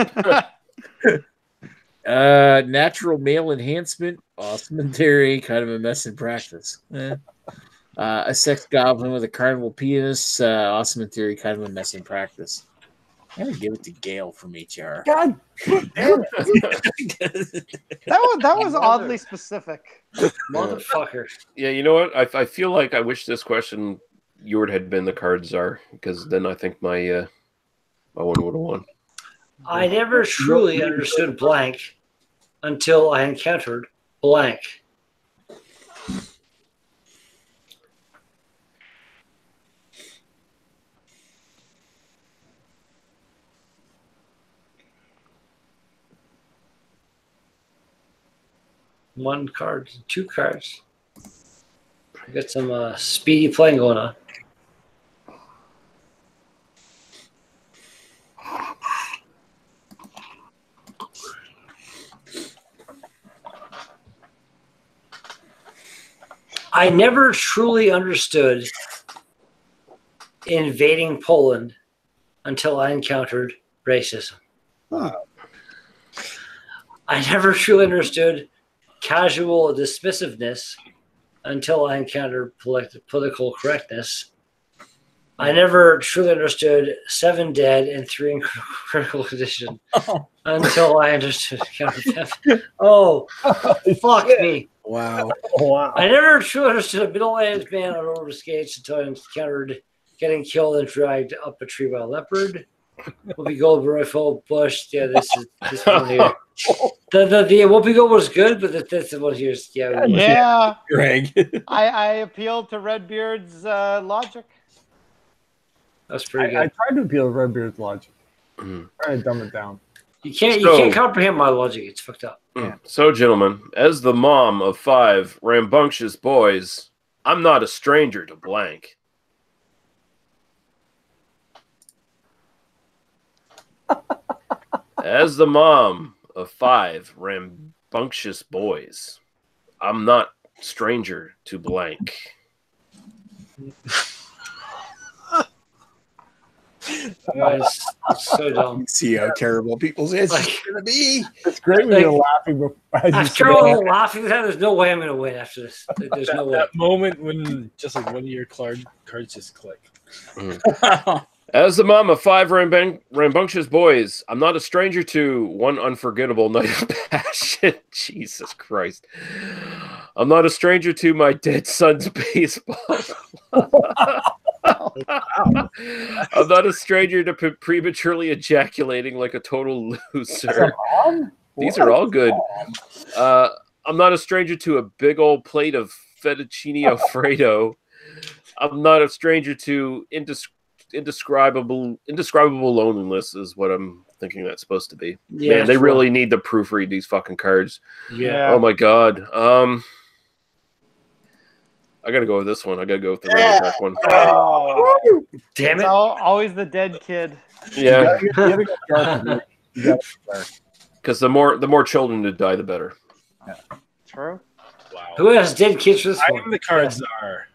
Natural male enhancement, awesome in theory, kind of a mess in practice. A sex goblin with a carnival penis, awesome in theory, kind of a mess in practice. I'm gonna give it to Gail from HR. God damn it. that was oddly specific. Motherfucker. Yeah, you know what? I feel like I wish this question Jord had been the card czar, because then I think my one would have won. I never truly understood blank until I encountered blank. One card, two cards. Got some speedy playing going on. I never truly understood invading Poland until I encountered racism. I never truly understood casual dismissiveness until I encountered political correctness. I never truly understood 7 dead and 3 in critical condition until I understood. Oh, fuck me. Wow. I never truly understood a middle-aged man on roller skates until I encountered getting killed and dragged up a tree by a leopard. Whoopi Goldberg, full bush. Yeah, this one here. The Whoopi Goldberg was good, but this one here is yeah. Greg. I appealed to Redbeard's logic. That's pretty good. I tried to appeal to Redbeard's logic. Trying to dumb it down. You can't comprehend my logic. It's fucked up. Yeah. So, gentlemen, as the mom of 5 rambunctious boys, I'm not a stranger to blank. As the mom of 5 rambunctious boys, I'm not stranger to blank. That's so dumb. See how terrible people's answers are going to be. It's great when you're laughing. After all the laughing, there's no way I'm going to win after this. There's no way. That moment when just like one of your cards just click. As the mom of 5 rambunctious boys, I'm not a stranger to one unforgettable night of passion. Jesus Christ. I'm not a stranger to my dead son's baseball. I'm not a stranger to prematurely ejaculating like a total loser. These are all good. I'm not a stranger to a big old plate of fettuccine Alfredo. I'm not a stranger to indescribable loneliness is what I'm thinking that's supposed to be. Yeah, man, they really need to proofread these fucking cards. Yeah. Oh my god. I gotta go with this one. I gotta go with the racetrack one. Oh, damn it! Always the dead kid. Yeah. Because the more children to die, the better. Yeah. True. Wow. Who has dead kids for this one? I am the cards are.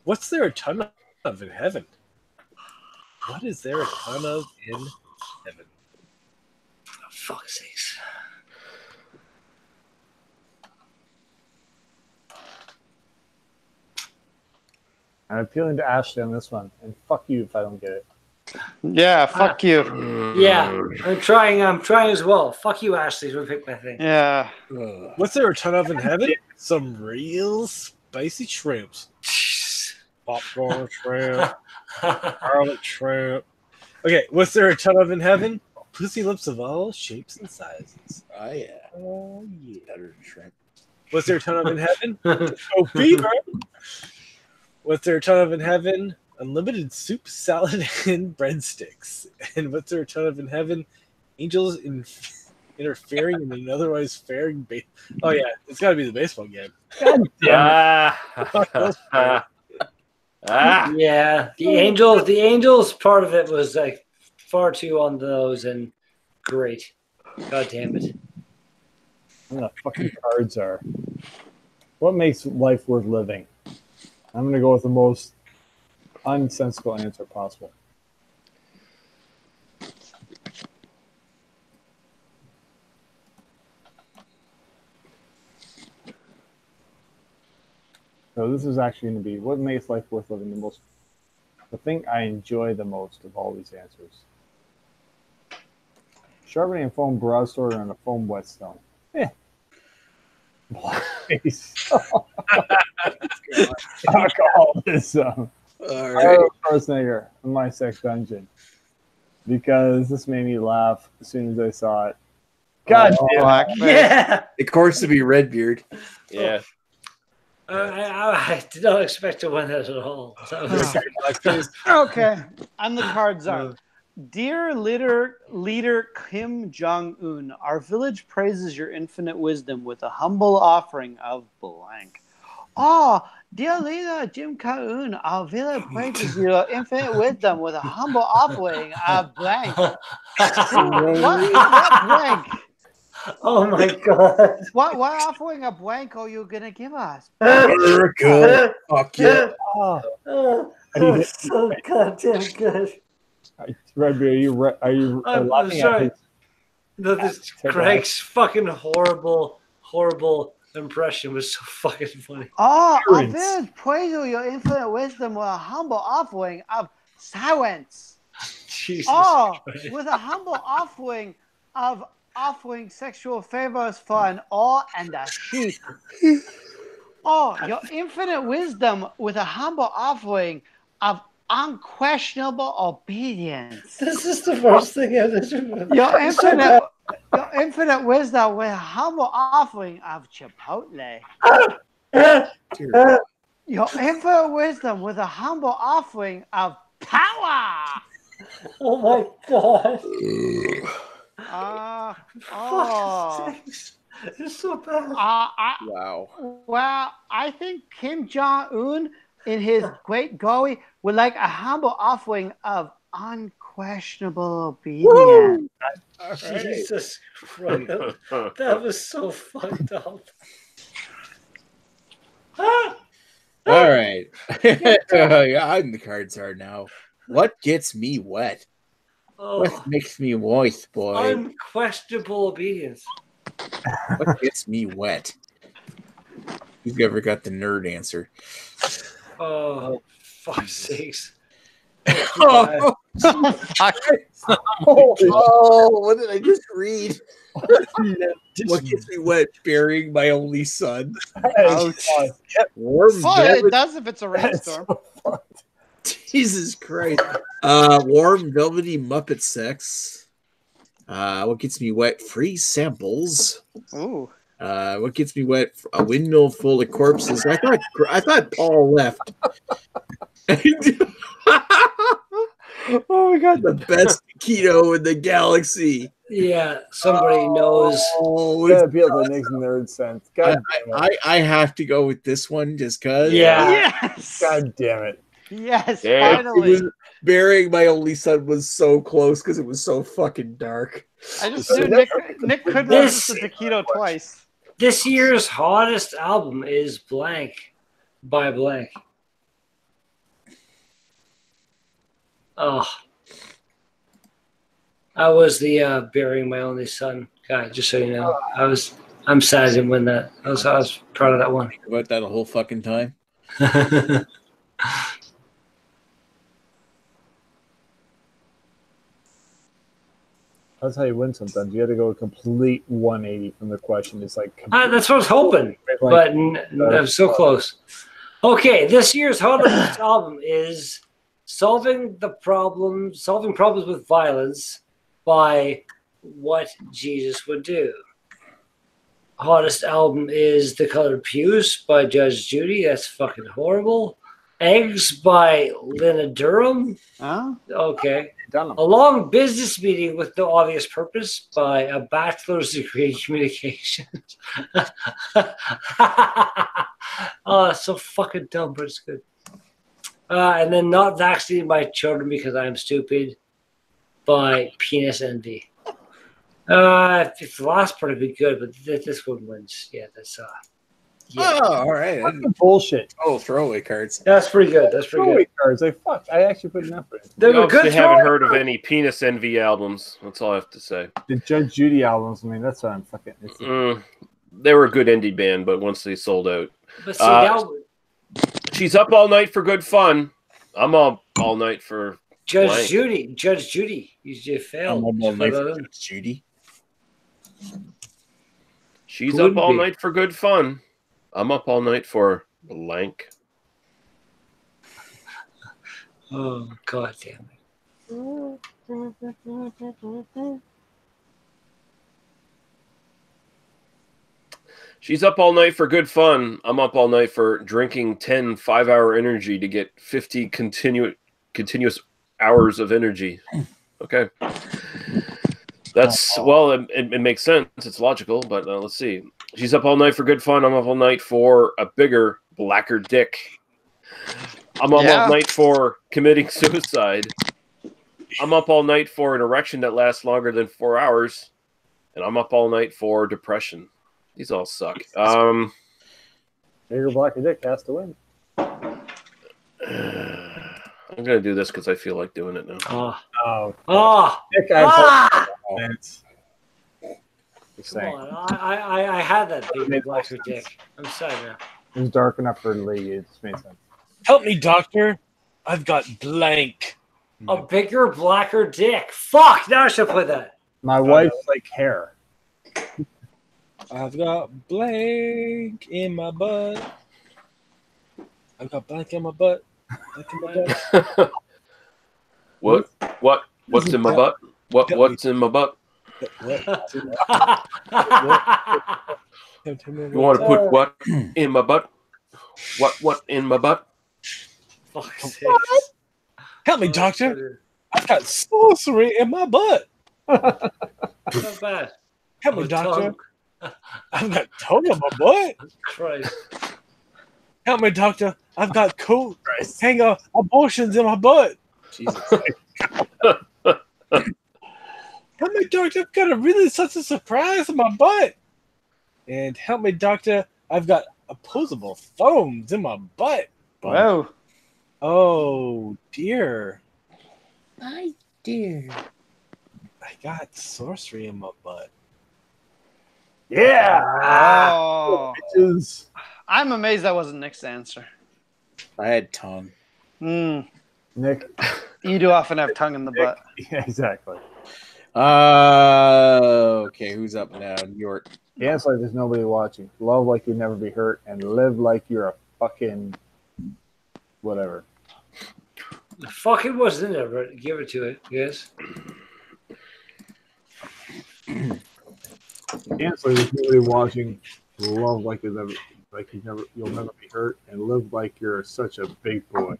What's there a ton of in heaven? What is there a ton of in heaven? Oh, fuck's sakes. I'm appealing to Ashley on this one, and fuck you if I don't get it. Yeah, fuck you. Yeah, I'm trying as well. Fuck you, Ashley. We'll pick my thing. Yeah. What's there a ton of in heaven? Some real spicy shrimps. Popcorn shrimp. Garlic shrimp. Okay, what's there a ton of in heaven? Pussy lips of all shapes and sizes. Oh, yeah. Oh, yeah. Better shrimp. What's there a ton of in heaven? Oh, fever. What's there a ton of in heaven? Unlimited soup, salad, and breadsticks. And what's there a ton of in heaven? Angels interfering in an otherwise fairing Oh yeah, it's got to be the baseball game. God damn it. Yeah, the Angels part of it was like far too on the nose and great. God damn it. What the fucking cards are. What makes life worth living? I'm going to go with the most unsensical answer possible. So this is actually going to be what makes life worth living the most. The thing I enjoy the most of all these answers. Sharpening a foam broadsword on a foam whetstone. Alcoholism. All right. Schwarzenegger in my sex dungeon. Because this made me laugh as soon as I saw it. God damn it. Yeah. Of course, to be Redbeard. Yeah. I did not expect to win that at all. Okay. And the cards are Dear leader Kim Jong-un, our village praises your infinite wisdom with a humble offering of blank. Oh, dear leader Kim Jong-un, our village praises your infinite wisdom with a humble offering of blank. What blank? Oh my god. What offering of blank are you gonna give us? America. Fuck yeah. That's so goddamn good. Redbeard, are you I'm laughing sorry. at This Greg's fucking horrible impression was so fucking funny. Oh, our village praises your infinite wisdom with a humble offering of silence. Jesus Christ. With a humble offering of sexual favors for an oar and a sheep. Oh, your infinite wisdom with a humble offering of unquestionable obedience. This is the first thing I remember. Your infinite wisdom with a humble offering of Chipotle. Your infinite wisdom with a humble offering of power. Oh my god. It's so bad. Wow. Well, I think Kim Jong-un in his great goal would like a humble offering of unquestionable obedience. Jesus Christ. That was so fucked up. All right. I'm the cards are now. What gets me wet? What makes me moist, boy? Unquestionable obedience. What gets me wet? Who's ever got the nerd answer? Oh, fuck's sakes. Oh, fuck. What did I just read? What gets me wet? Burying my only son. Ouch. It does if it's a rainstorm. Jesus Christ. Warm, velvety Muppet sex. What gets me wet? Free samples. Ooh. What gets me wet? A windmill full of corpses. I thought Paul left. Oh my god, the best keto in the galaxy. Yeah, somebody knows. Oh, it feels like Nick's nerd sense. God damn it. I have to go with this one just because. Yeah. Yes. God damn it. Yes, finally. Burying my only son was so close because it was so fucking dark. I just knew Nick could resist the keto twice. This year's hottest album is Blank by Blank. Oh, I was the burying my only son guy. Just so you know, I'm sad I didn't win that. I was proud of that one. Think about that a whole fucking time. That's how you win sometimes. You got to go a complete 180 from the question. It's like that's what I was hoping, but I'm so close. Okay, this year's hottest album is Solving Problems with Violence by What Jesus Would Do. Hottest album is The Colored Pews by Judge Judy. That's fucking horrible. Eggs by Lena Durham. Huh? Okay. A long business meeting with no obvious purpose by a bachelor's degree in communications. Oh, it's so fucking dumb, but it's good. And then Not Vaccinating My Children Because I'm Stupid by Penis Envy. If the last part would be good, but this one wins. Yeah, that's yeah. Oh, all right. Bullshit. Oh, throwaway cards. That's pretty good. That's pretty throwaway good. Cards. I actually put an effort in. They were good. Haven't heard of any Penis Envy albums. That's all I have to say. The Judge Judy albums. I mean, that's what I'm fucking. They were a good indie band, but once they sold out, but see, She's up all night for good fun. I'm up all night for Judge blank. Judy. Judge Judy. You failed. I'm up all night for Judge Judy. She's up all night for good fun. I'm up all night for blank. Oh, God damn it. She's up all night for good fun. I'm up all night for drinking 10 5-hour energy to get 50 continuous hours of energy. Okay. That's, well, it makes sense. It's logical, but let's see. She's up all night for good fun. I'm up all night for a bigger, blacker dick. I'm up all night for committing suicide. I'm up all night for an erection that lasts longer than 4 hours. And I'm up all night for depression. These all suck. Bigger, blacker dick has to win. I'm going to do this because I feel like doing it now. Dick, Come on. I had that big blacker dick. I'm sorry, man. It was dark enough for Lee. It just made sense. Help me, doctor. I've got blank. A bigger, blacker dick. Fuck! Now I should play that. My wife's like hair. I've got blank in my butt. I've got blank in my butt. Blank in my butt. What's in my butt? What's in my butt? You want to put what in my butt? What in my butt? Help me, doctor. I've got sorcery in my butt. Not bad. Help me, doctor. I've got tongue in my butt. Christ. Help me, doctor. I've got coat hanger abortions in my butt. Jesus. Help me, doctor. I've got such a surprise in my butt. And help me, doctor. I've got opposable thumbs in my butt. Whoa. Oh, dear. My dear. I got sorcery in my butt. Yeah. Oh. Bitches. I'm amazed that wasn't Nick's answer. I had tongue. Nick. You do often have tongue in the butt. Yeah, exactly. Okay, who's up now? York. Dance like there's nobody watching. Love like you'll never be hurt, and live like you're a fucking whatever. The fucking wasn't in there, but give it to it. Yes. Dance like there's nobody watching. Love like you'll never be hurt, and live like you're such a big boy,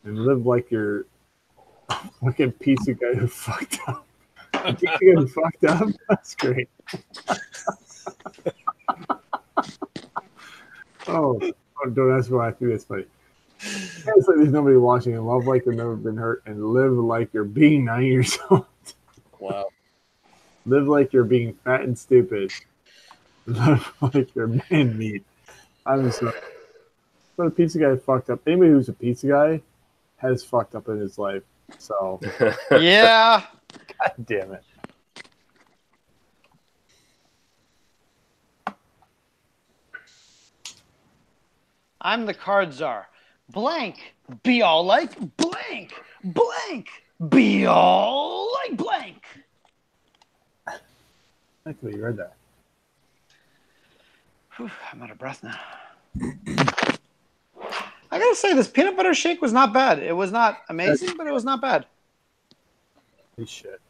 and live like you're a fucking piece of guy who fucked up. A piece of guy who fucked up. That's great. Don't ask why I think that's funny. Dance like there's nobody watching, and love like you've never been hurt, and live like you're being 9 years old. Wow. Live like you're being fat and stupid. Live like you're man meat. I'm sorry. But a pizza guy fucked up. Anybody who's a pizza guy has fucked up in his life. So Yeah. God damn it. I'm the card czar. Blank. Be all like blank. Blank. Be all like blank. I thought you read that. Whew, I'm out of breath now. I gotta say, this peanut butter shake was not bad. It was not amazing, but it was not bad. Holy shit.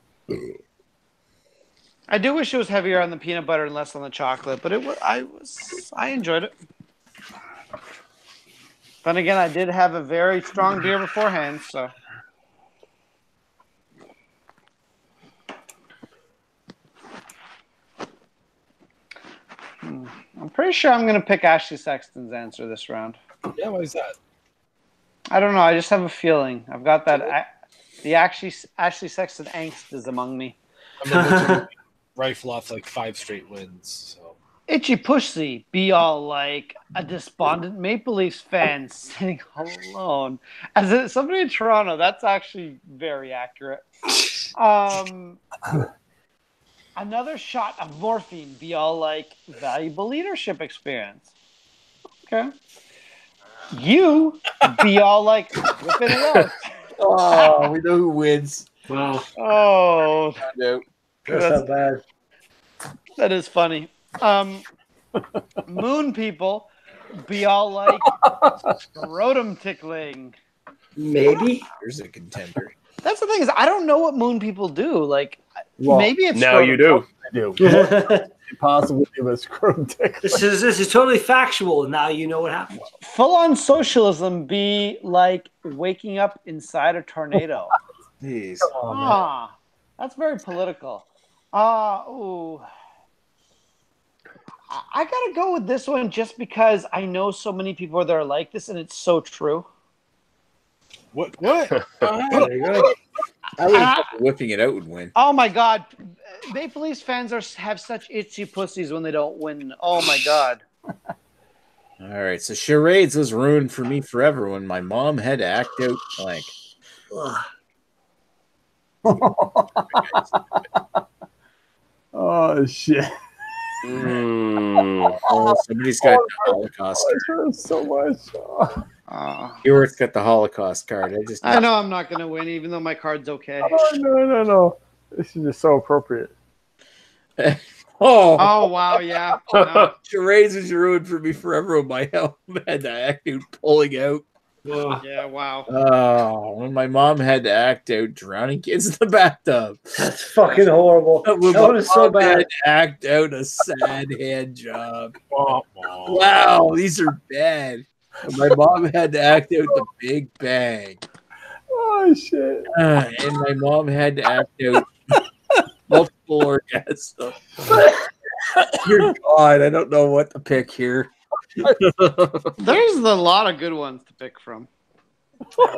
I do wish it was heavier on the peanut butter and less on the chocolate, but I enjoyed it. Then again, I did have a very strong beer beforehand, so. I'm pretty sure I'm going to pick Ashley Sexton's answer this round. Yeah, why is that? I don't know. I just have a feeling. I've got that. The Ashley Sexton angst is among me. I'm able to rifle off like 5 straight wins. So. Itchy Pussy be all like a despondent Maple Leafs fan sitting all alone. As somebody in Toronto, that's actually very accurate. Another shot of morphine be all like valuable leadership experience. Okay. You be all like whipping it out. Oh, we know who wins. Wow. Oh, No. That's not bad. that is funny. Moon people be all like scrotum tickling. Maybe. There's a contender. That's the thing is I don't know what moon people do. Like Well, maybe it's Now you do. I do. this Possibly give a scrotum tickle. is totally factual. Now you know what happened. full on socialism be like waking up inside a tornado. Jeez. That's very political. Ooh. I gotta go with this one just because I know so many people that are like this, and it's so true. What? There you go. I would have thought whipping it out would win. Oh my God, Maple Leafs fans have such itchy pussies when they don't win. Oh my God. All right, so charades was ruined for me forever when my mom had to act out blank. Oh shit! Oh, somebody's got the Holocaust. It hurts so much. Ewart's got the Holocaust card. I know I'm not gonna win, even though my card's okay. Oh no! This is just so appropriate. Oh wow, yeah. No. Charades was ruined for me forever when my mom had to act out pulling out. Yeah, wow. Oh, when my mom had to act out drowning kids in the bathtub. That's fucking horrible. When That my one is so mom had bad. to act out a sad hand job. Wow, these are bad. And my mom had to act out the Big Bang. Oh shit! And my mom had to act out multiple orgasms. Dear God, I don't know what to pick here. There's a lot of good ones to pick from.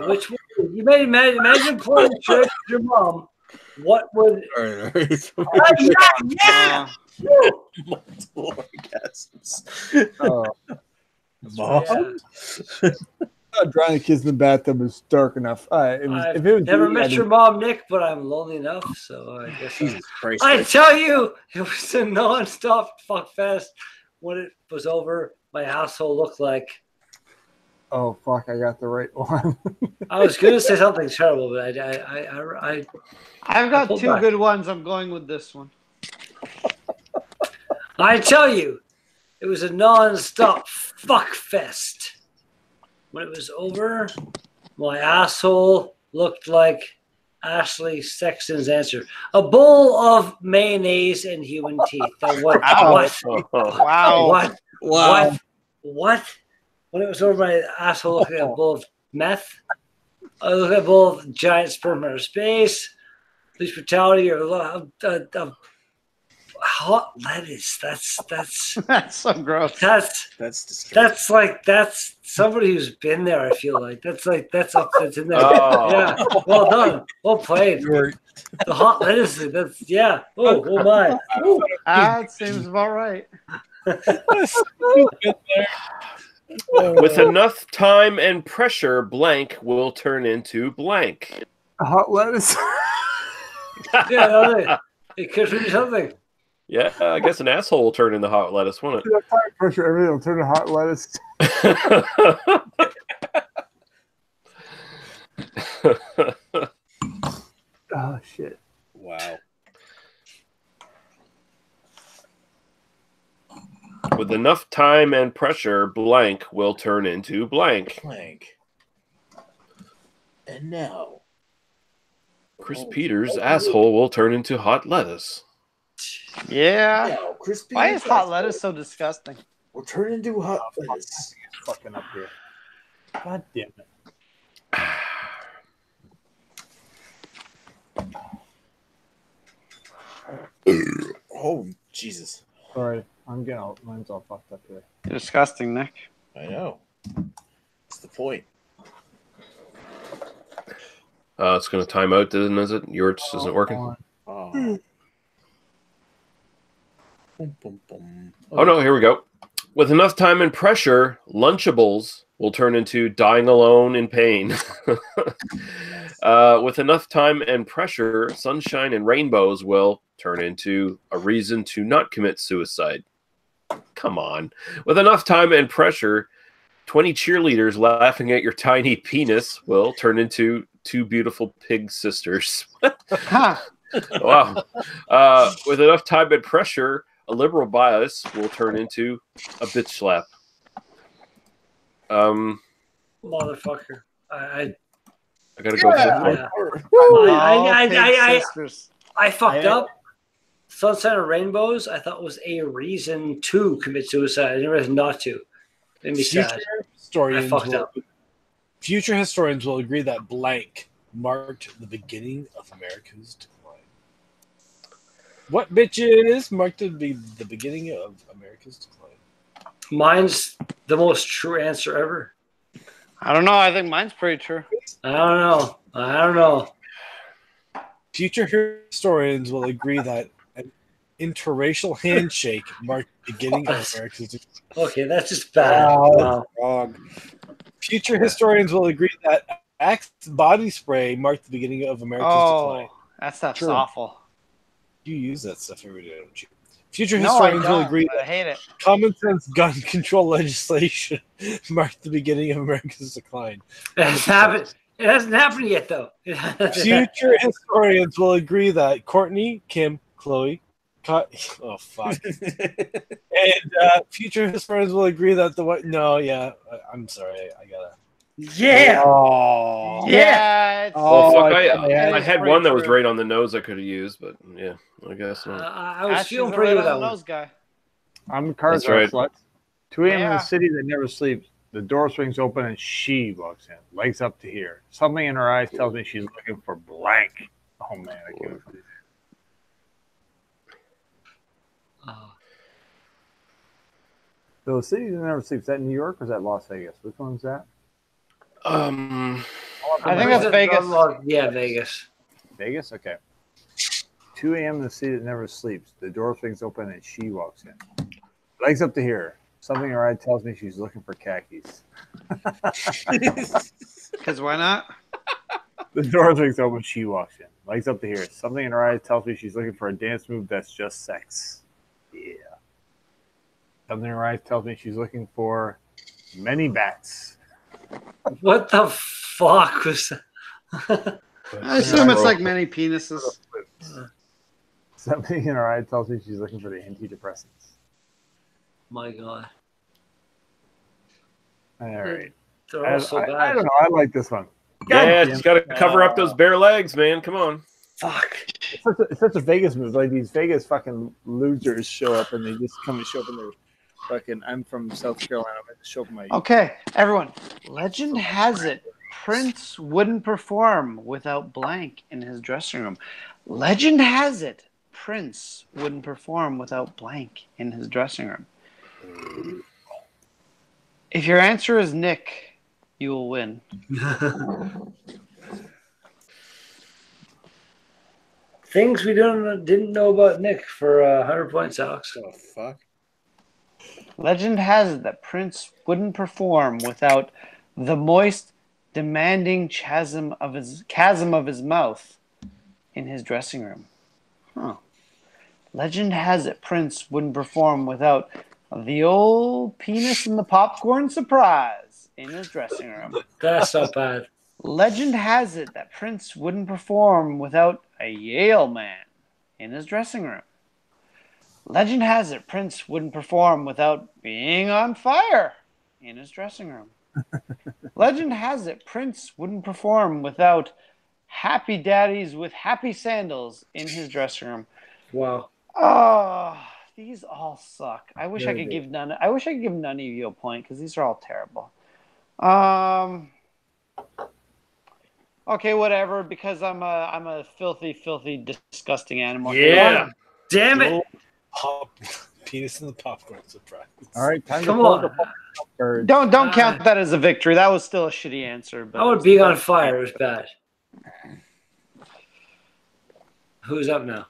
Which one? You may imagine playing trick with your mom. What would? All right. Yeah. Multiple orgasms. Mom? Drowning kids in the bathtub is dark enough. I've never met your mom, Nick, but I'm lonely enough, so I guess Jesus Christ. I tell you, it was a non-stop fuck fest. When it was over, my asshole looked like. Oh fuck! I got the right one. I was gonna say something terrible, but I've got pulled two back. good ones. I'm going with this one. I tell you, it was a non-stop fuck fest. When it was over, my asshole looked like Ashley Sexton's answer. A bowl of mayonnaise and human teeth. What? Wow. What? When it was over, my asshole looked like a bowl of meth. I looked like a bowl of giant sperm from outer space. Police brutality or hot lettuce. That's That's so gross. That's disgusting. That's somebody who's been there. I feel like that's in there. Oh. Yeah, well done, well played. The hot lettuce. That's yeah. Oh my. Ooh. That seems about right. With enough time and pressure, blank will turn into blank. Hot lettuce. Yeah, it could be something. Yeah, I guess an asshole will turn into hot lettuce, won't Time pressure, everything will turn to hot lettuce. it? Oh shit! Wow. With enough time and pressure, blank will turn into blank. Blank. And now, Chris Peters' asshole will turn into hot lettuce. Yeah. now Chris Why Peters' is hot asshole lettuce so disgusting? will turn into hot lettuce. Fucking up here. God damn it! Oh Jesus! Sorry, I'm getting all mine's all fucked up here. Disgusting, Nick. I know. That's the point. It's going to time out, is it? Yours isn't working? Oh. Boom, boom, boom. Oh, no, here we go. With enough time and pressure, Lunchables will turn into dying alone in pain. With enough time and pressure, sunshine and rainbows will turn into a reason to not commit suicide. Come on. With enough time and pressure, 20 cheerleaders laughing at your tiny penis will turn into 2 beautiful pig sisters. Huh. Wow. With enough time and pressure, a liberal bias will turn into a bitch slap. Motherfucker. I gotta go. I fucked up. Sunset and Rainbows, I thought was a reason to commit suicide. I didn't realize not to. Made me sad. Future historians will agree that blank marked the beginning of America's decline. What bitches marked the beginning of America's decline? Mine's the most true answer ever. I don't know. I think mine's pretty true. I don't know. Future historians will agree that an interracial handshake marked the beginning of America's decline. Okay, that's just bad. Wow. Wrong. Future historians will agree that Axe body spray marked the beginning of America's decline. That stuff's awful. You use that stuff every day, don't you? Future historians will agree that I hate it. common sense gun control legislation marked the beginning of America's decline. It hasn't happened yet, though. Future historians will agree that Courtney, Kim, Chloe, oh fuck, and future historians will agree that the what? No, yeah, I'm sorry, I gotta. Yeah. Oh. Yeah. Well, fuck, I had one that was right on the nose I could have used, but yeah, I guess not. I was feeling pretty with that one. Guy. I'm cards That's right. sluts. 2 a.m. in the city that never sleeps. The door swings open and she walks in, legs up to here. Something in her eyes tells me she's looking for blank. Oh man, I can't. So the city that never sleeps. Is that New York or is that Las Vegas? Which one's that? I think that's Vegas. Yeah, Vegas. Vegas? Okay. 2 a.m. in the city that never sleeps. The door swings open and she walks in. Legs up to here. Something in her eye tells me she's looking for khakis. Because why not? The door swings open, she walks in. Legs up to here. Something in her eyes tells me she's looking for a dance move that's just sex. Yeah. Something in her eyes tells me she's looking for many bats. What the fuck was that? I assume it's like many penises. Something in her eye tells me she's looking for the antidepressants. My God. All right. They're all so bad. I don't know. I like this one. Yeah, just got to cover up those bare legs, man. Come on. Fuck. It's such a Vegas move. Like these Vegas fucking losers show up and they just come and show up in their fucking. I'm from South Carolina. I'm going to show up in my. Okay, everyone. Legend has it Prince wouldn't perform without blank in his dressing room. Legend has it Prince wouldn't perform without blank in his dressing room. If your answer is Nick, you will win. Things we didn't know about Nick for 100 points, Alex. Oh, fuck. Legend has it that Prince wouldn't perform without the moist, demanding chasm of his mouth in his dressing room. Huh. Legend has it Prince wouldn't perform without the old penis and the popcorn surprise in his dressing room. That's not bad. Legend has it that Prince wouldn't perform without a Yale man in his dressing room. Legend has it Prince wouldn't perform without being on fire in his dressing room. Legend has it Prince wouldn't perform without happy daddies with happy sandals in his dressing room. Wow. Oh, these all suck. I wish I could give none of you a point because these are all terrible. Okay, whatever. Because I'm a filthy, disgusting animal. Yeah. Damn it. Penis in the popcorn surprise. All right, time Come to on. Don't count that as a victory. That was still a shitty answer. But I would be on fire. It was bad. Who's up now?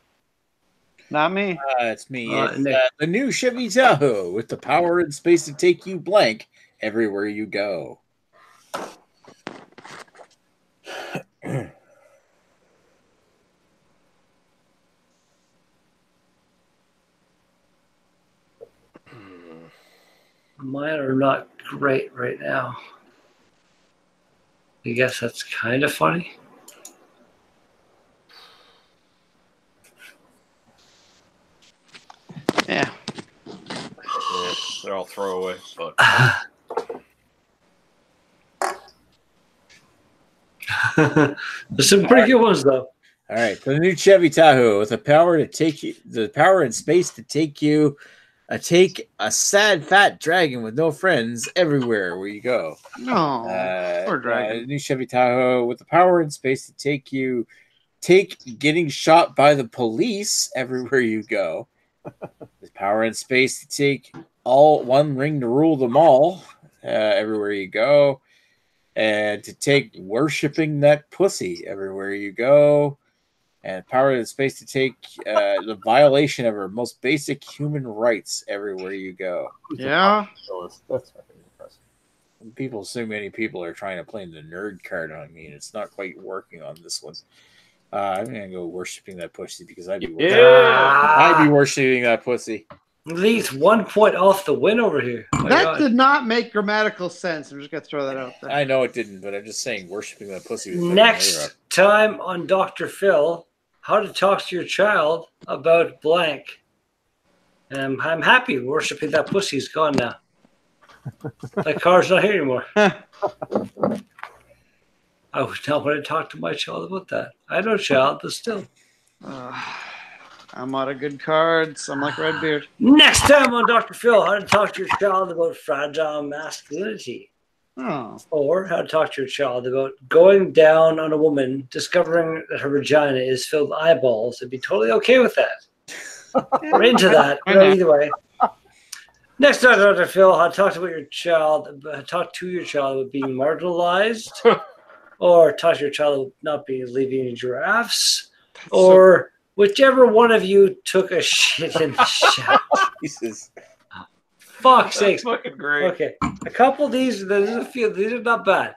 Not me. It's me. It's the new Chevy Tahoe with the power and space to take you blank everywhere you go. Mine are not great right now. I guess that's kind of funny. Yeah. They're all throwaway. Fuck. There's some pretty good ones though. All right, the new Chevy Tahoe with the power and space to take a sad fat dragon with no friends everywhere where you go. No, poor dragon. New Chevy Tahoe with the power and space to take getting shot by the police everywhere you go. The power and space to take all one ring to rule them all everywhere you go. And to take worshiping that pussy everywhere you go. And power and space to take the violation of our most basic human rights everywhere you go. Yeah. That's fucking impressive. So many people are trying to play the nerd card on me, and it's not quite working on this one. I'm gonna go worshiping that pussy because I'd be worshiping that pussy. At least 1 point off the win over here. That did not make grammatical sense. I'm just gonna throw that out there. I know it didn't, but I'm just saying worshiping that pussy. Next time on Dr. Phil, how to talk to your child about blank. And I'm happy worshiping that pussy is gone now. That car's not here anymore. I would not want to talk to my child about that. I know child, but still. I'm out of good cards. I'm like Redbeard. Next time on Dr. Phil, how to talk to your child about fragile masculinity. Oh. Or how to talk to your child about going down on a woman, discovering that her vagina is filled with eyeballs, and be totally okay with that. We're into that. Either way. Next time, Dr. Phil, how to talk to your child about being marginalized, or talk to your child about not being leaving giraffes, or whichever one of you took a shit in the shower. Jesus. Fuck's sakes. Fucking great. Okay. A couple of these, there's a few, these are not bad.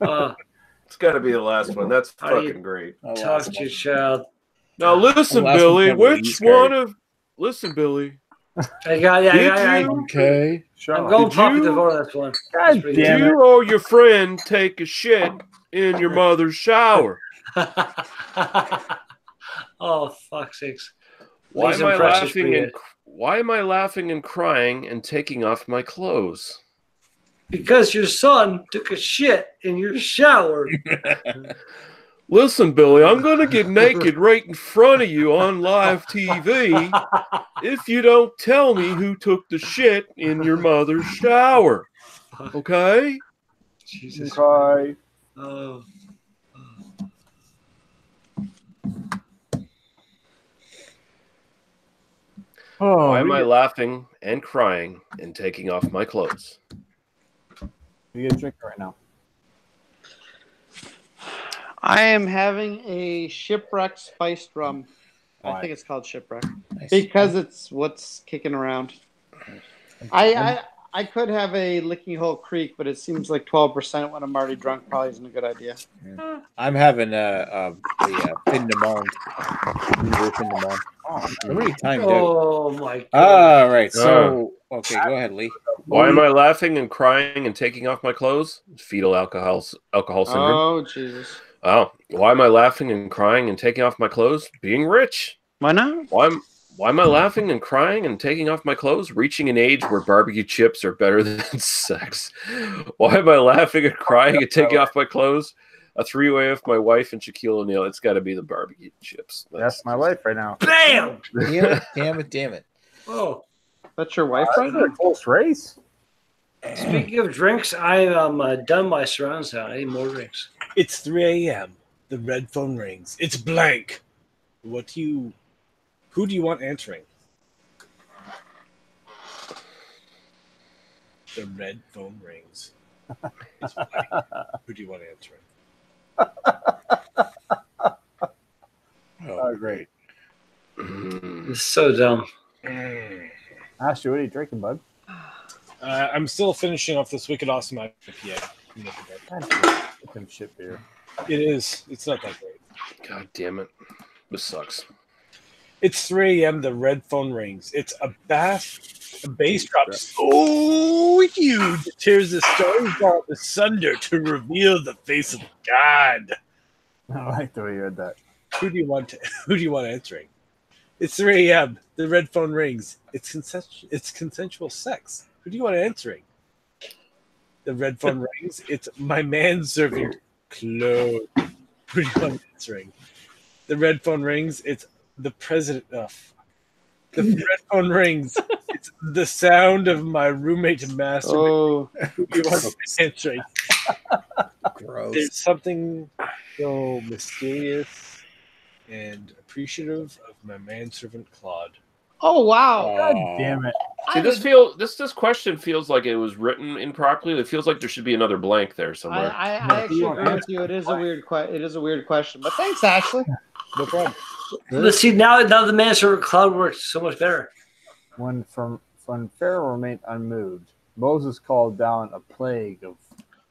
It's got to be the last one. That's fucking great. Talk to your child. Now listen, Billy. Listen, Billy. Okay. Sure. I'm going popular for this one. God damn it. Did you or your friend take a shit in your mother's shower? Oh, fuck's sakes. Why am I laughing and crying and taking off my clothes? Because your son took a shit in your shower. Listen, Billy, I'm going to get naked right in front of you on live TV if you don't tell me who took the shit in your mother's shower. Okay? Jesus. Okay. Oh. Why am I laughing and crying and taking off my clothes? You get a drink right now. I am having a shipwreck spiced rum. Why? I think it's called shipwreck Nice. because it's what's kicking around. I could have a Licking Hole Creek, but it seems like 12% when I'm already drunk probably isn't a good idea. Yeah. I'm having the Fin de Monde. Somebody timed out. Oh my god. All right. So, okay, go ahead, Lee. Why am I laughing and crying and taking off my clothes? Fetal alcohol syndrome. Oh, Jesus. Oh, why am I laughing and crying and taking off my clothes? Being rich. Why not? Why am I laughing and crying and taking off my clothes? Reaching an age where barbecue chips are better than sex. Why am I laughing and crying and taking off my clothes? A three-way with my wife and Shaquille O'Neal. It's got to be the barbecue chips. That's my life right now. Bam! Damn it. Oh. That's your wife right now? A close race. Speaking of drinks, I am done my surround sound. I need more drinks. It's 3 a.m. The red phone rings. It's blank. Who do you want answering? The red phone rings. It's blank. Who do you want answering? Oh, great. It's so dumb. Ashley, what are you drinking, bud? I'm still finishing off this Wicked Awesome IPA. It's some shit beer. It is. It's not that great. God damn it. This sucks. It's 3 a.m. The red phone rings. It's a bass drop so huge it tears the stars all asunder to reveal the face of God. I like the way you read that. Who do you want answering? It's 3 a.m. The red phone rings. It's consensual sex. Who do you want answering? The red phone rings. It's my manservant, Claude. Who do you want answering? The red phone rings. It's the president. Oh, fuck. The red phone rings. It's the sound of my roommate master. Oh, Who do you want answering? Gross. There's something so mysterious and appreciative of my manservant Claude. oh wow! God damn it! See, this question feels like it was written improperly. It feels like there should be another blank there somewhere. I actually agree with you. It is a weird question, but thanks, Ashley. No problem. Let's see now the manservant Cloud works so much better. When Pharaoh remained unmoved, Moses called down a plague of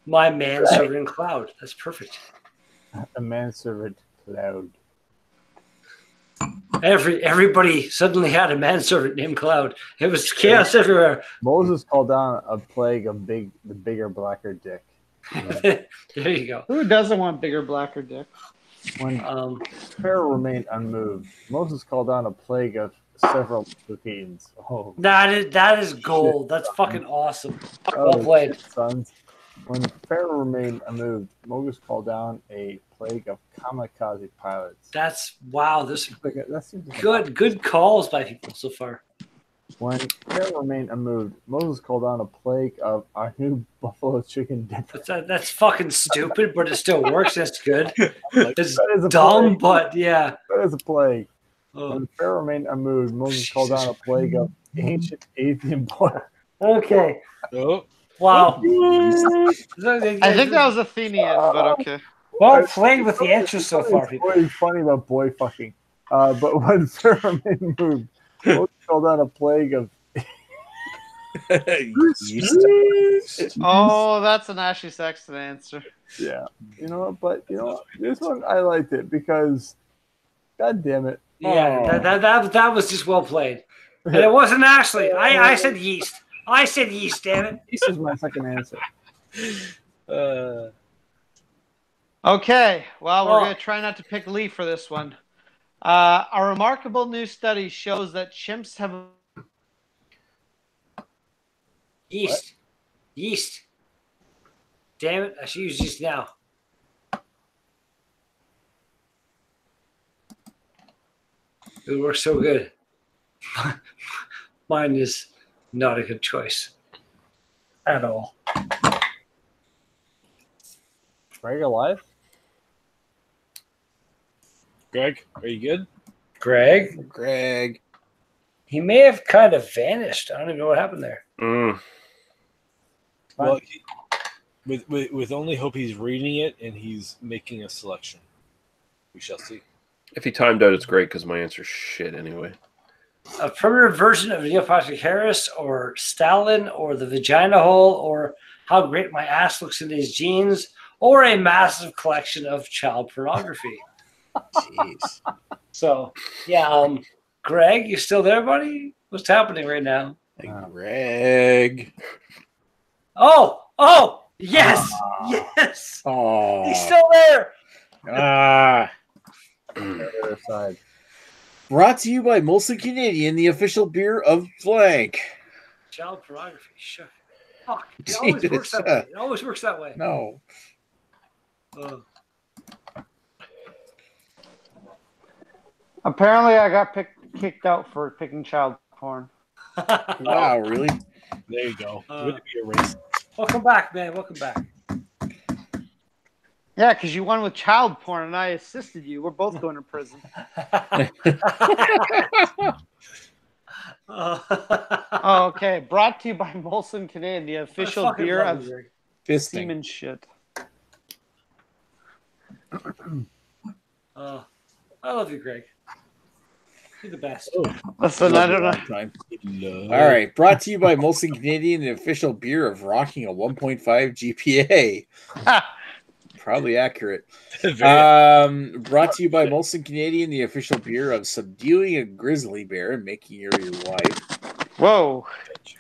My manservant Cloud. That's perfect. a manservant cloud. Everybody suddenly had a manservant named Cloud. It was chaos everywhere. Moses called down a plague of the bigger, blacker dick. There you go. Who doesn't want bigger, blacker dick? When Pharaoh remained unmoved, Moses called down a plague of several cocaines. Oh, That is gold. That's fucking awesome. Well played. Sons. When Pharaoh remained unmoved, Moses called down a plague of kamikaze pilots. That's wow. This That seems like good calls by people so far. When Pharaoh remained unmoved, Moses called down a plague of our new buffalo chicken dipper. That's fucking stupid, but it still works. That's good. It's That is a dumb, plague. but yeah. That is a plague. Oh. When Pharaoh remained unmoved, Moses called down a plague of ancient atheist boy. Okay. Oh, Wow. I think that was Athenian, but okay. Well played with the answers so far, people. It's funny about boy fucking. But when Pharaoh remained moved, Moses called down a plague of Oh, that's an Ashley Sexton answer. yeah. You know what? But you know what? This one I liked it because, god damn it. Yeah, that was just well played. And it wasn't Ashley. I said yeast. I said yeast, damn it. This is my second answer. Okay, well, we're going to try not to pick Lee for this one. A remarkable new study shows that chimps have Yeast. What? Yeast. Damn it, I should use yeast now. It works so good. Mine is not a good choice at all. Greg alive? Greg, are you good? Greg. He may have kind of vanished. I don't even know what happened there. Well, with only hope he's reading it and he's making a selection. We shall see. If he timed out, it's great because my answer's shit anyway. A primitive version of Neil Patrick Harris or Stalin or the vagina hole or how great my ass looks in these jeans or a massive collection of child pornography. Jeez. So, yeah, Greg, you still there, buddy? What's happening right now? Greg. Oh, yes. Yes. Oh. He's still there. Other side. Brought to you by Molson Canadian, the official beer of Flank. Child pornography. Sure. Fuck. It always works that way. It always works that way. No. Apparently, I got kicked out for picking child porn. Wow, really? There you go. Wouldn't it be a race? Welcome back, man. Welcome back. Yeah, because you won with child porn and I assisted you. We're both going to prison. Oh, okay. Brought to you by Molson Canadian, the official beer of semen shit. I love you, Greg. You're the best. Listen, I don't know. All right. Brought to you by Molson Canadian, the official beer of rocking a 1.5 GPA. Probably accurate. Very Brought to you by Molson Canadian, the official beer of subduing a grizzly bear and making her your wife. Whoa.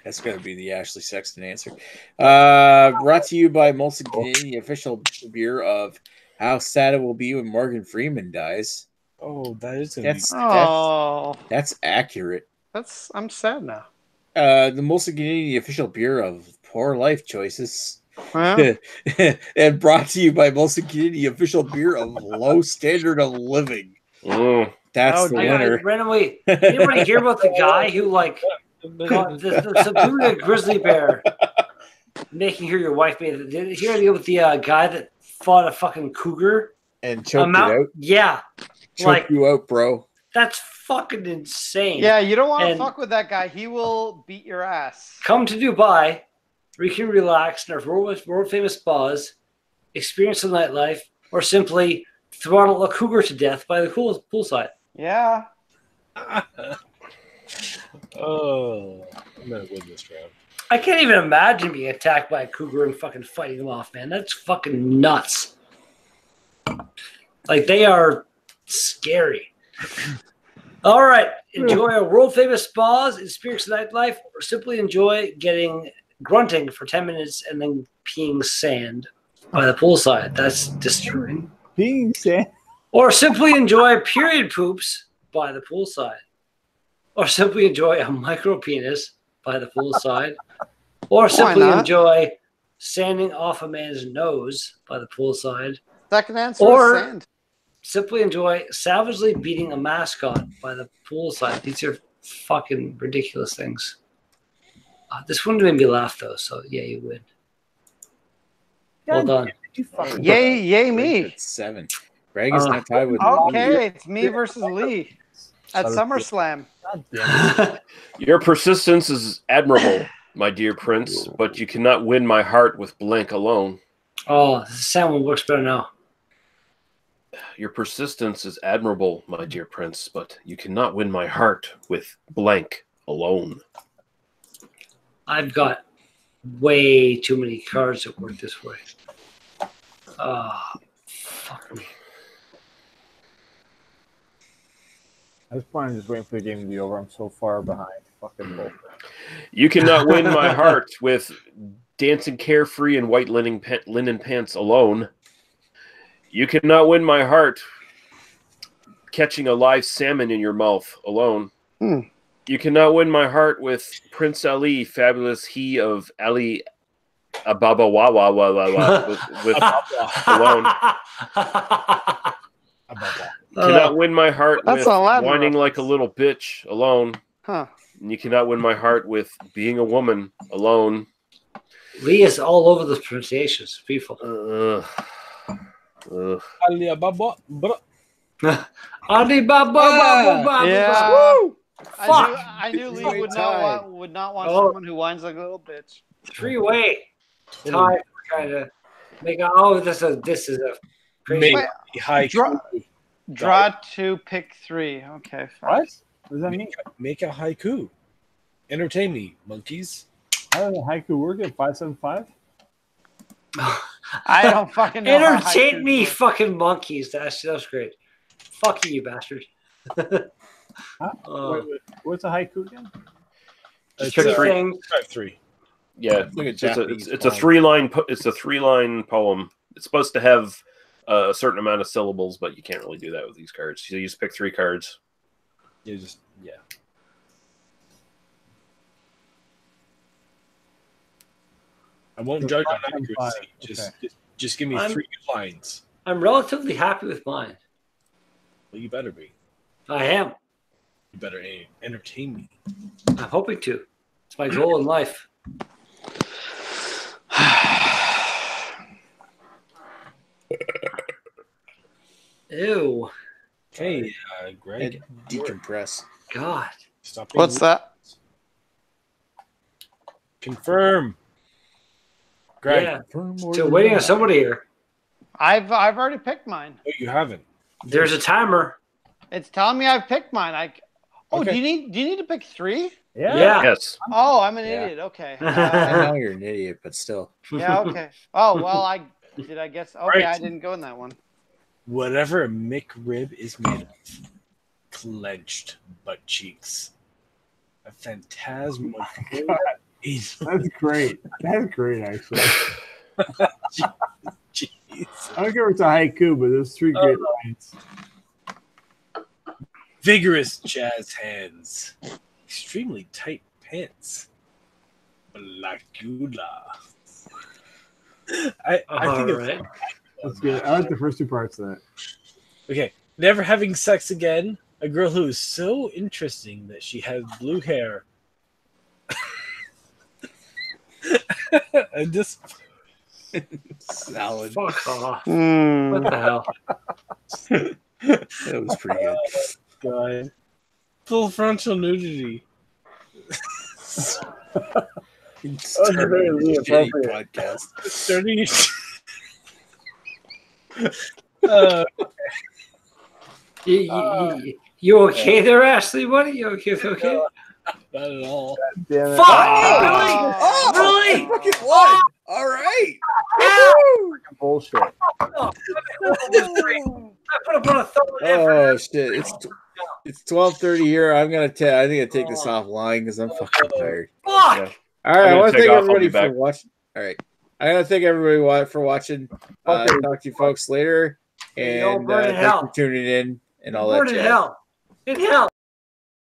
That's going to be the Ashley Sexton answer. Brought to you by Molson Canadian, the official beer of how sad it will be when Morgan Freeman dies. Oh, that is going to be. That's accurate. I'm sad now. The Molson Canadian, the official beer of poor life choices. Well, and brought to you by Molson Canadian, the official beer of low standard of living. That's the winner. Randomly, anybody hear about the guy who the subdued a grizzly bear, making her your wife? Did you hear about the guy that fought a fucking cougar and choked it out? Yeah, choked you out, bro. That's fucking insane. Yeah, you don't want to fuck with that guy. He will beat your ass. Come to Dubai, where you can relax in our world famous spas, experience the nightlife, or simply throttle a cougar to death by the poolside. Yeah. Oh, I'm gonna win this round. I can't even imagine being attacked by a cougar and fucking fighting them off, man. That's fucking nuts. Like, they are scary. All right. Enjoy our world famous spas, experience the nightlife, or simply enjoy grunting for 10 minutes and then peeing sand by the poolside. That's disturbing. Peeing sand? Or simply enjoy period poops by the poolside. Or simply enjoy a micro penis by the poolside. Or simply enjoy sanding off a man's nose by the poolside. Second answer or is sand. Simply enjoy savagely beating a mascot by the poolside. These are fucking ridiculous things. This one made me laugh, though, so yeah, you win. Well done. Yay me. 7. Greg is not tied with Okay, it's me versus Lee at SummerSlam. Your persistence is admirable, my dear prince, but you cannot win my heart with blank alone. Oh, the sound one works better now. Your persistence is admirable, my dear prince, but you cannot win my heart with blank alone. I've got way too many cards that work this way. Fuck me. I was planning just waiting for the game to be over. I'm so far behind. Fucking bullshit. You cannot win my heart with dancing carefree in white linen pants alone. You cannot win my heart catching a live salmon in your mouth alone. You cannot win my heart with Prince Ali, fabulous he of Ali Ababa with alone. You cannot win my heart with whining like a little bitch alone. And you cannot win my heart with being a woman alone. Lee is all over the pronunciations, people. Alibaba. Alibaba. Yeah. Woo! I knew Lee would not want someone who whines like a little bitch. 3-way tie kind of make a. Oh, this is a crazy. Draw to pick 3. Okay. Fine. What? What does that mean? Make a haiku. Entertain me, monkeys. How does a haiku work at 575? I don't fucking know. Entertain me, fucking monkeys. That was great. Fuck you, bastard. Wait, what's a haiku again? It's 3. Yeah, it's a 3-line. It's a 3-line poem. It's supposed to have a certain amount of syllables, but you can't really do that with these cards. So you just pick 3 cards. I won't judge on accuracy. Just give me 3 lines. I'm relatively happy with mine. Well, you better be. I am. You better entertain me. I'm hoping to. It's my goal in life. Ew. Hey, Greg. Decompress. God. What's that? Confirm. Greg. Yeah. Still waiting on somebody here. I've already picked mine. No, you haven't. There's a timer. It's telling me I've picked mine. Okay. Do you need to pick 3? Yeah. Yes. Oh, I'm an idiot. Okay. I know you're an idiot, but still. Yeah. Okay. Oh well, Did I guess? Okay, Right. I didn't go in that one. Whatever a McRib is made of. Clenched butt cheeks. A phantasm of That's great. That's great, actually. Jeez. I don't care if it's a haiku, but there's 3 great lines. Vigorous jazz hands. Extremely tight pants. Blackula. I think right. That's good. I like the first 2 parts of that. Okay. Never having sex again. A girl who is so interesting that she has blue hair. And this Salad. Fuck off. Hmm. What the hell? That was pretty good. God. Full frontal nudity. very inappropriate. Podcast. Starting. You okay there, Ashley? Buddy? You okay? Okay. Not at all. Damn it. Fuck! Oh! Really? Fucking one. All right. Bullshit. I put up on a thumb. Oh shit! It's 12:30 here. I'm gonna tell. I think I take this offline because I'm fucking tired. Fuck! Yeah. All right, I I'm want to gonna take thank off. I'll everybody be for back. watching. All right, I gotta thank everybody for watching. Talk to you folks later, Y'all and burn in thanks hell. for tuning in and all that Burn in jazz. hell. In hell.